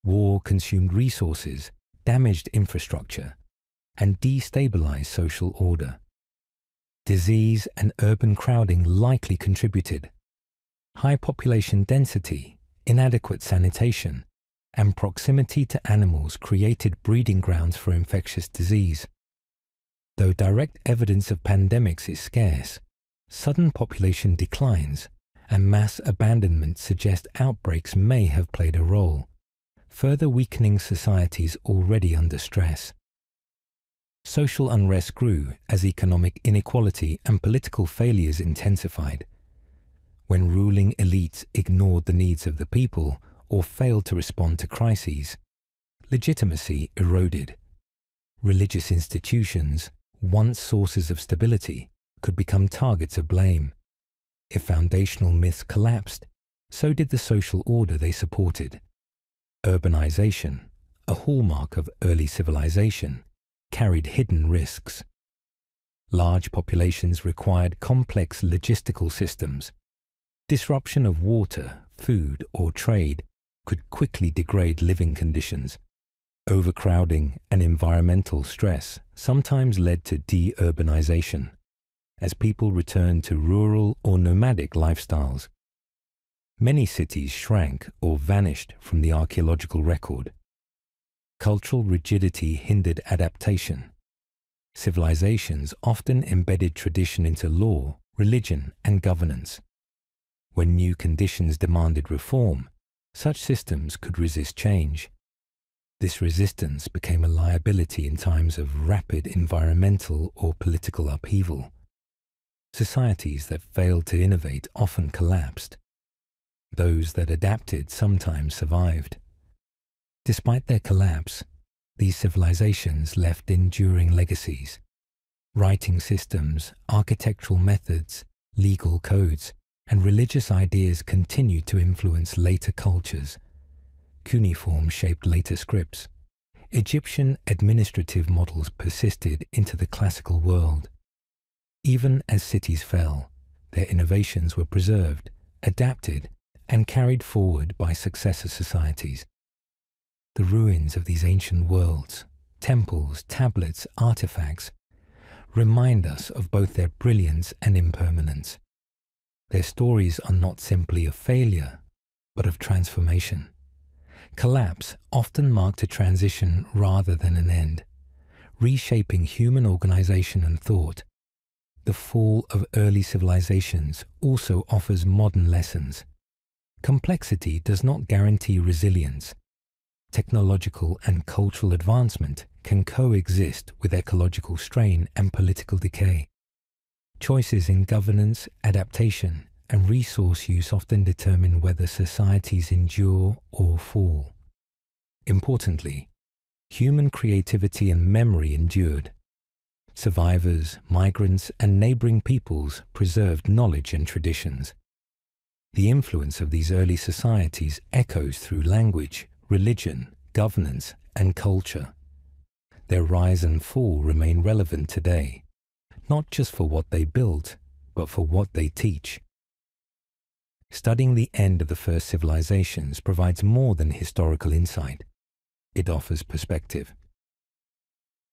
War consumed resources, damaged infrastructure, and destabilized social order. Disease and urban crowding likely contributed. High population density, inadequate sanitation, and proximity to animals created breeding grounds for infectious disease. Though direct evidence of pandemics is scarce, sudden population declines and mass abandonment suggest outbreaks may have played a role, further weakening societies already under stress. Social unrest grew as economic inequality and political failures intensified. When ruling elites ignored the needs of the people or failed to respond to crises, legitimacy eroded. Religious institutions, once sources of stability, could become targets of blame. If foundational myths collapsed, so did the social order they supported. Urbanization, a hallmark of early civilization, carried hidden risks. Large populations required complex logistical systems. Disruption of water, food, or trade could quickly degrade living conditions. Overcrowding and environmental stress sometimes led to de-urbanization, as people returned to rural or nomadic lifestyles. Many cities shrank or vanished from the archaeological record. Cultural rigidity hindered adaptation. Civilizations often embedded tradition into law, religion, and governance. When new conditions demanded reform, such systems could resist change. This resistance became a liability in times of rapid environmental or political upheaval. Societies that failed to innovate often collapsed. Those that adapted sometimes survived. Despite their collapse, these civilizations left enduring legacies. Writing systems, architectural methods, legal codes, and religious ideas continued to influence later cultures. Cuneiform shaped later scripts. Egyptian administrative models persisted into the classical world. Even as cities fell, their innovations were preserved, adapted, and carried forward by successor societies. The ruins of these ancient worlds, temples, tablets, artifacts, remind us of both their brilliance and impermanence. Their stories are not simply of failure, but of transformation. Collapse often marked a transition rather than an end, reshaping human organization and thought. The fall of early civilizations also offers modern lessons. Complexity does not guarantee resilience. Technological and cultural advancement can coexist with ecological strain and political decay. Choices in governance, adaptation, and resource use often determine whether societies endure or fall. Importantly, human creativity and memory endured. Survivors, migrants, and neighboring peoples preserved knowledge and traditions. The influence of these early societies echoes through language, religion, governance, and culture. Their rise and fall remain relevant today, not just for what they built, but for what they teach. Studying the end of the first civilizations provides more than historical insight. It offers perspective.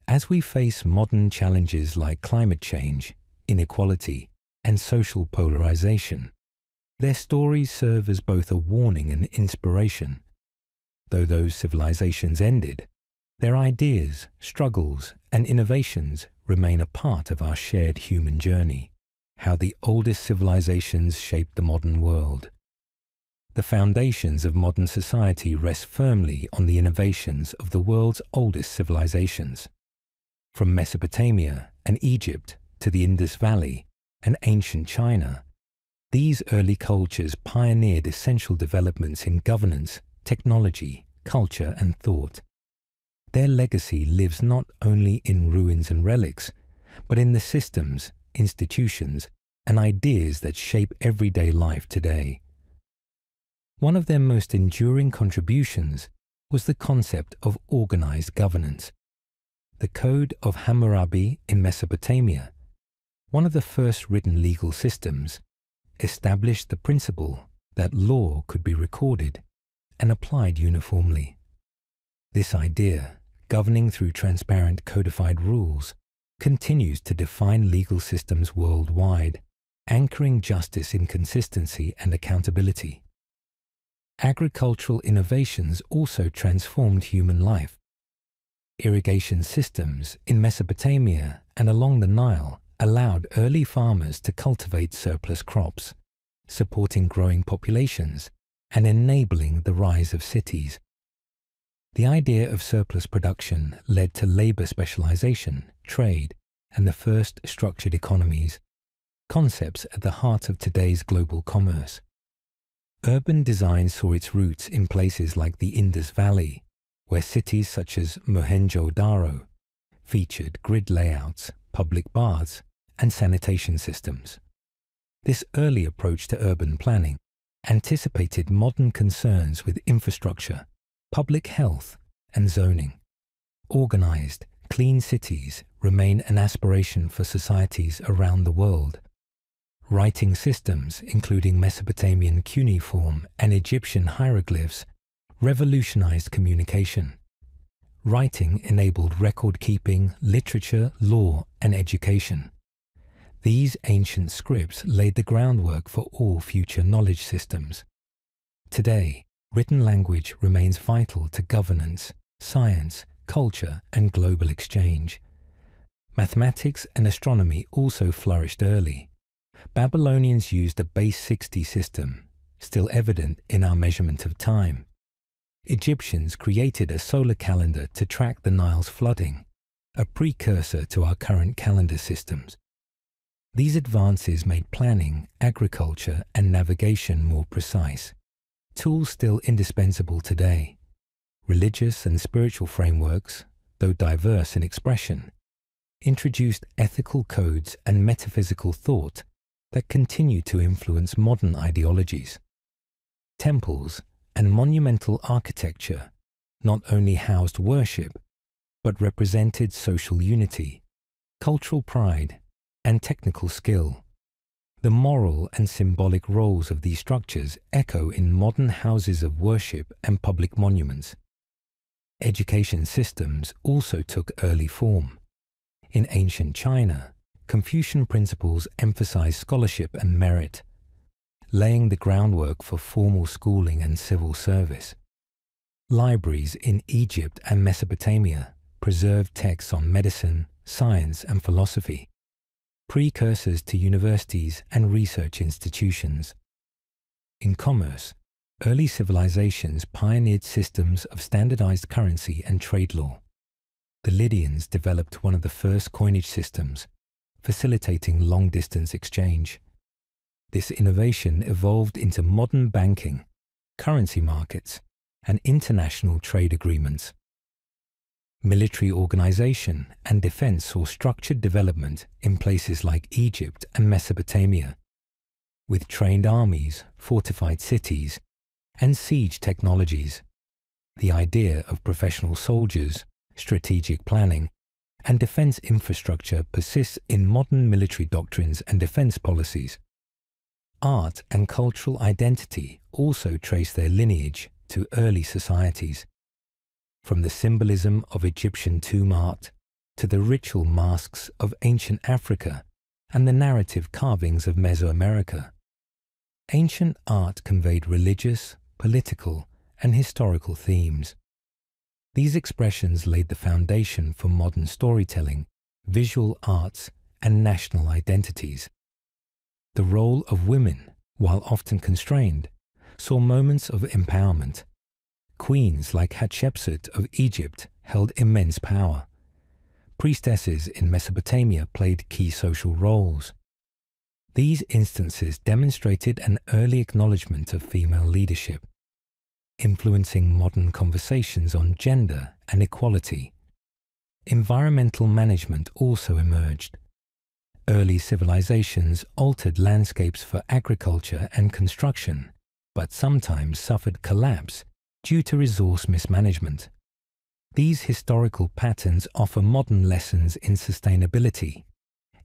As we face modern challenges like climate change, inequality, and social polarization, their stories serve as both a warning and inspiration. Though those civilizations ended, their ideas, struggles, and innovations remain a part of our shared human journey. How the oldest civilizations shaped the modern world. The foundations of modern society rest firmly on the innovations of the world's oldest civilizations. From Mesopotamia and Egypt to the Indus Valley and ancient China, these early cultures pioneered essential developments in governance, technology, culture, and thought. Their legacy lives not only in ruins and relics, but in the systems, institutions, and ideas that shape everyday life today. One of their most enduring contributions was the concept of organized governance. The Code of Hammurabi in Mesopotamia, one of the first written legal systems, established the principle that law could be recorded and applied uniformly. This idea, governing through transparent codified rules, continues to define legal systems worldwide, anchoring justice in consistency and accountability. Agricultural innovations also transformed human life. Irrigation systems in Mesopotamia and along the Nile allowed early farmers to cultivate surplus crops, supporting growing populations and enabling the rise of cities. The idea of surplus production led to labor specialization, trade, and the first structured economies, concepts at the heart of today's global commerce. Urban design saw its roots in places like the Indus Valley, where cities such as Mohenjo-Daro featured grid layouts, public baths, and sanitation systems. This early approach to urban planning anticipated modern concerns with infrastructure, public health, and zoning. Organized, clean cities remain an aspiration for societies around the world. Writing systems, including Mesopotamian cuneiform and Egyptian hieroglyphs, revolutionized communication. Writing enabled record-keeping, literature, law, and education. These ancient scripts laid the groundwork for all future knowledge systems. Today, written language remains vital to governance, science, culture, and global exchange. Mathematics and astronomy also flourished early. Babylonians used a base 60 system, still evident in our measurement of time. Egyptians created a solar calendar to track the Nile's flooding, a precursor to our current calendar systems. These advances made planning, agriculture, and navigation more precise, tools still indispensable today. Religious and spiritual frameworks, though diverse in expression, introduced ethical codes and metaphysical thought that continue to influence modern ideologies. Temples and monumental architecture not only housed worship, but represented social unity, cultural pride, and technical skill. The moral and symbolic roles of these structures echo in modern houses of worship and public monuments. Education systems also took early form. In ancient China, Confucian principles emphasized scholarship and merit, laying the groundwork for formal schooling and civil service. Libraries in Egypt and Mesopotamia preserved texts on medicine, science, and philosophy, precursors to universities and research institutions. In commerce, early civilizations pioneered systems of standardized currency and trade law. The Lydians developed one of the first coinage systems, facilitating long-distance exchange. This innovation evolved into modern banking, currency markets, and international trade agreements. Military organization and defense saw structured development in places like Egypt and Mesopotamia, with trained armies, fortified cities, and siege technologies. The idea of professional soldiers, strategic planning, and defense infrastructure persists in modern military doctrines and defense policies. Art and cultural identity also trace their lineage to early societies. From the symbolism of Egyptian tomb art to the ritual masks of ancient Africa and the narrative carvings of Mesoamerica, ancient art conveyed religious, political, and historical themes. These expressions laid the foundation for modern storytelling, visual arts, and national identities. The role of women, while often constrained, saw moments of empowerment. Queens like Hatshepsut of Egypt held immense power. Priestesses in Mesopotamia played key social roles. These instances demonstrated an early acknowledgement of female leadership, influencing modern conversations on gender and equality. Environmental management also emerged. Early civilizations altered landscapes for agriculture and construction, but sometimes suffered collapse due to resource mismanagement. These historical patterns offer modern lessons in sustainability,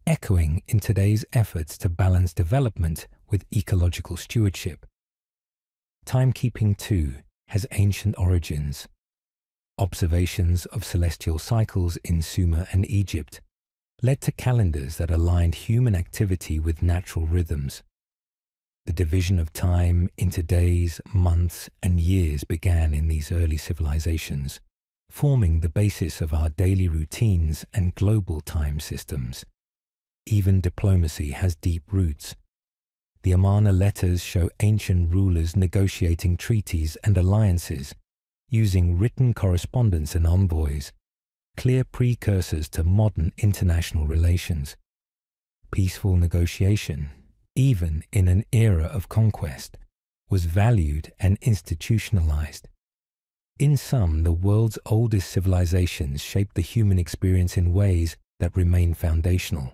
echoing in today's efforts to balance development with ecological stewardship. Timekeeping, too, has ancient origins. Observations of celestial cycles in Sumer and Egypt led to calendars that aligned human activity with natural rhythms. The division of time into days, months, and years began in these early civilizations, forming the basis of our daily routines and global time systems. Even diplomacy has deep roots. The Amarna letters show ancient rulers negotiating treaties and alliances, using written correspondence and envoys, clear precursors to modern international relations. Peaceful negotiation, even in an era of conquest, was valued and institutionalized. In sum, the world's oldest civilizations shaped the human experience in ways that remain foundational.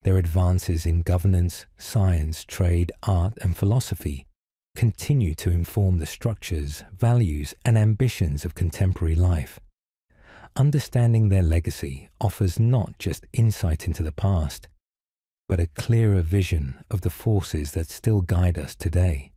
Their advances in governance, science, trade, art, and philosophy continue to inform the structures, values, and ambitions of contemporary life. Understanding their legacy offers not just insight into the past, but a clearer vision of the forces that still guide us today.